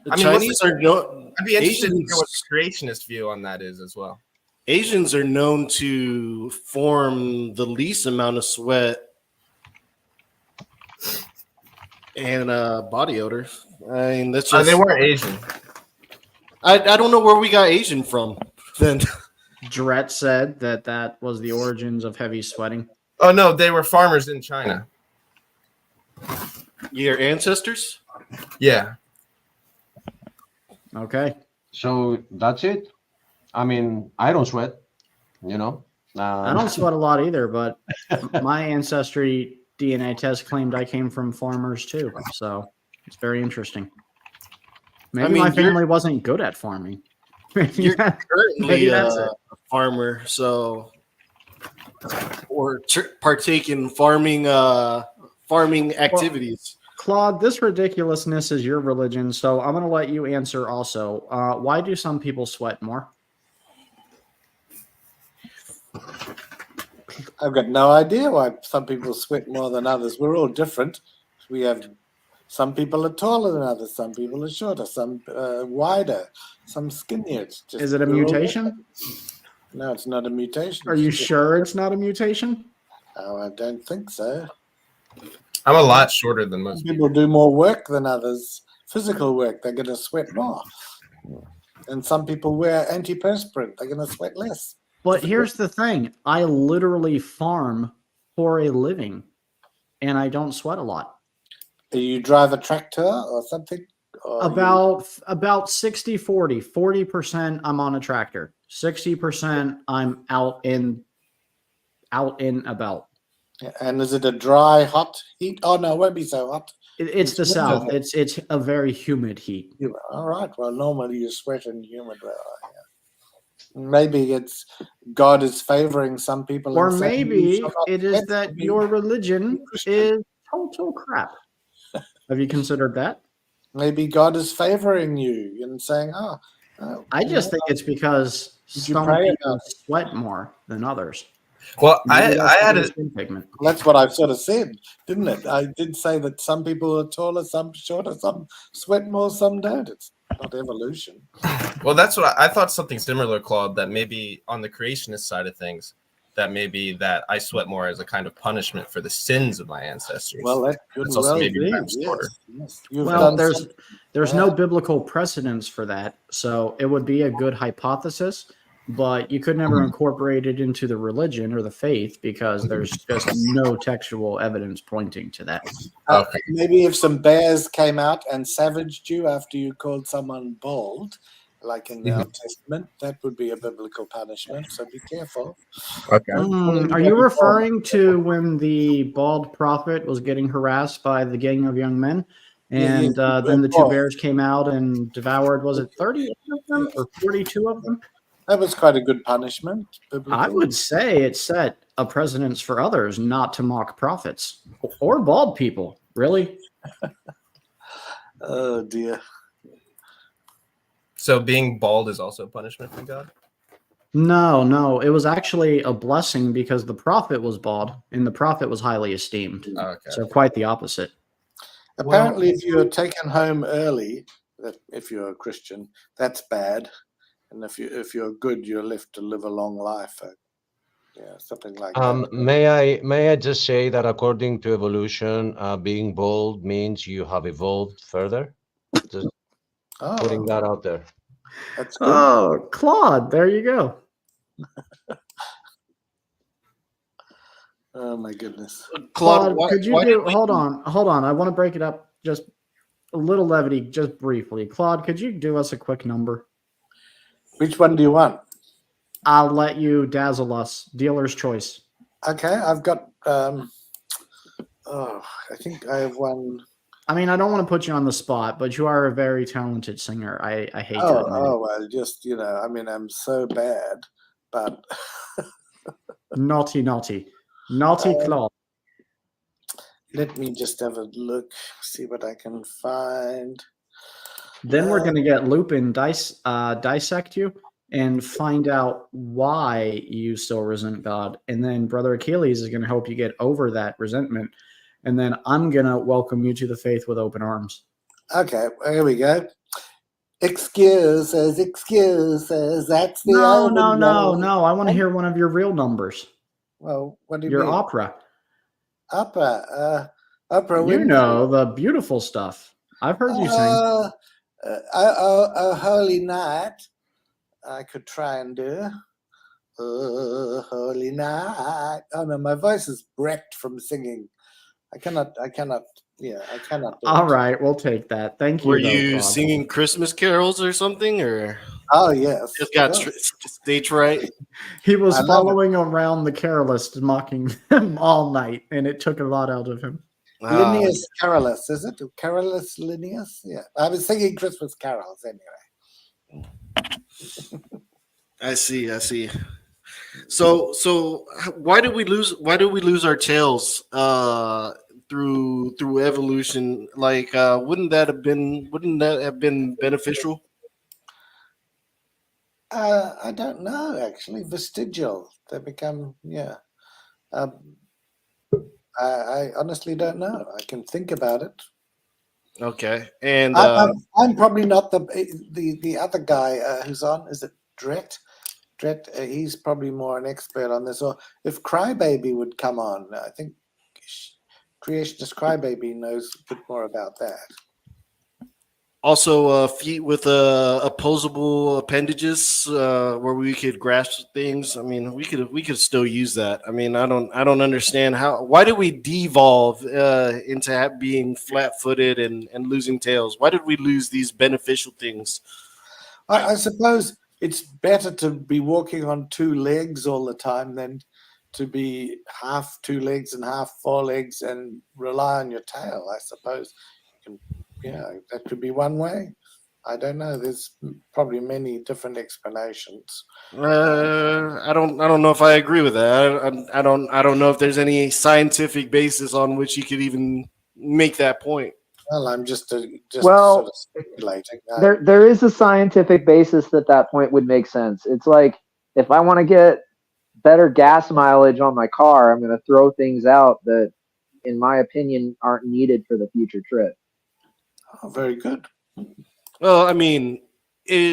The Chinese are I'd be interested to hear what the creationist view on that is as well. Asians are known to form the least amount of sweat and body odor. I mean, that's just. They weren't Asian. I don't know where we got Asian from. Then Jarrett said that was the origins of heavy sweating. Oh no, they were farmers in China. Your ancestors? Yeah. Okay. So that's it. I mean, I don't sweat, you know. I don't sweat a lot either, but my ancestry DNA test claimed I came from farmers too. So it's very interesting. Maybe my family wasn't good at farming. You're currently a farmer, so or partake in farming activities. Well, Claude, this ridiculousness is your religion, so I'm going to let you answer also. Why do some people sweat more? I've got no idea why some people sweat more than others. We're all different. We have some people are taller than others, some people are shorter, some wider, some skinnier. Is it a mutation? No, it's not a mutation. Are you sure it's not a mutation? Oh, I don't think so. I'm a lot shorter than most people. Do more work than others, physical work. They're going to sweat more. And some people wear antiperspirant. They're going to sweat less. But here's the thing. I literally farm for a living, and I don't sweat a lot. Do you drive a tractor or something? Or about 60-40. 40% I'm on a tractor. 60% I'm out and about. And is it a dry, hot heat? Oh no, it won't be so hot. It's the south. It's a very humid heat. All right. Well, normally you sweat in humid weather. Yeah. Maybe it's God is favoring some people, or maybe it is that your religion is total crap. Have you considered that? Maybe God is favoring you and saying, "Oh." I just think it's because some people sweat more than others. Well, I had a pigment. That's what I sort of said, didn't it? I did say that some people are taller, some shorter, some sweat more, some don't. It's not evolution. Well, that's what I thought. Something similar, Claude. That maybe on the creationist side of things, that maybe that I sweat more as a kind of punishment for the sins of my ancestors. Well, that could also maybe be I'm shorter. Yes. Well, there's no biblical precedence for that, so it would be a good hypothesis. But you could never incorporate it into the religion or the faith because there's just no textual evidence pointing to that. Maybe if some bears came out and savaged you after you called someone bald, like in the Old Testament, that would be a biblical punishment. So be careful. Okay. Are you referring to when the bald prophet was getting harassed by the gang of young men And then the two bears came out and devoured, was it 38 of them or 42 of them? That was quite a good punishment. I would say it set a precedence for others not to mock prophets or bald people. Really? Oh, dear. So being bald is also punishment from God? No. It was actually a blessing because the prophet was bald and the prophet was highly esteemed. Okay. So quite the opposite. Apparently, if you're taken home early, if you're a Christian, that's bad. And if you're good, you're left to live a long life. Yeah, something like that. May I just say that according to evolution, being bald means you have evolved further? Just putting that out there. That's good. Oh, Claude, there you go. Oh my goodness. Claude, could you do hold on. I want to break it up just a little levity, just briefly. Claude, could you do us a quick number? Which one do you want? I'll let you dazzle us. Dealer's choice. Okay, I've got I think I have one. I mean, I don't want to put you on the spot, but you are a very talented singer. I hate to admit it. Well, just I mean, I'm so bad, but naughty Claude. Let me just have a look, see what I can find. Then we're going to get Lupin dissect you and find out why you still resent God. And then Brother Achilles is going to help you get over that resentment. And then I'm going to welcome you to the faith with open arms. Okay, here we go. Excuses. That's the No. I want to hear one of your real numbers. Well, what do you your mean? Opera. Opera Winfrey. You know, the beautiful stuff. I've heard you sing. Holy Night. I could try and do. Holy Night. Oh no, my voice is wrecked from singing. I cannot. All right, we'll take that. Thank you. Were you singing Christmas carols or something, or? Oh yes, just got stage right. He was following around the carolist, mocking them all night, and it took a lot out of him. Linnaeus Carolus, is it? Carolus Linnaeus? Yeah, I was singing Christmas carols anyway. I see. So why did we lose our tails through evolution? Like, wouldn't that have been beneficial? I don't know. Actually, vestigial. They become I honestly don't know. I can think about it. Okay, and I'm probably not the other guy who's on. Is it Dret? He's probably more an expert on this. Or if Crybaby would come on, I think Creationist Crybaby knows a bit more about that. Also, feet with opposable appendages, where we could grasp things. I mean, we could still use that. I mean, I don't understand why did we devolve into being flat-footed and losing tails? Why did we lose these beneficial things? I suppose it's better to be walking on two legs all the time than to be half two legs and half four legs and rely on your tail. I suppose that could be one way. I don't know. There's probably many different explanations. I don't know if I agree with that. I don't know if there's any scientific basis on which you could even make that point. Well, I'm just sort of speculating. There is a scientific basis that point would make sense. It's like if I want to get better gas mileage on my car, I'm going to throw things out that, in my opinion, aren't needed for the future trip. Oh, very good. Well, I mean,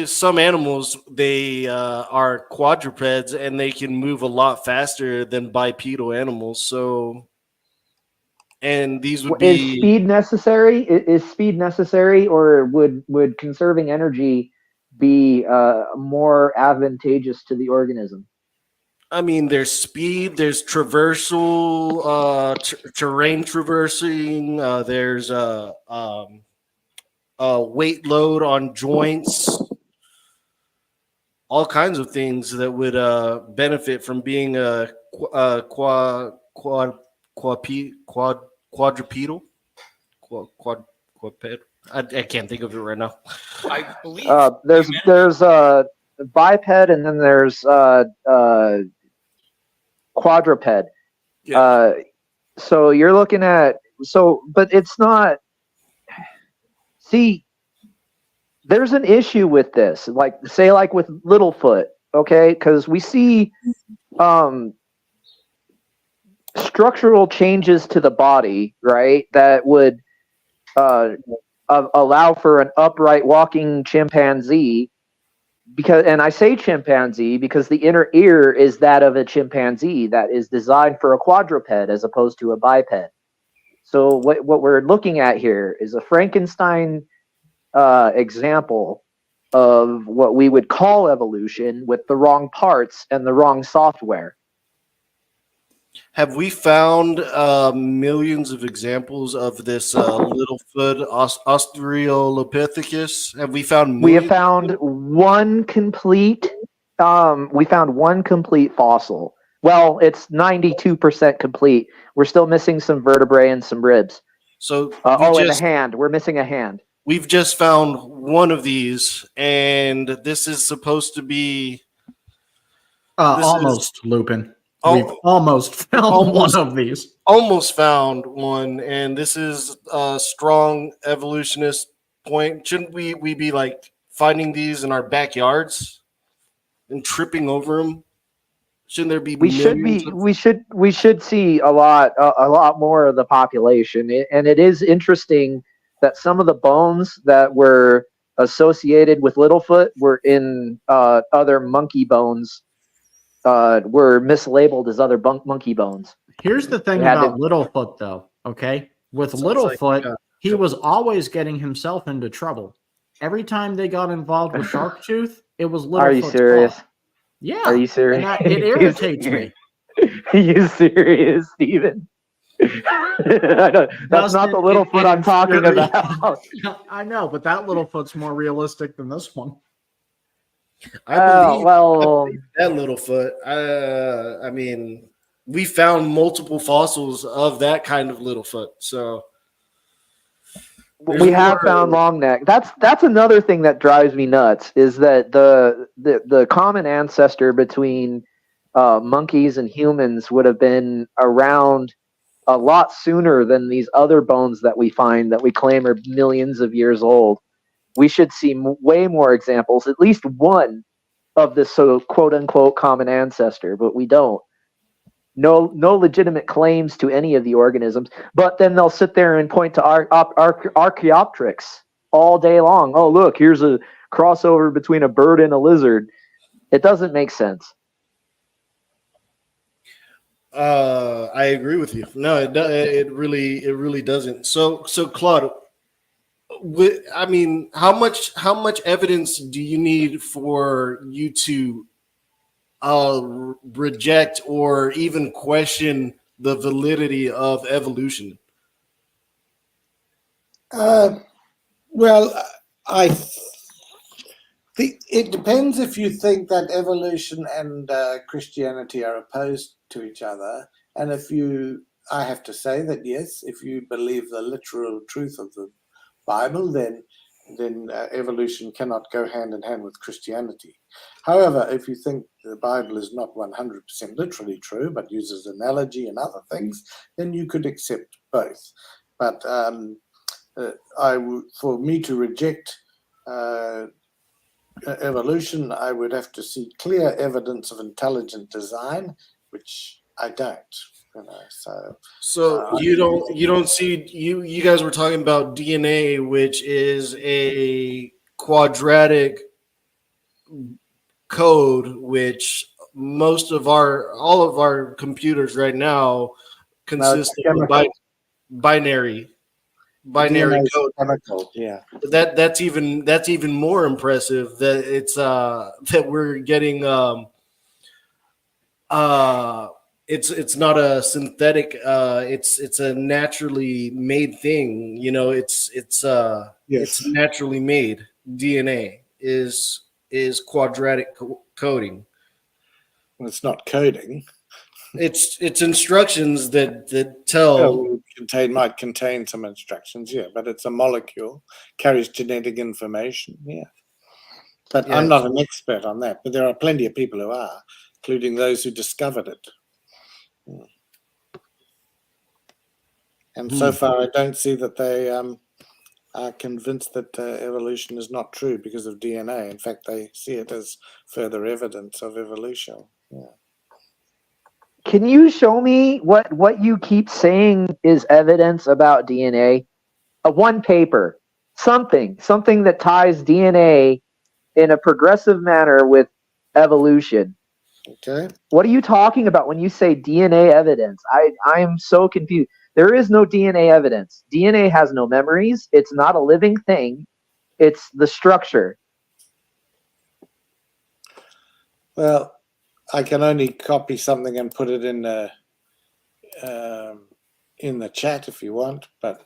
some animals, they are quadrupeds and they can move a lot faster than bipedal animals. So, and these would be. Is speed necessary? Is speed necessary, or would conserving energy be more advantageous to the organism? I mean, there's speed, there's traversal, terrain traversing, there's weight load on joints, all kinds of things that would benefit from being a quadrupedal. quadruped. I can't think of it right now. I believe there's biped, and then there's quadruped. Yeah. So you're looking at but it's not. See, there's an issue with this. Like with Littlefoot, okay? Because we see structural changes to the body, right? That would allow for an upright walking chimpanzee. And I say chimpanzee because the inner ear is that of a chimpanzee that is designed for a quadruped as opposed to a biped. So what we're looking at here is a Frankenstein example of what we would call evolution with the wrong parts and the wrong software. Have we found millions of examples of this Littlefoot Australopithecus? Have we found? We have found one complete. We found one complete fossil. Well, it's 92% complete. We're still missing some vertebrae and some ribs. So and a hand. We're missing a hand. We've just found one of these, and this is supposed to be almost Lupin. We've almost found one of these. Almost found one, and this is a strong evolutionist point. Shouldn't we be like finding these in our backyards and tripping over them? Shouldn't there be? We should see a lot more of the population, and it is interesting that some of the bones that were associated with Littlefoot were in other monkey bones. Were mislabeled as other monkey bones. Here's the thing about Littlefoot, though. Okay, with Littlefoot, he was always getting himself into trouble. Every time they got involved with Sharktooth, it was Littlefoot's Are you serious? fault. Yeah. Are you serious? And it irritates me. Are you serious, Steven? That's not the Littlefoot I'm talking about. I know, but that Littlefoot's more realistic than this one. I believe that Littlefoot. I mean, we found multiple fossils of that kind of Littlefoot. So we have found long neck. That's another thing that drives me nuts. Is that the common ancestor between monkeys and humans would have been around a lot sooner than these other bones that we find that we claim are millions of years old. We should see way more examples, at least one of this quote unquote common ancestor, but we don't. No legitimate claims to any of the organisms, but then they'll sit there and point to Archaeopteryx all day long. Oh, look, here's a crossover between a bird and a lizard. It doesn't make sense. I agree with you. No, it really doesn't. So Claude, I mean, how much evidence do you need for you to reject or even question the validity of evolution? Well, it depends if you think that evolution and Christianity are opposed to each other, and I have to say that yes, if you believe the literal truth of the Bible, then evolution cannot go hand in hand with Christianity. However, if you think the Bible is not 100% literally true, but uses analogy and other things, then you could accept both. But for me to reject evolution, I would have to see clear evidence of intelligent design, which I don't. So you don't see you guys were talking about DNA, which is a quadratic code, which all of our computers right now consist of binary code. Chemical, yeah. That's even more impressive that it's that we're getting it's not a synthetic it's a naturally made thing, you know. It's naturally made. DNA is quadratic coding. Well, it's not coding. It's instructions that tell. Might contain some instructions, yeah, but it's a molecule, carries genetic information, yeah. But Yeah. I'm not an expert on that, but there are plenty of people who are, including those who discovered it. Yeah. And so far, I don't see that they are convinced that evolution is not true because of DNA. In fact, they see it as further evidence of evolution. Yeah. Can you show me what you keep saying is evidence about DNA? One paper, something that ties DNA in a progressive manner with evolution. Okay. What are you talking about when you say DNA evidence? I'm so confused. There is no DNA evidence. DNA has no memories. It's not a living thing. It's the structure. Well, I can only copy something and put it in the chat if you want, but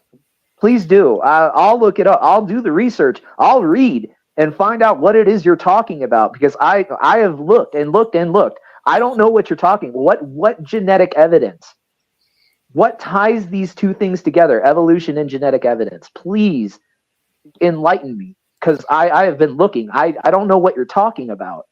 Please do. I'll look it up. I'll do the research. I'll read and find out what it is you're talking about, because I have looked and looked and looked. I don't know what you're talking. What genetic evidence? What ties these two things together, evolution and genetic evidence? Please enlighten me, because I have been looking. I don't know what you're talking about.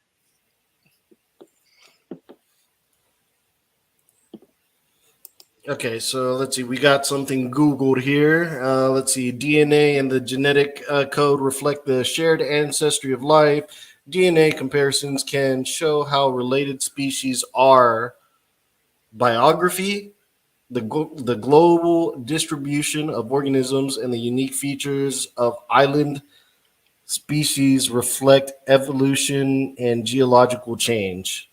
Okay, so let's see. We got something Googled here. Let's see. DNA and the genetic code reflect the shared ancestry of life. DNA comparisons can show how related species are. Biography, the global distribution of organisms and the unique features of island species reflect evolution and geological change.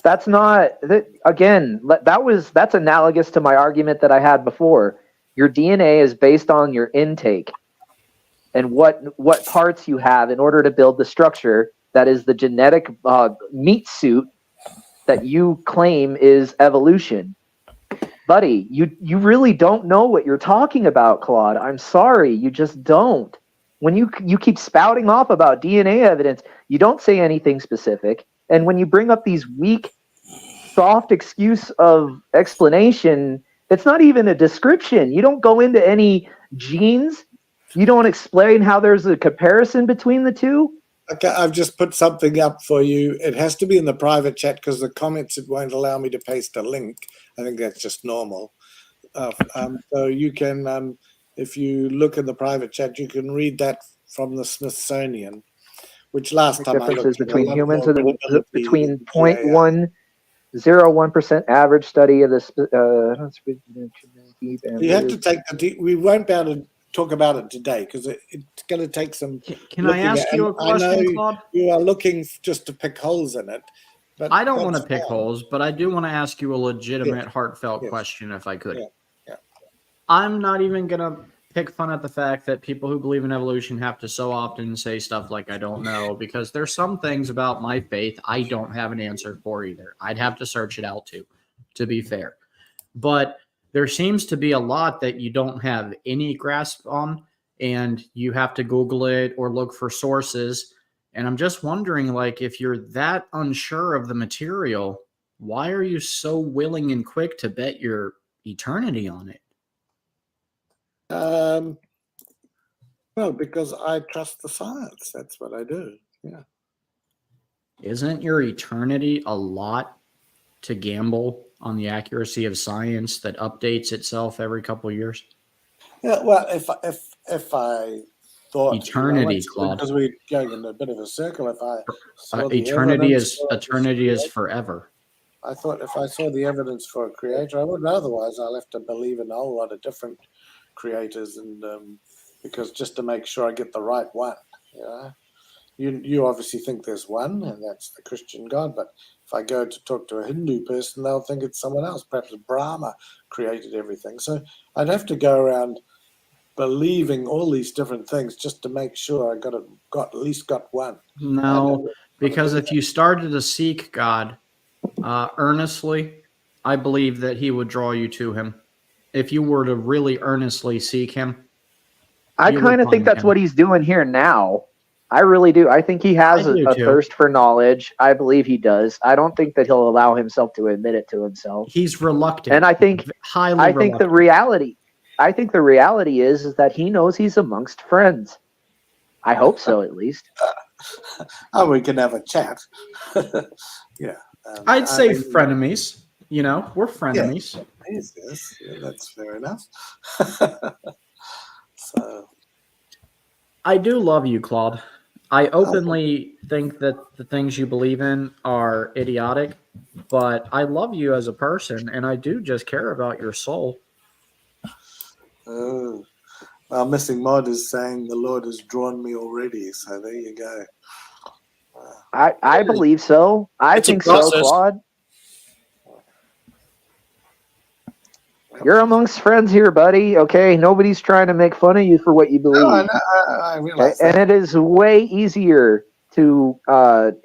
That's not that again. That's analogous to my argument that I had before. Your DNA is based on your intake and what parts you have in order to build the structure that is the genetic meat suit that you claim is evolution. Buddy, you really don't know what you're talking about, Claude. I'm sorry, you just don't. When you keep spouting off about DNA evidence, you don't say anything specific. And when you bring up these weak, soft excuse of explanation, it's not even a description. You don't go into any genes. You don't explain how there's a comparison between the two. Okay, I've just put something up for you. It has to be in the private chat because the comments, it won't allow me to paste a link. I think that's just normal. So you can, if you look in the private chat, you can read that from the Smithsonian, which last time I looked differences between humans and between 0.1% average study of this. You have to take we won't be able to talk about it today because it's going to take some. Can I ask you a question, I know Claude? you are looking just to pick holes in it. But I don't want to pick holes, but I do want to ask you a legitimate, heartfelt question if I could. Yeah. I'm not even going to pick fun at the fact that people who believe in evolution have to so often say stuff like, I don't know, because there's some things about my faith I don't have an answer for either. I'd have to search it out too, to be fair. But there seems to be a lot that you don't have any grasp on, and you have to Google it or look for sources. And I'm just wondering, like, if you're that unsure of the material, why are you so willing and quick to bet your eternity on it? Well, because I trust the science. That's what I do. Yeah. Isn't your eternity a lot to gamble on the accuracy of science that updates itself every couple of years? Yeah. Well, if I thought eternity, Claude, because we're going in a bit of a circle. If I saw eternity is forever. I thought if I saw the evidence for a creator, I wouldn't. Otherwise, I'll have to believe in a whole lot of different creators, and because just to make sure I get the right one. Yeah, you obviously think there's one, and that's the Christian God. But if I go to talk to a Hindu person, they'll think it's someone else. Perhaps Brahma created everything. So I'd have to go around believing all these different things just to make sure I got at least got one. No, because if you started to seek God earnestly, I believe that He would draw you to Him. If you were to really earnestly seek Him, I kind of think that's what He's doing here now. I really do. I think he has I do a too. thirst for knowledge. I believe he does. I don't think that he'll allow himself to admit it to himself. He's reluctant. And I think highly the reluctant. reality is that he knows he's amongst friends. I hope so, at least. Oh, we can have a chat. Yeah. I'd say frenemies. You know, we're frenemies. Yes, yeah, that's fair enough. So I do love you, Claude. I openly think that the things you believe in are idiotic, but I love you as a person, and I do just care about your soul. well, Missing Mod is saying the Lord has drawn me already, so there you go. I believe so. I think so, Claude. You're amongst friends here, buddy. Okay, nobody's trying to make fun of you for what you believe. No, I realize And that. it is way easier to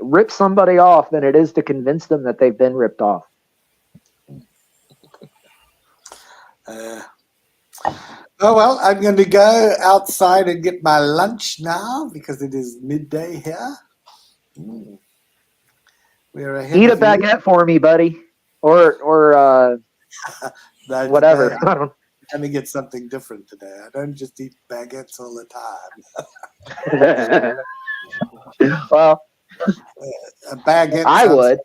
rip somebody off than it is to convince them that they've been ripped off. Oh well, I'm going to go outside and get my lunch now because it is midday here. We're ahead Eat a of you. baguette for me, buddy, or No, whatever. today I'm going to get something different today. I don't just eat baguettes all the time. Well, a baguette. I would.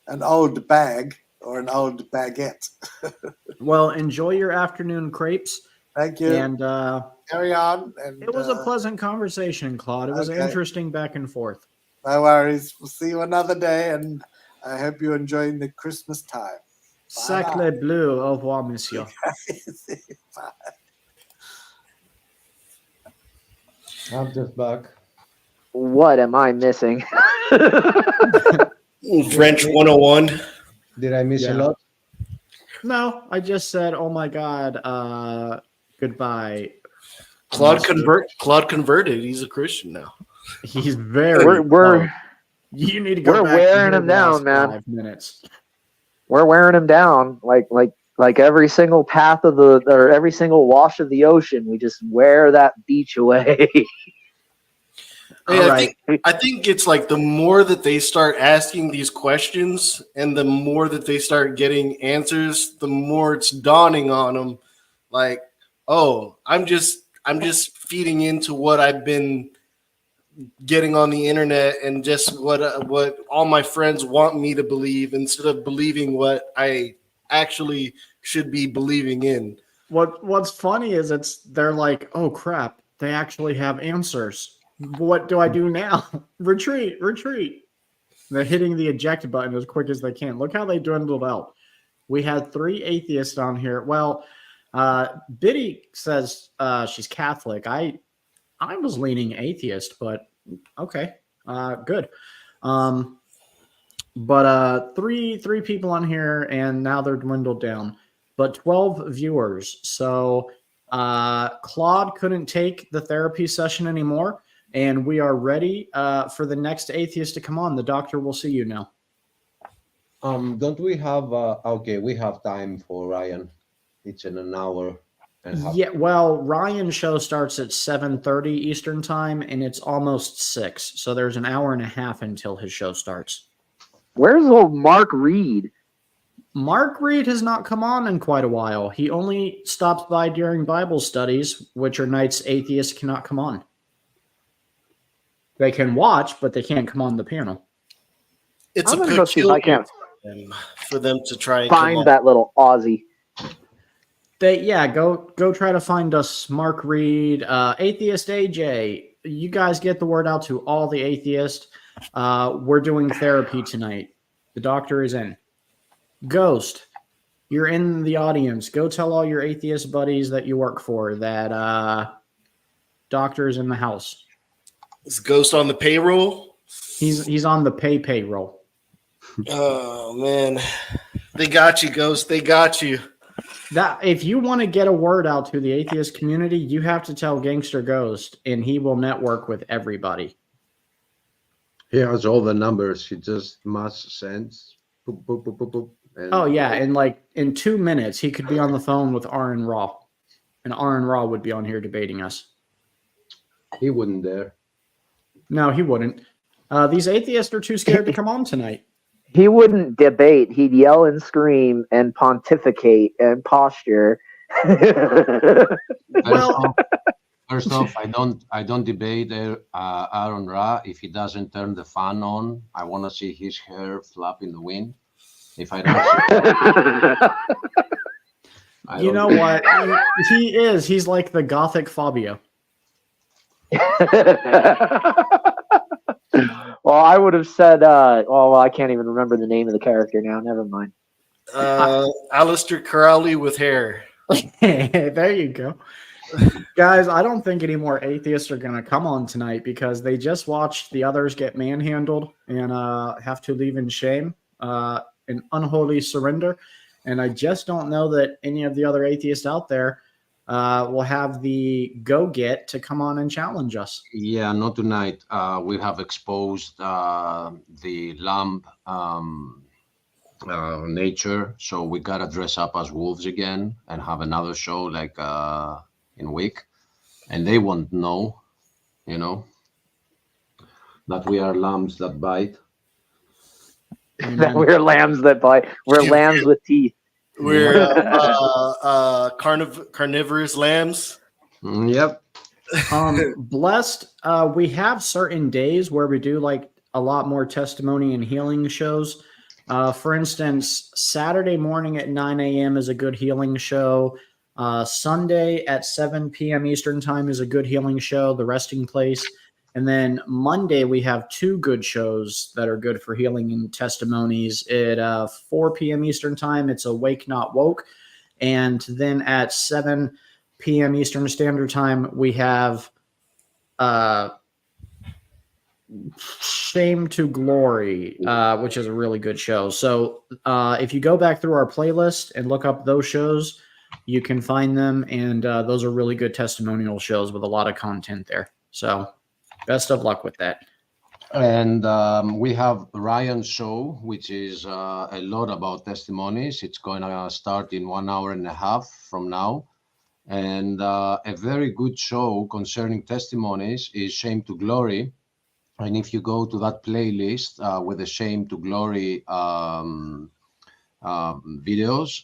An old bag or an old baguette. Well, enjoy your afternoon crepes. Thank you. And carry on. And, it was a pleasant conversation, Claude. It was okay. interesting back and forth. No worries. We'll see you another day, and I hope you're enjoying the Christmas time. Sacre bleu, au revoir, monsieur. I'm just back. What am I missing? French 101. Did I miss a lot? No, I just said, oh my God, goodbye. Claude converted. He's a Christian now. He's very. You need to go. We're back wearing to him the last down, man. 5 minutes. We're wearing him down like every single path of or every single wash of the ocean. We just wear that beach away. Hey, I think it's like the more that they start asking these questions and the more that they start getting answers, the more it's dawning on them like, oh, I'm just feeding into what I've been getting on the internet and just what all my friends want me to believe instead of believing what I actually should be believing in. What's funny is they're like, oh crap, they actually have answers. What do I do now? Retreat. They're hitting the eject button as quick as they can. Look how they dwindled out. We had 3 atheists on here. Well, Biddy says she's Catholic. I was leaning atheist, but okay, good. But three people on here, and now they're dwindled down. But 12 viewers. So Claude couldn't take the therapy session anymore. And we are ready for the next atheist to come on. The doctor will see you now. Don't we have? Okay, we have time for Ryan. It's in an hour and a half. Yeah, well, Ryan's show starts at 7:30 Eastern time, and it's almost 6. So there's an hour and a half until his show starts. Where's old Mark Reed? Mark Reed has not come on in quite a while. He only stops by during Bible studies, which are nights atheists cannot come on. They can watch, but they can't come on the panel. It's I'm a gonna go see if I can for them to try and find that little Aussie. Go try to find us, Mark Reed, Atheist AJ. You guys get the word out to all the atheists. We're doing therapy tonight. The doctor is in. Ghost, you're in the audience. Go tell all your atheist buddies that you work for that doctor is in the house. Is Ghost on the payroll? He's on the payroll. Oh man, they got you, Ghost. They got you. That if you want to get a word out to the atheist community, you have to tell Gangster Ghost, and he will network with everybody. He has all the numbers. He just must send. Boop, boop, boop, boop, boop, and Oh yeah, and like in 2 minutes, he could be on the phone with Aaron Raw, and Aaron Raw would be on here debating us. He wouldn't dare. No, he wouldn't. These atheists are too scared to come on tonight. He wouldn't debate. He'd yell and scream and pontificate and posture. Well, first off, I don't debate Aaron Ra. If he doesn't turn the fan on, I want to see his hair flap in the wind. If I don't, you know what? He is. He's like the Gothic Fabio. Well, I would have said, well, I can't even remember the name of the character now. Never mind. Aleister Crowley with hair. There you go. Guys, I don't think any more atheists are going to come on tonight because they just watched the others get manhandled and have to leave in shame, an unholy surrender. And I just don't know that any of the other atheists out there will have the go-get to come on and challenge us. Yeah, not tonight. We have exposed the lamb nature, so we gotta dress up as wolves again and have another show like in a week, and they won't know, that we are lambs that bite. That we're lambs that bite. We're lambs with teeth. We're carnivorous lambs. Yep. Blessed. We have certain days where we do like a lot more testimony and healing shows. For instance, Saturday morning at 9 a.m. is a good healing show. Sunday at 7 p.m. Eastern time is a good healing show, The Resting Place. And then Monday, we have two good shows that are good for healing and testimonies. At 4 p.m. Eastern time, it's Awake Not Woke. And then at 7 p.m. Eastern Standard Time, we have Shame to Glory, which is a really good show. So if you go back through our playlist and look up those shows, you can find them. And those are really good testimonial shows with a lot of content there. So best of luck with that. And we have Ryan's show, which is a lot about testimonies. It's going to start in 1 hour and a half from now. And a very good show concerning testimonies is Shame to Glory. And if you go to that playlist with the Shame to Glory videos,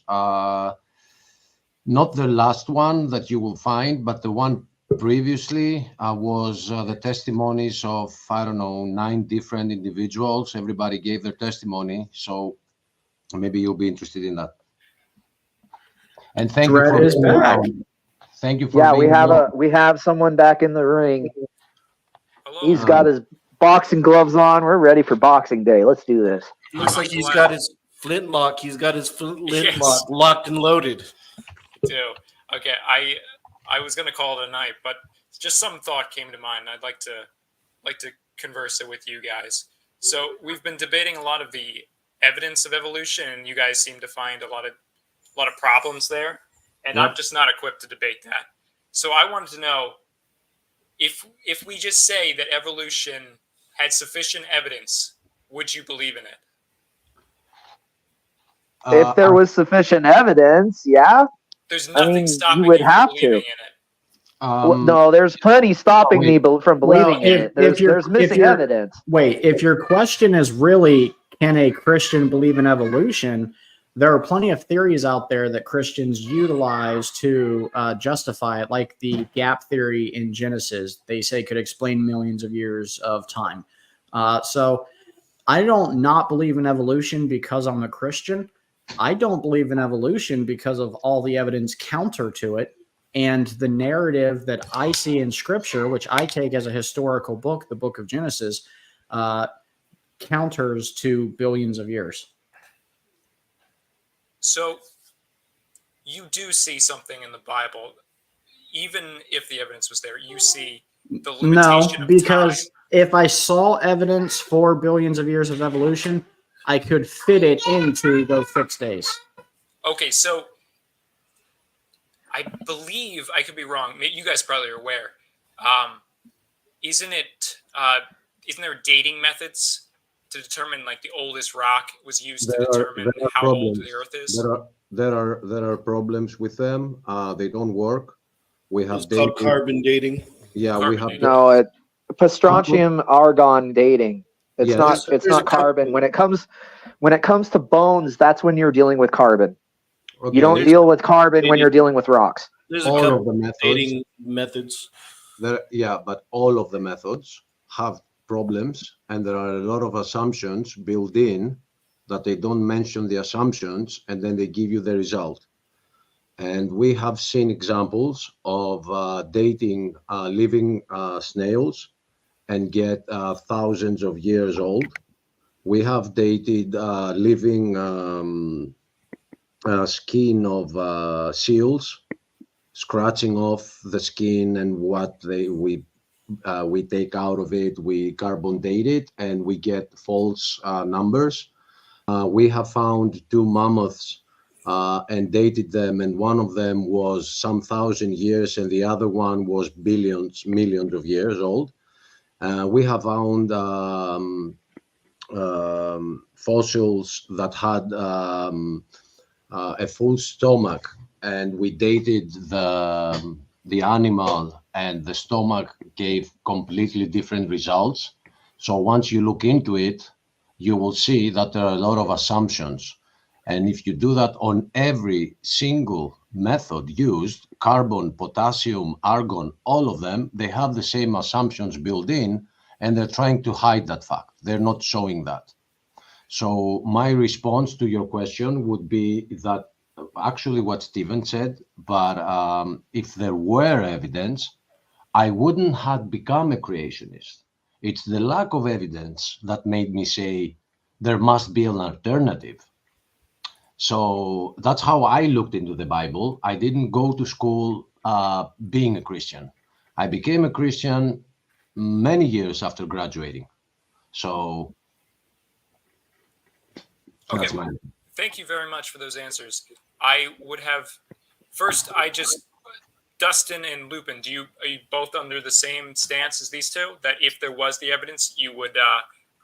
not the last one that you will find, but the one previously was the testimonies of, 9 different individuals. Everybody gave their testimony. So maybe you'll be interested in that. And thank you for being back. Thank you for being we have someone back in the ring. Hello. He's got his boxing gloves on. We're ready for Boxing Day. Let's do this. Looks like he's got his flintlock. He's got his flintlock locked and loaded. Do. Okay, I was going to call it a night, but just some thought came to mind. I'd like to converse it with you guys. So we've been debating a lot of the evidence of evolution, and you guys seem to find a lot of problems there. And I'm just not equipped to debate that. So I wanted to know if we just say that evolution had sufficient evidence, would you believe in it? If there was sufficient evidence, yeah. There's nothing stopping you would you have from believing to. in it. No, there's plenty stopping me from believing in it. There's missing evidence. Wait, if your question is really, can a Christian believe in evolution? There are plenty of theories out there that Christians utilize to justify it, like the gap theory in Genesis. They say could explain millions of years of time. So I don't not believe in evolution because I'm a Christian. I don't believe in evolution because of all the evidence counter to it. And the narrative that I see in Scripture, which I take as a historical book, the book of Genesis, counters to billions of years. So you do see something in the Bible, even if the evidence was there, you see the limitation of because time. If I saw evidence for billions of years of evolution, I could fit it into those 6 days. Okay, so I believe, I could be wrong, you guys probably are aware, isn't there dating methods to determine like the oldest rock was used to determine how old the Earth is? There are problems with them. They don't work. We have called carbon dating. Yeah, we have. No, Pastranacium argon dating. It's Yes. not carbon. When it comes to bones, that's when you're dealing with carbon. Okay, You don't deal with carbon when you're dealing with rocks. There's all a of couple the of methods. dating methods. Yeah, but all of the methods have problems, and there are a lot of assumptions built in that they don't mention the assumptions, and then they give you the result. And we have seen examples of dating living snails and get thousands of years old. We have dated living skin of seals, scratching off the skin, and what we take out of it, we carbon date it, and we get false numbers. We have found 2 mammoths and dated them, and one of them was some thousand years, and the other one was millions of years old. We have found fossils that had a full stomach, and we dated the animal, and the stomach gave completely different results. So once you look into it, you will see that there are a lot of assumptions. And if you do that on every single method used, carbon, potassium, argon, all of them, they have the same assumptions built in, and they're trying to hide that fact. They're not showing that. So my response to your question would be that actually what Stephen said, but if there were evidence, I wouldn't have become a creationist. It's the lack of evidence that made me say there must be an alternative. So that's how I looked into the Bible. I didn't go to school being a Christian. I became a Christian many years after graduating. So Okay, that's well, thank you very much for those answers. I would have first. Dustin and Lupin, are you both under the same stance as these two? That if there was the evidence, you would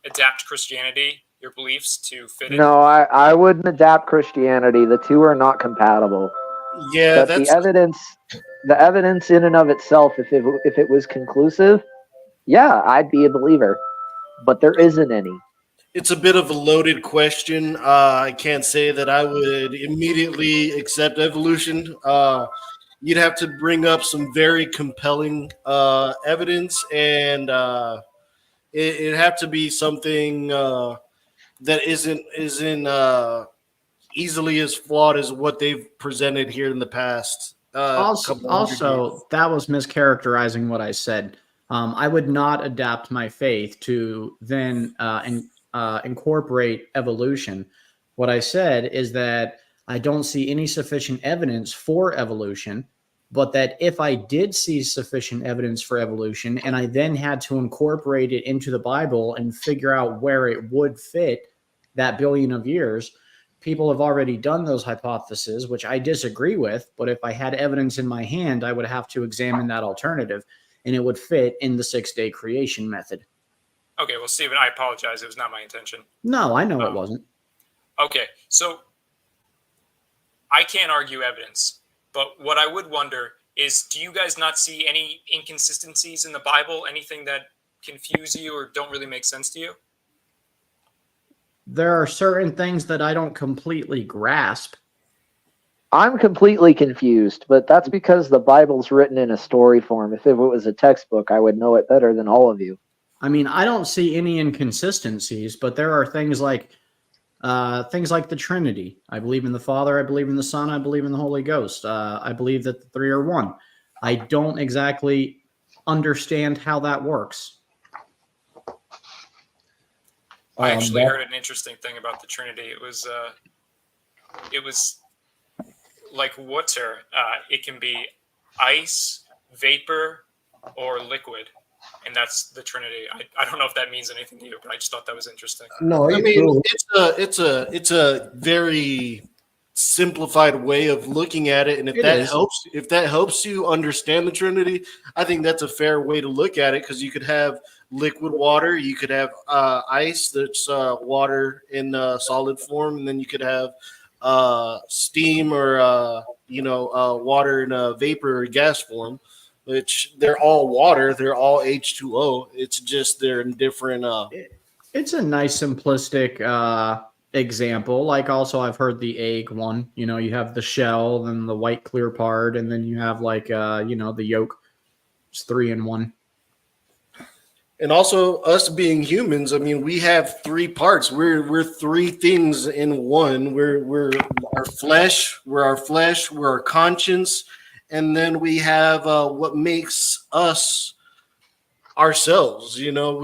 adapt Christianity, your beliefs, to fit it? No, I wouldn't adapt Christianity. The two are not compatible. Yeah, but the evidence in and of itself, if it was conclusive, yeah, I'd be a believer. But there isn't any. It's a bit of a loaded question. I can't say that I would immediately accept evolution. You'd have to bring up some very compelling evidence, and it'd have to be something that isn't easily as flawed as what they've presented here in the past. Also, that was mischaracterizing what I said. I would not adapt my faith to then incorporate evolution. What I said is that I don't see any sufficient evidence for evolution, but that if I did see sufficient evidence for evolution and I then had to incorporate it into the Bible and figure out where it would fit that billion of years, people have already done those hypotheses, which I disagree with. But if I had evidence in my hand, I would have to examine that alternative, and it would fit in the 6-day creation method. Okay, well, Stephen, I apologize. It was not my intention. No, I know it wasn't. Okay, so I can't argue evidence, but what I would wonder is, do you guys not see any inconsistencies in the Bible, anything that confuse you or don't really make sense to you? There are certain things that I don't completely grasp. I'm completely confused, but that's because the Bible's written in a story form. If it was a textbook, I would know it better than all of you. I mean, I don't see any inconsistencies, but there are things like the Trinity. I believe in the Father, I believe in the Son, I believe in the Holy Ghost. I believe that the three are one. I don't exactly understand how that works. I actually heard an interesting thing about the Trinity. It was like water. It can be ice, vapor, or liquid, and that's the Trinity. I don't know if that means anything to you, but I just thought that was interesting. No, I mean, it's a very simplified way of looking at it, and if that helps you understand the Trinity, I think that's a fair way to look at it, because you could have liquid water, you could have ice that's water in solid form, and then you could have steam or water in a vapor or gas form. which they're all water. They're all H2O. It's just they're in different. It's a nice simplistic example. Like also I've heard the egg one. You know, you have the shell, then the white clear part, and then you have like the yolk. It's 3 in 1. And also us being humans, I mean, we have 3 parts. We're 3 things in one. We're our flesh, we're our conscience, and then we have what makes us ourselves. You know,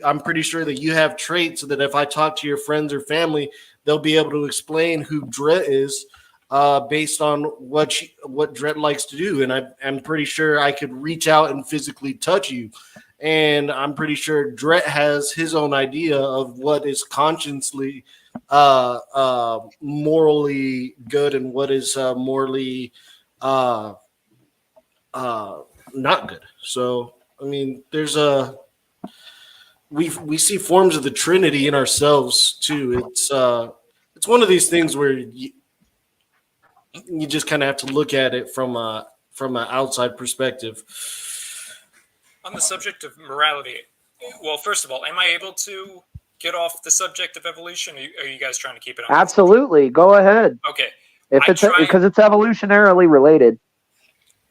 I'm pretty sure that you have traits that if I talk to your friends or family, they'll be able to explain who Dret is based on what Dret likes to do. And I'm pretty sure I could reach out and physically touch you. And I'm pretty sure Dret has his own idea of what is consciously morally good and what is morally not good. So I mean, there's we see forms of the Trinity in ourselves too. It's one of these things where you just kind of have to look at it from an outside perspective. On the subject of morality, well, first of all, am I able to get off the subject of evolution? Or are you guys trying to keep it on? Absolutely, go ahead. Okay. Because it's evolutionarily related.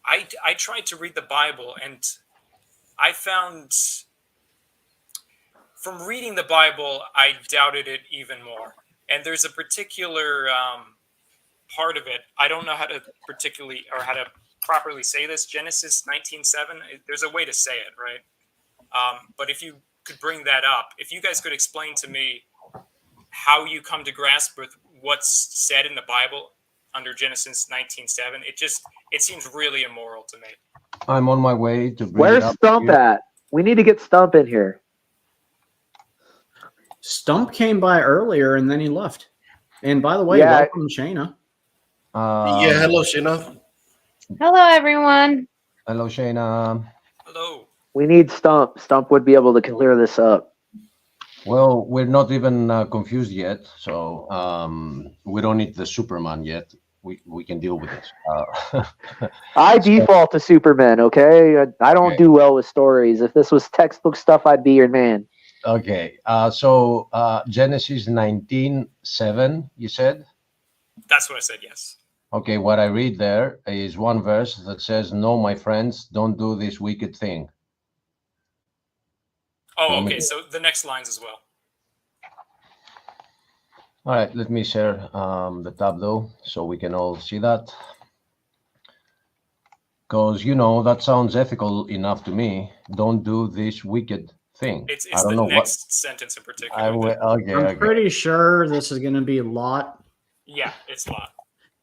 I tried to read the Bible, and I found from reading the Bible, I doubted it even more. And there's a particular part of it. I don't know how to properly say this. Genesis 19:7. There's a way to say it, right? But if you could bring that up, if you guys could explain to me how you come to grasp with what's said in the Bible under Genesis 19:7, it seems really immoral to me. I'm on my way to bring Where's it up Stump at? We need to get Stump in here. Stump came by earlier and then he left. And by the way, welcome, Shayna. Hello, Shayna. Hello, everyone. Hello, Shayna. Hello. We need Stump. Stump would be able to clear this up. Well, we're not even confused yet, so we don't need the Superman yet. We can deal with this. I default to Superman, okay? I don't do well with stories. If this was textbook stuff, I'd be your man. Okay, so Genesis 19:7, you said? That's what I said, yes. Okay, what I read there is one verse that says, "No, my friends, don't do this wicked thing." Oh, okay, so the next lines as well. All right, let me share the tab though, so we can all see that. Because, that sounds ethical enough to me. Don't do this wicked thing. It's the next sentence in particular. I'm pretty sure this is going to be Lot. Yeah, it's Lot.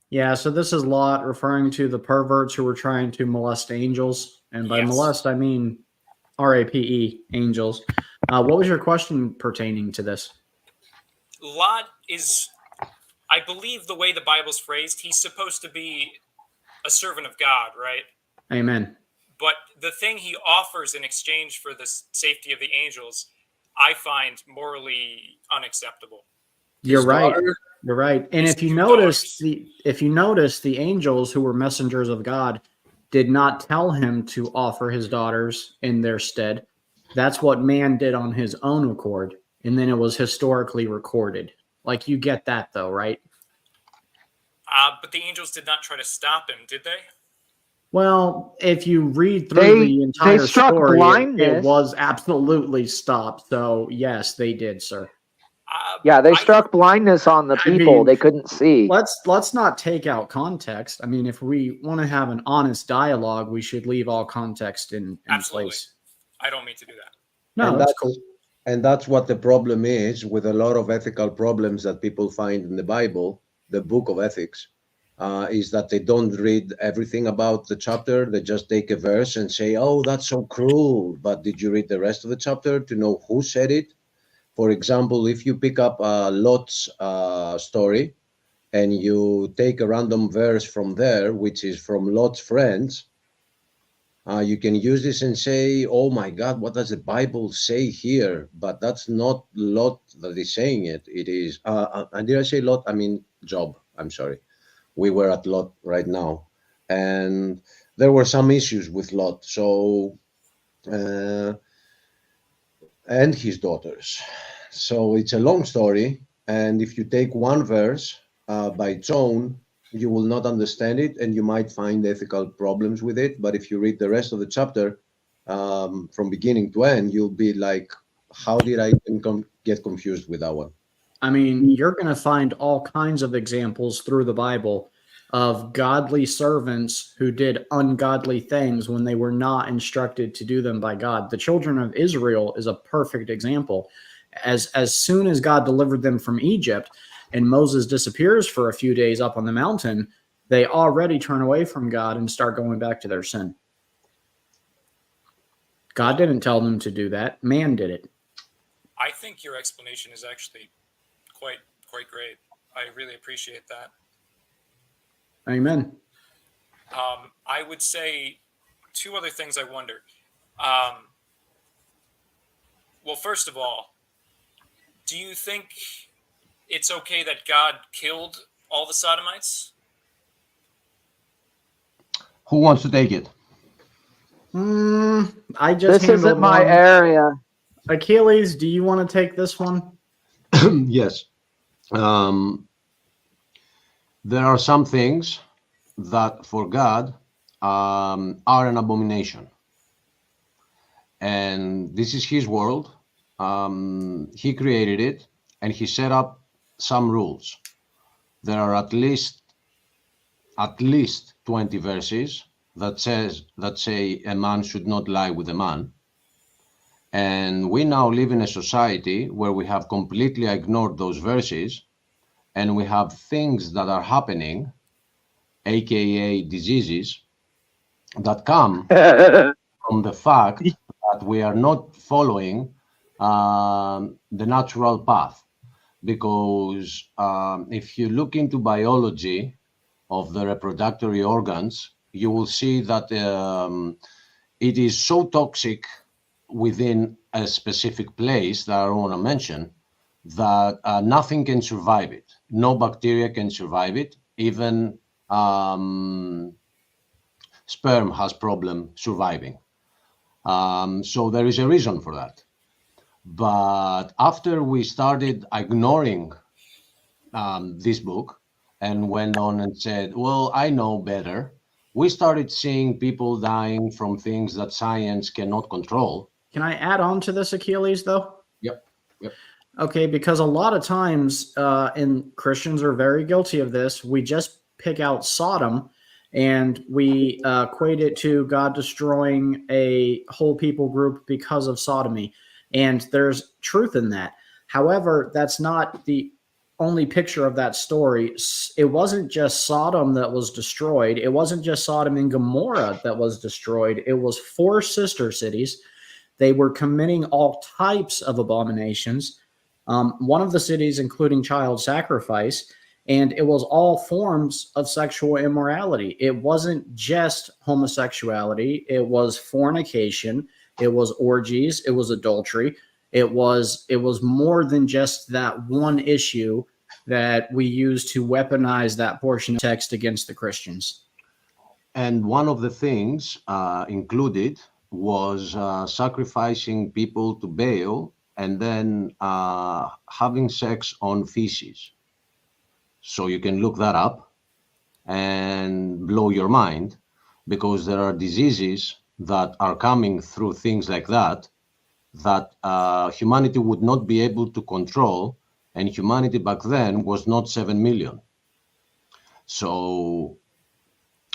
Yeah, so this is Lot referring to the perverts who were trying to molest angels. And by molest, I mean RAPE, angels. What was your question pertaining to this? Lot is, I believe the way the Bible's phrased, he's supposed to be a servant of God, right? Amen. But the thing he offers in exchange for the safety of the angels, I find morally unacceptable. You're right. You're right. And if you notice the angels who were messengers of God did not tell him to offer his daughters in their stead. That's what man did on his own accord. And then it was historically recorded. Like, you get that though, right? But the angels did not try to stop him, did they? Well, if you read through the entire story, it was absolutely stopped. So yes, they did, sir. Yeah, they struck blindness on the people. They couldn't see. Let's not take out context. I mean, if we want to have an honest dialogue, we should leave all context in place. I don't mean to do that. No, that's cool. And that's what the problem is with a lot of ethical problems that people find in the Bible, the book of ethics, is that they don't read everything about the chapter. They just take a verse and say, oh, that's so cruel. But did you read the rest of the chapter to know who said it? For example, if you pick up Lot's story and you take a random verse from there, which is from Lot's friends, you can use this and say, oh my God, what does the Bible say here? But that's not Lot that is saying it. It is, and did I say Lot? I mean Job, I'm sorry. We were at Lot right now. And there were some issues with Lot. So, and his daughters. So it's a long story. And if you take one verse by its own, you will not understand it, and you might find ethical problems with it. But if you read the rest of the chapter from beginning to end, you'll be like, how did I even get confused with that one? I mean, you're going to find all kinds of examples through the Bible of godly servants who did ungodly things when they were not instructed to do them by God. The children of Israel is a perfect example. As soon as God delivered them from Egypt and Moses disappears for a few days up on the mountain, they already turn away from God and start going back to their sin. God didn't tell them to do that. Man did it. I think your explanation is actually quite great. I really appreciate that. Amen. I would say two other things I wonder. Well, first of all, do you think it's okay that God killed all the Sodomites? Who wants to take it? I just This isn't my one. area. Achilles, do you want to take this one? Yes. There are some things that for God are an abomination. And this is his world. He created it, and he set up some rules. There are at least 20 verses that say a man should not lie with a man. And we now live in a society where we have completely ignored those verses, and we have things that are happening, aka diseases, that come from the fact that we are not following the natural path. Because if you look into biology of the reproductory organs, you will see that it is so toxic within a specific place that I don't want to mention, that nothing can survive it. No bacteria can survive it. Even sperm has problem surviving. So there is a reason for that. But after we started ignoring this book and went on and said, well, I know better, we started seeing people dying from things that science cannot control. Can I add on to this, Achilles, though? Yep. Okay, because a lot of times, and Christians are very guilty of this, we just pick out Sodom and we equate it to God destroying a whole people group because of sodomy. And there's truth in that. However, that's not the only picture of that story. It wasn't just Sodom that was destroyed. It wasn't just Sodom and Gomorrah that was destroyed. It was 4 sister cities. They were committing all types of abominations. One of the cities including child sacrifice, and it was all forms of sexual immorality. It wasn't just homosexuality. It was fornication. It was orgies. It was adultery. It was more than just that one issue that we use to weaponize that portion of text against the Christians. And one of the things included was sacrificing people to Baal and then having sex on feces. So you can look that up and blow your mind, because there are diseases that are coming through things like that, that humanity would not be able to control, and humanity back then was not 7 million. So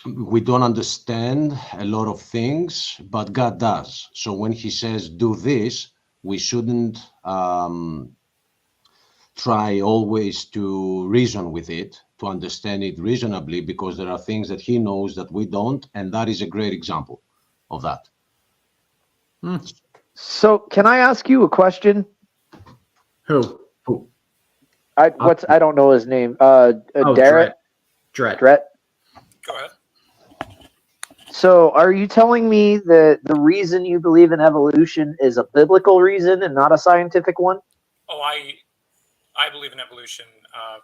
we don't understand a lot of things, but God does. So when he says, do this, we shouldn't try always to reason with it, to understand it reasonably, because there are things that he knows that we don't, and that is a great example of that. So can I ask you a question? Who? I don't know his name. Dret. Dret. Go ahead. So are you telling me that the reason you believe in evolution is a biblical reason and not a scientific one? Oh, I believe in evolution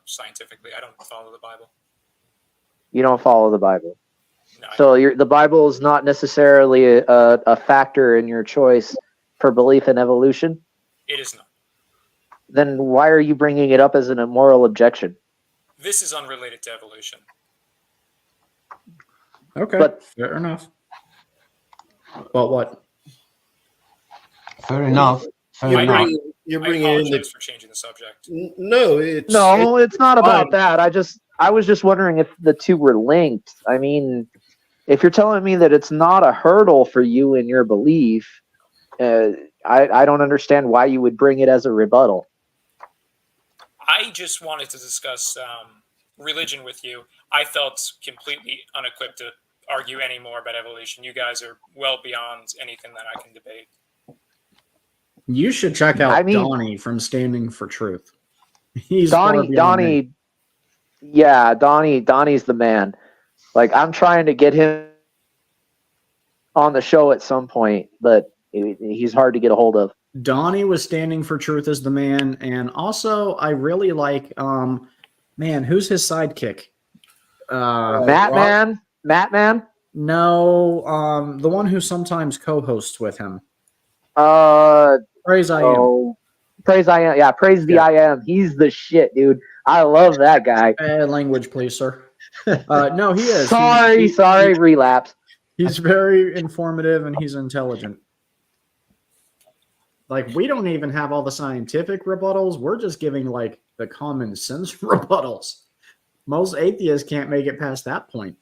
scientifically. I don't follow the Bible. You don't follow the Bible. So the Bible is not necessarily a factor in your choice for belief in evolution? It is not. Then why are you bringing it up as an immoral objection? This is unrelated to evolution. Okay, fair enough. But what? Fair enough. You're I bringing in apologize for changing the subject. No, it's not about fine. that. I was just wondering if the two were linked. I mean, if you're telling me that it's not a hurdle for you in your belief, I don't understand why you would bring it as a rebuttal. I just wanted to discuss religion with you. I felt completely unequipped to argue any more about evolution. You guys are well beyond anything that I can debate. You should check out Donnie from Standing for Truth. He's Donnie's the man. Like, I'm trying to get him on the show at some point, but he's hard to get a hold of. Donnie was Standing for Truth as the man, and also I really like who's his sidekick? Matt Man? No, the one who sometimes co-hosts with him. Praise I Am. Praise I Am. Yeah, Praise the I Am. He's the shit, dude. I love that guy. Language, please, sir. No, he is. Sorry, relapse. He's very informative and he's intelligent. Like, we don't even have all the scientific rebuttals. We're just giving, like, the common sense rebuttals. Most atheists can't make it past that point.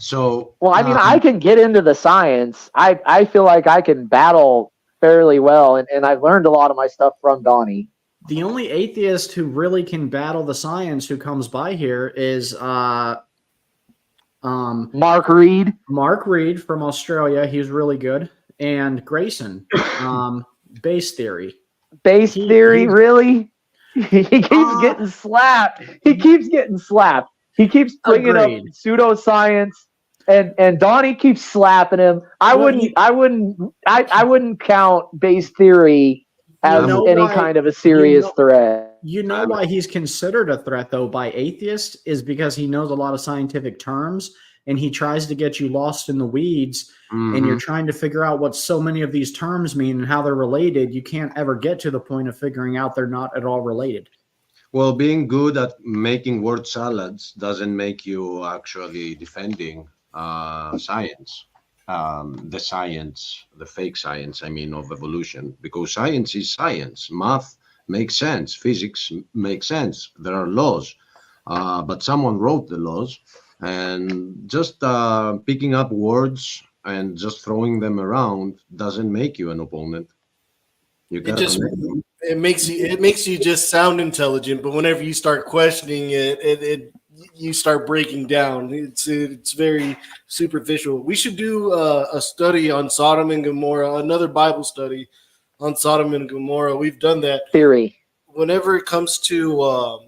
So, well, I mean, I can get into the science. I feel like I can battle fairly well, and I've learned a lot of my stuff from Donnie. The only atheist who really can battle the science who comes by here is Mark Reed. Mark Reed from Australia. He's really good. And Grayson, base theory. Base theory, really? He keeps getting slapped. He keeps bringing up pseudoscience, and Donnie keeps slapping him. I wouldn't count base theory as any kind of a serious threat. You know why he's considered a threat, though, by atheists is because he knows a lot of scientific terms, and he tries to get you lost in the weeds, and you're trying to figure out what so many of these terms mean and how they're related. You can't ever get to the point of figuring out they're not at all related. Well, being good at making word salads doesn't make you actually defending science, the fake science, I mean, of evolution, because science is science. Math makes sense. Physics makes sense. There are laws, but someone wrote the laws, and just picking up words and just throwing them around doesn't make you an opponent. You got to it makes you just sound intelligent, but whenever you start questioning it you start breaking down. It's very superficial. We should do a study on Sodom and Gomorrah, another Bible study on Sodom and Gomorrah. We've done that. Theory. Whenever it comes to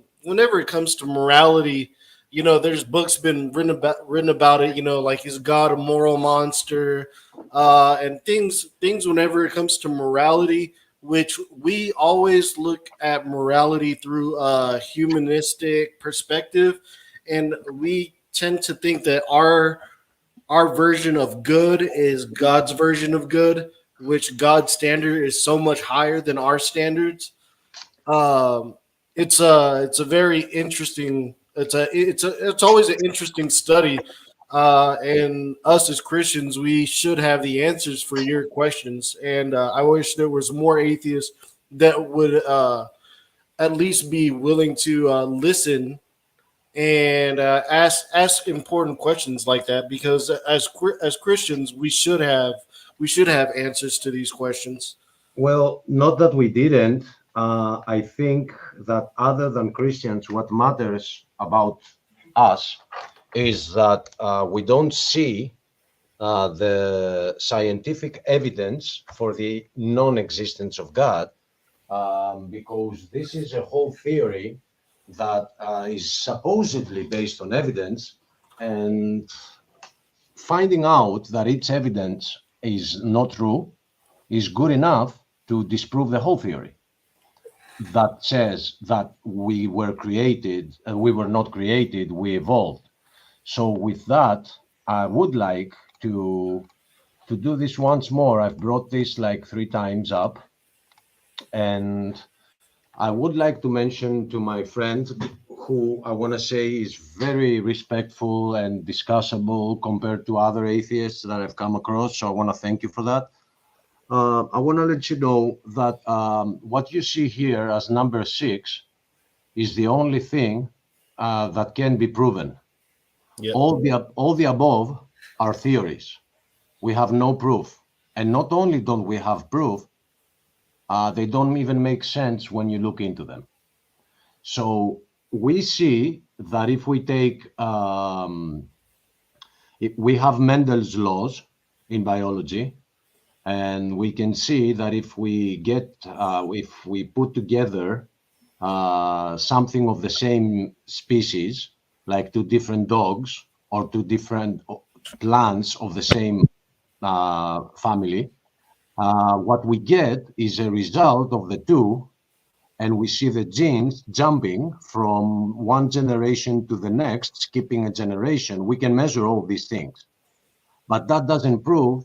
morality, you know, there's books been written about it. You know, like, is God a moral monster, and things. Whenever it comes to morality, which we always look at morality through a humanistic perspective, and we tend to think that our version of good is God's version of good, which God's standard is so much higher than our standards. It's a very interesting. It's always an interesting study, and us as Christians, we should have the answers for your questions. And I wish there was more atheists that would at least be willing to listen and ask important questions like that. Because as Christians, we should have answers to these questions. Well, not that we didn't. I think that other than Christians, what matters about us is that we don't see the scientific evidence for the non-existence of God, because this is a whole theory that is supposedly based on evidence, and finding out that its evidence is not true is good enough to disprove the whole theory that says that we were created, we were not created, we evolved. So with that, I would like to do this once more. I've brought this like 3 times up, and I would like to mention to my friend, who I want to say is very respectful and discussable compared to other atheists that I've come across. So I want to thank you for that. I want to let you know that what you see here as number 6 is the only thing that can be proven. Yep. All the above are theories. We have no proof. And not only don't we have proof, they don't even make sense when you look into them. So we see that if we take, if we have Mendel's laws in biology, and we can see that if we put together something of the same species, like 2 different dogs or 2 different plants of the same family, what we get is a result of the 2, and we see the genes jumping from one generation to the next, skipping a generation. We can measure all these things, but that doesn't prove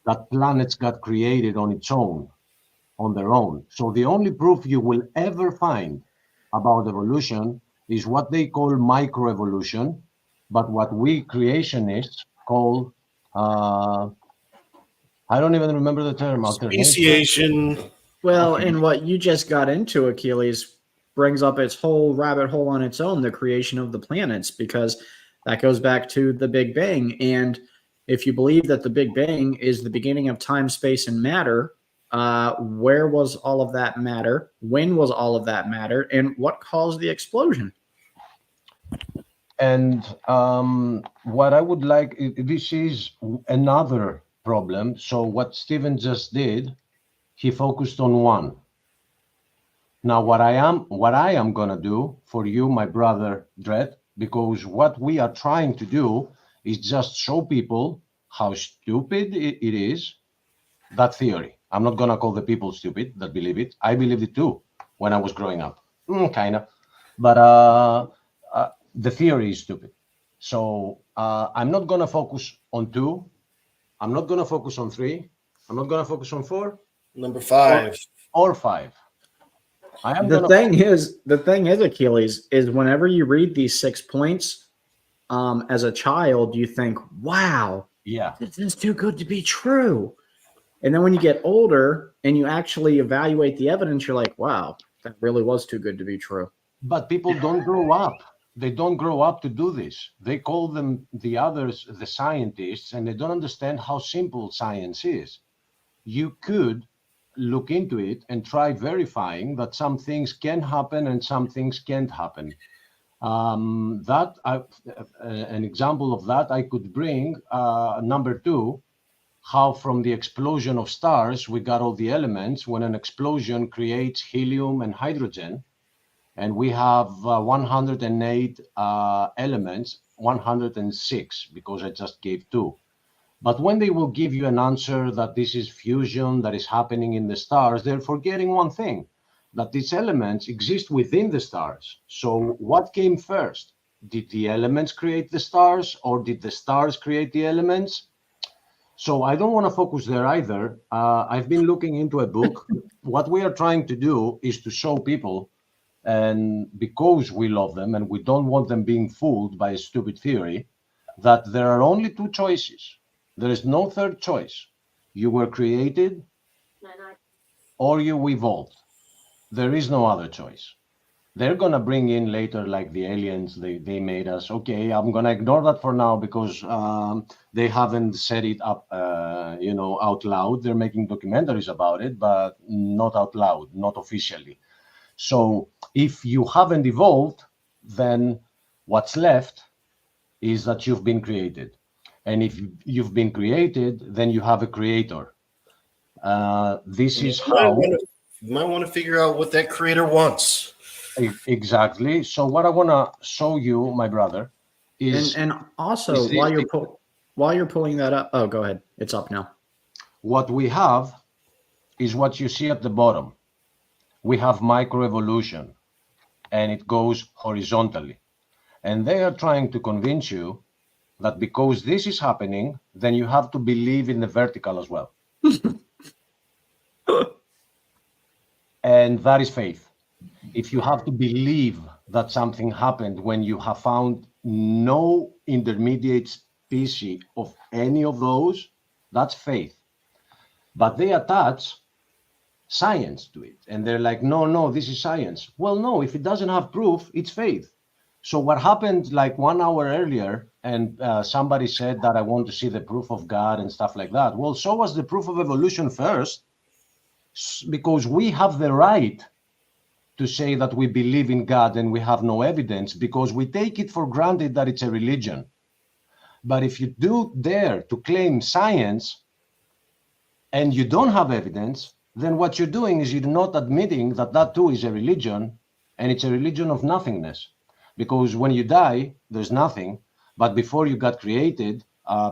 that planets got created on its own, on their own. So the only proof you will ever find about evolution is what they call microevolution, but what we creationists call, I don't even remember the term. Speciation. Well, and what you just got into, Achilles, brings up its whole rabbit hole on its own, the creation of the planets, because that goes back to the Big Bang. And if you believe that the Big Bang is the beginning of time, space, and matter, where was all of that matter? When was all of that matter? And what caused the explosion? And what I would like, this is another problem. So what Stephen just did, he focused on one. Now, what I am going to do for you, my brother Dredd, because what we are trying to do is just show people how stupid it is, that theory. I'm not going to call the people stupid that believe it. I believed it too when I was growing up, kind of. But the theory is stupid. So I'm not going to focus on 2. I'm not going to focus on 3. I'm not going to focus on 4. Number 5. Or 5. The thing is, Achilles, is whenever you read these 6 points, as a child, you think, wow, yeah, this is too good to be true. And then when you get older and you actually evaluate the evidence, you're like, wow, that really was too good to be true. But people don't grow up. They don't grow up to do this. They call them the others, the scientists, and they don't understand how simple science is. You could look into it and try verifying that some things can happen and some things can't happen. An example of that I could bring, number 2, how from the explosion of stars we got all the elements. When an explosion creates helium and hydrogen, and we have 108 elements, 106 because I just gave 2. But when they will give you an answer that this is fusion that is happening in the stars, they're forgetting one thing, that these elements exist within the stars. So what came first? Did the elements create the stars, or did the stars create the elements? So I don't want to focus there either. I've been looking into a book. What we are trying to do is to show people, and because we love them and we don't want them being fooled by a stupid theory, that there are only 2 choices. There is no third choice. You were created or you evolved. There is no other choice. They're going to bring in later, like the aliens, they made us. Okay, I'm going to ignore that for now because they haven't set it up, out loud. They're making documentaries about it, but not out loud, not officially. So if you haven't evolved, then what's left is that you've been created. And if you've been created, then you have a creator. This is how... You might want to figure out what that creator wants. Exactly. So what I want to show you, my brother, is... And also, while you're pulling that up... Oh, go ahead. It's up now. What we have is what you see at the bottom. We have microevolution, and it goes horizontally. And they are trying to convince you that because this is happening, then you have to believe in the vertical as well. And that is faith. If you have to believe that something happened when you have found no intermediate species of any of those, that's faith. But they attach science to it. And they're like, no, this is science. Well, no, if it doesn't have proof, it's faith. So what happened like 1 hour earlier, and somebody said that I want to see the proof of God and stuff like that. Well, so was the proof of evolution first, because we have the right to say that we believe in God and we have no evidence, because we take it for granted that it's a religion. But if you do dare to claim science and you don't have evidence, then what you're doing is you're not admitting that that too is a religion, and it's a religion of nothingness. Because when you die, there's nothing. But before you got created,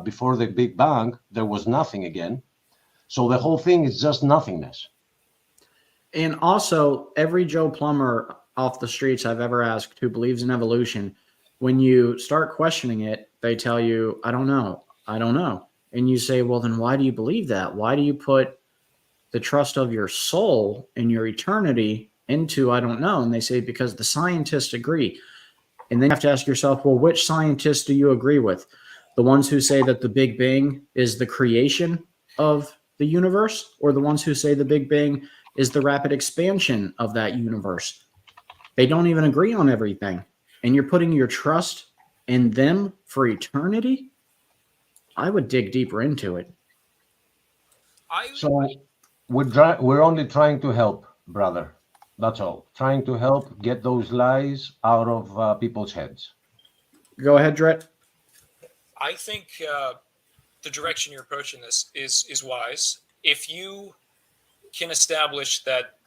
before the Big Bang, there was nothing again. So the whole thing is just nothingness. And also, every Joe Plumber off the streets I've ever asked who believes in evolution, when you start questioning it, they tell you, I don't know. And you say, well, then why do you believe that? Why do you put the trust of your soul and your eternity into I don't know? And they say, because the scientists agree. And then you have to ask yourself, well, which scientists do you agree with? The ones who say that the Big Bang is the creation of the universe, or the ones who say the Big Bang is the rapid expansion of that universe? They don't even agree on everything. And you're putting your trust in them for eternity? I would dig deeper into it. So we're only trying to help, brother. That's all. Trying to help get those lies out of people's heads. Go ahead, Dret. I think the direction you're approaching this is wise. If you can establish that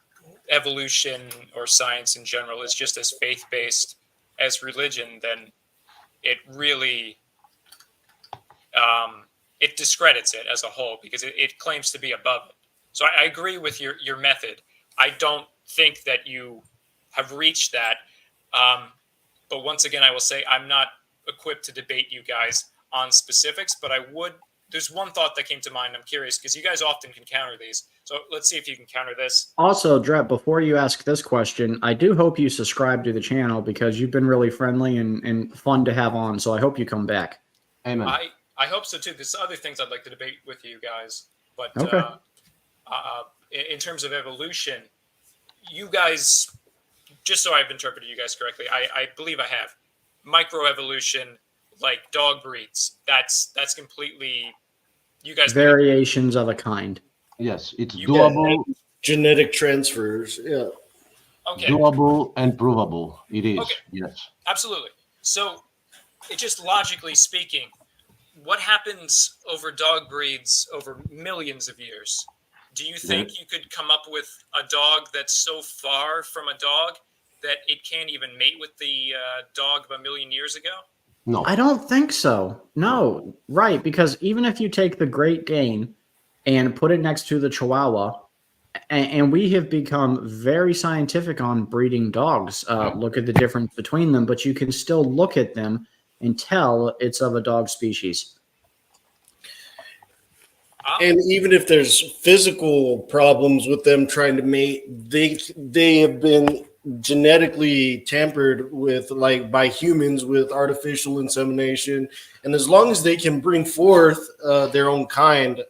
evolution or science in general is just as faith-based as religion, then it really it discredits it as a whole, because it claims to be above it. So I agree with your method. I don't think that you have reached that. But once again, I will say I'm not equipped to debate you guys on specifics, but there's one thought that came to mind. I'm curious, because you guys often can counter these. So let's see if you can counter this. Also, Dret, before you ask this question, I do hope you subscribe to the channel, because you've been really friendly and fun to have on. So I hope you come back. Amen. I hope so too. There's other things I'd like to debate with you guys. But okay. In terms of evolution, you guys, just so I've interpreted you guys correctly, I believe I have. Microevolution, like dog breeds, that's completely, you guys variations of a kind. Yes, it's doable. Genetic transfers, yeah. Okay. Doable and provable. It is. Okay. Yes. Absolutely. So, it just logically speaking, what happens over dog breeds over millions of years? Do you think you could come up with a dog that's so far from a dog that it can't even mate with the dog of a million years ago? No. I don't think so. No. Right, because even if you take the Great Dane and put it next to the Chihuahua, and we have become very scientific on breeding dogs. Look at the difference between them, but you can still look at them and tell it's of a dog species. And even if there's physical problems with them trying to mate, they have been genetically tampered with, like by humans, with artificial insemination. And as long as they can bring forth their own kind,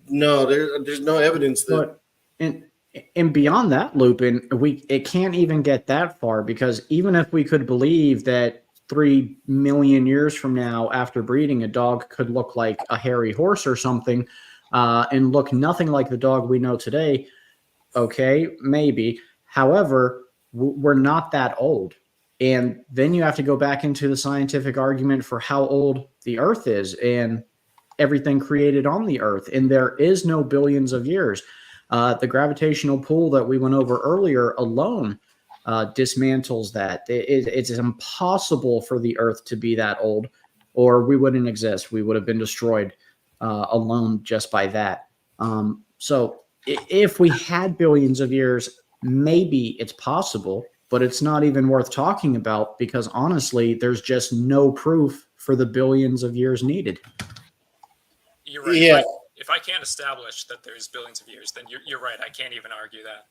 no, there's no evidence that. And beyond that, Lupin, it can't even get that far, because even if we could believe that 3 million years from now, after breeding, a dog could look like a hairy horse or something, and look nothing like the dog we know today, okay, maybe. However, we're not that old. And then you have to go back into the scientific argument for how old the Earth is and everything created on the Earth. And there is no billions of years. The gravitational pull that we went over earlier alone dismantles that. It's impossible for the Earth to be that old, or we wouldn't exist. We would have been destroyed alone just by that. So if we had billions of years, maybe it's possible, but it's not even worth talking about, because honestly, there's just no proof for the billions of years needed. You're right. Yeah. If I can't establish that there's billions of years, then you're right. I can't even argue that.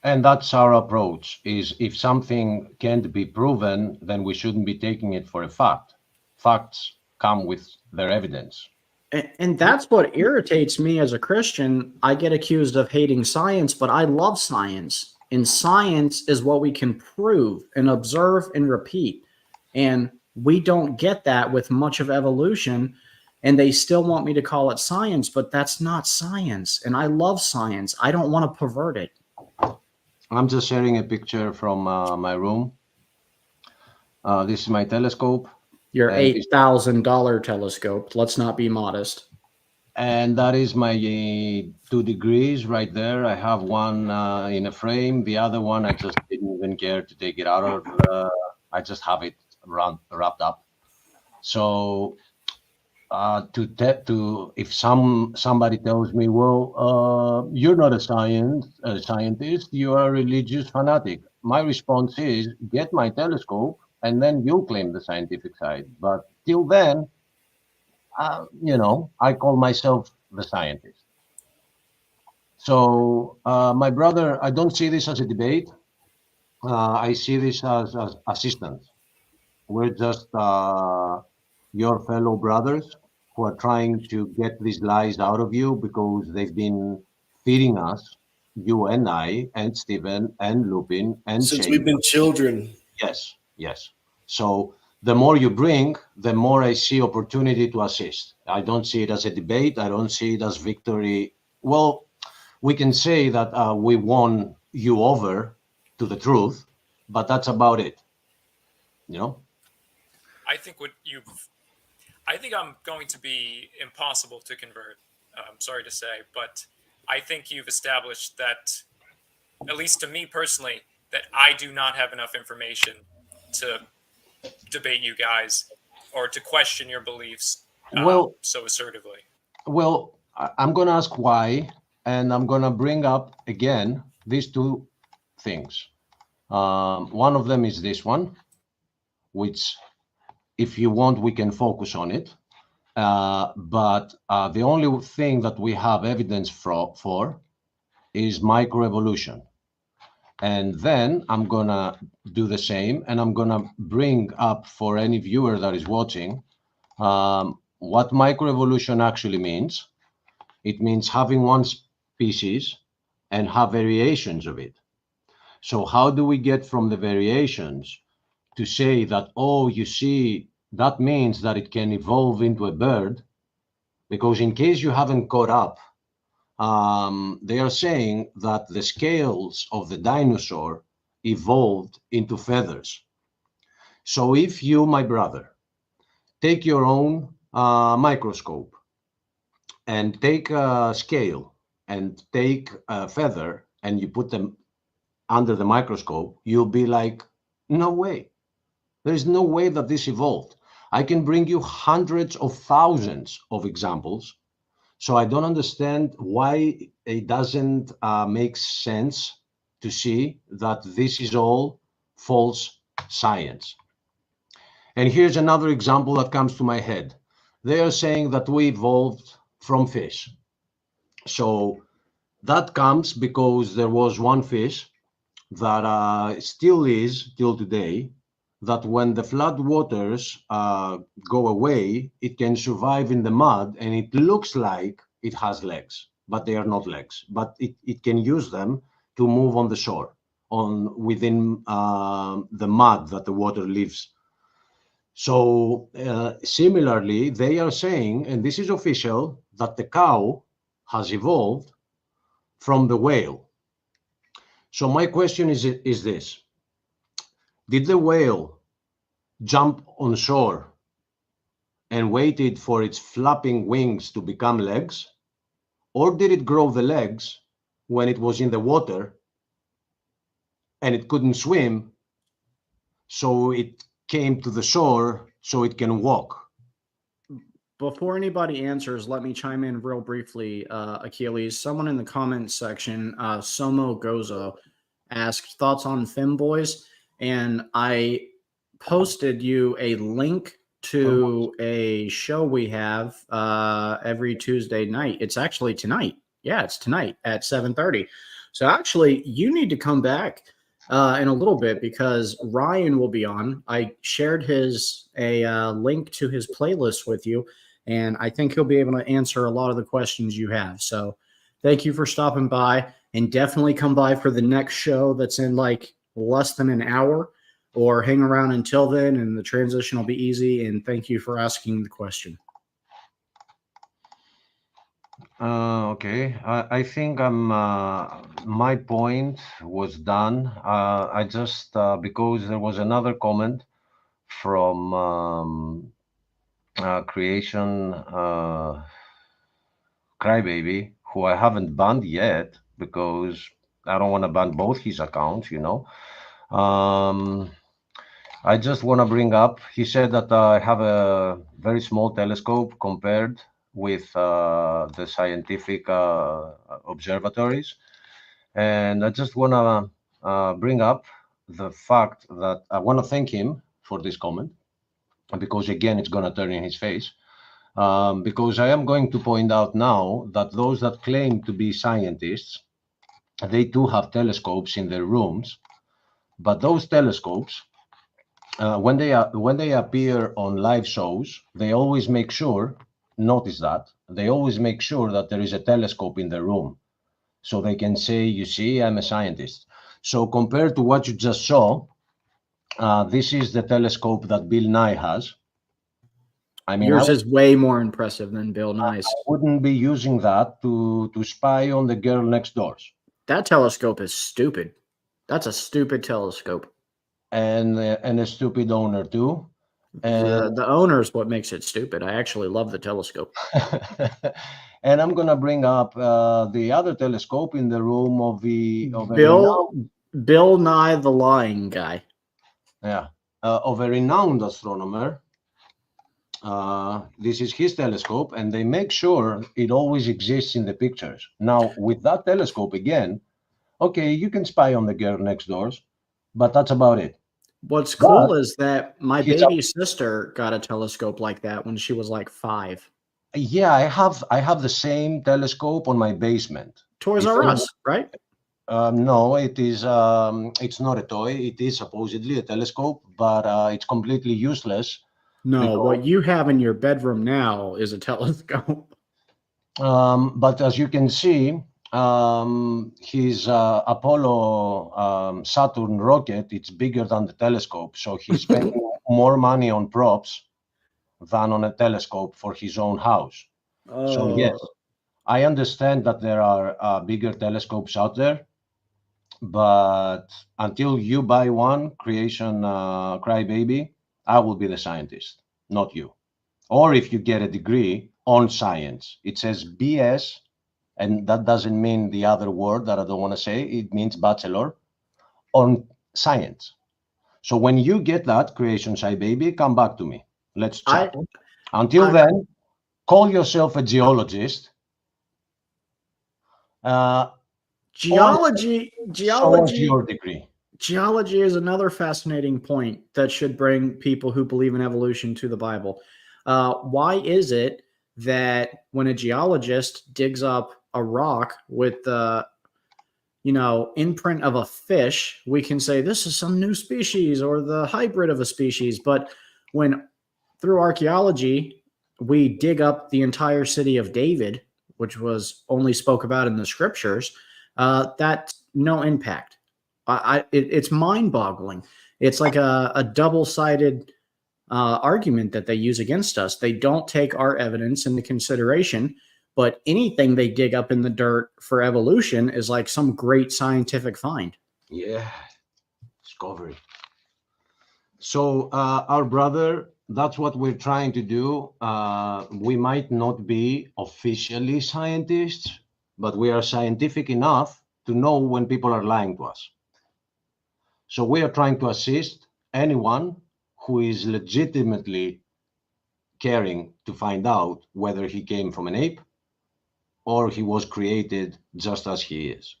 And that's our approach, is if something can't be proven, then we shouldn't be taking it for a fact. Facts come with their evidence. And that's what irritates me as a Christian. I get accused of hating science, but I love science. And science is what we can prove and observe and repeat. And we don't get that with much of evolution. And they still want me to call it science, but that's not science. And I love science. I don't want to pervert it. I'm just sharing a picture from my room. This is my telescope. Your $8,000 telescope. Let's not be modest. And that is my 2 degrees right there. I have one in a frame. The other one, I just didn't even care to take it out of. I just have it wrapped up. So if somebody tells me, well, you're not a scientist, you are a religious fanatic. My response is, get my telescope, and then you'll claim the scientific side. But till then, I call myself the scientist. So, my brother, I don't see this as a debate. I see this as assistance. We're just your fellow brothers who are trying to get these lies out of you because they've been feeding us, you and I, and Stephen, and Lupin, and Since Shane. we've been children. Yes. So the more you bring, the more I see opportunity to assist. I don't see it as a debate. I don't see it as victory. Well, we can say that we won you over to the truth, but that's about it. I think I'm going to be impossible to convert. I'm sorry to say, but I think you've established that, at least to me personally, that I do not have enough information to debate you guys or to question your beliefs so assertively. Well, I'm going to ask why, and I'm going to bring up again these two things. One of them is this one, which, if you want, we can focus on it. But the only thing that we have evidence for is microevolution. And then I'm going to do the same, and I'm going to bring up for any viewer that is watching what microevolution actually means. It means having one species and have variations of it. So how do we get from the variations to say that, oh, you see, that means that it can evolve into a bird? Because in case you haven't caught up, they are saying that the scales of the dinosaur evolved into feathers. So if you, my brother, take your own microscope and take a scale and take a feather and you put them under the microscope, you'll be like, no way. There is no way that this evolved. I can bring you hundreds of thousands of examples. So I don't understand why it doesn't make sense to see that this is all false science. And here's another example that comes to my head. They are saying that we evolved from fish. So that comes because there was one fish that still is, till today, that when the flood waters go away, it can survive in the mud, and it looks like it has legs, but they are not legs. But it can use them to move on the shore, within the mud that the water leaves. So similarly, they are saying, and this is official, that the cow has evolved from the whale. So my question is this. Did the whale jump on shore and waited for its flapping wings to become legs? Or did it grow the legs when it was in the water and it couldn't swim, so it came to the shore so it can walk? Before anybody answers, let me chime in real briefly, Achilles. Someone in the comments section, Somo Gozo, asked thoughts on femboys, and I posted you a link to a show we have every Tuesday night. It's actually tonight. Yeah, it's tonight at 7:30. So actually, you need to come back in a little bit because Ryan will be on. I shared a link to his playlist with you, and I think he'll be able to answer a lot of the questions you have. So thank you for stopping by, and definitely come by for the next show that's in like less than an hour, or hang around until then, and the transition will be easy. And thank you for asking the question. Okay, I think my point was done. I just because there was another comment from Creation Crybaby, who I haven't banned yet because I don't want to ban both his accounts, you know. I just want to bring up, he said that I have a very small telescope compared with the scientific observatories. And I just want to bring up the fact that I want to thank him for this comment, because again, it's going to turn in his face. Because I am going to point out now that those that claim to be scientists, they too have telescopes in their rooms, but those telescopes, when they appear on live shows, they always make sure, notice that, they always make sure that there is a telescope in the room. So they can say, you see, I'm a scientist. So compared to what you just saw, this is the telescope that Bill Nye has. I mean, yours is way more impressive than Bill Nye's. I wouldn't be using that to spy on the girl next door. That telescope is stupid. That's a stupid telescope. And a stupid owner too. And the owner is what makes it stupid. I actually love the telescope. And I'm gonna bring up the other telescope in the room of Bill Nye, the lying guy. Yeah, of a renowned astronomer. This is his telescope, and they make sure it always exists in the pictures. Now, with that telescope again, okay, you can spy on the girl next door, but that's about it. What's cool is that my baby sister got a telescope like that when she was like 5. Yeah, I have the same telescope on my basement. Toys R Us, right? No, it is. It's not a toy. It is supposedly a telescope, but it's completely useless. No, what you have in your bedroom now is a telescope. But as you can see, his Apollo Saturn rocket, it's bigger than the telescope. So he's spending more money on props than on a telescope for his own house. So yes, I understand that there are bigger telescopes out there, but until you buy one, Creation Crybaby, I will be the scientist, not you. Or if you get a degree on science, it says BS, and that doesn't mean the other word that I don't want to say. It means bachelor on science. So when you get that, Creation Crybaby, come back to me. Let's chat. Until then, call yourself a geologist. Geology your degree. Geology is another fascinating point that should bring people who believe in evolution to the Bible. Why is it that when a geologist digs up a rock with the imprint of a fish, we can say this is some new species or the hybrid of a species, but when through archaeology we dig up the entire city of David, which was only spoke about in the scriptures, that's no impact. It's mind-boggling. It's like a double-sided argument that they use against us. They don't take our evidence into consideration, but anything they dig up in the dirt for evolution is like some great scientific find. Yeah, discovery. So our brother, that's what we're trying to do. We might not be officially scientists, but we are scientific enough to know when people are lying to us. So we are trying to assist anyone who is legitimately caring to find out whether he came from an ape or he was created just as he is.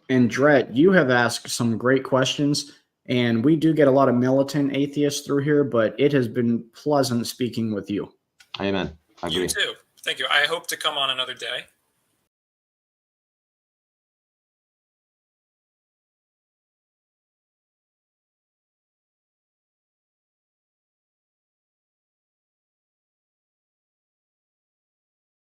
And Dret, you have asked some great questions, And we do get a lot of militant atheists through here, but it has been pleasant speaking with you. Amen. I agree. You too. Thank you. I hope to come on another day.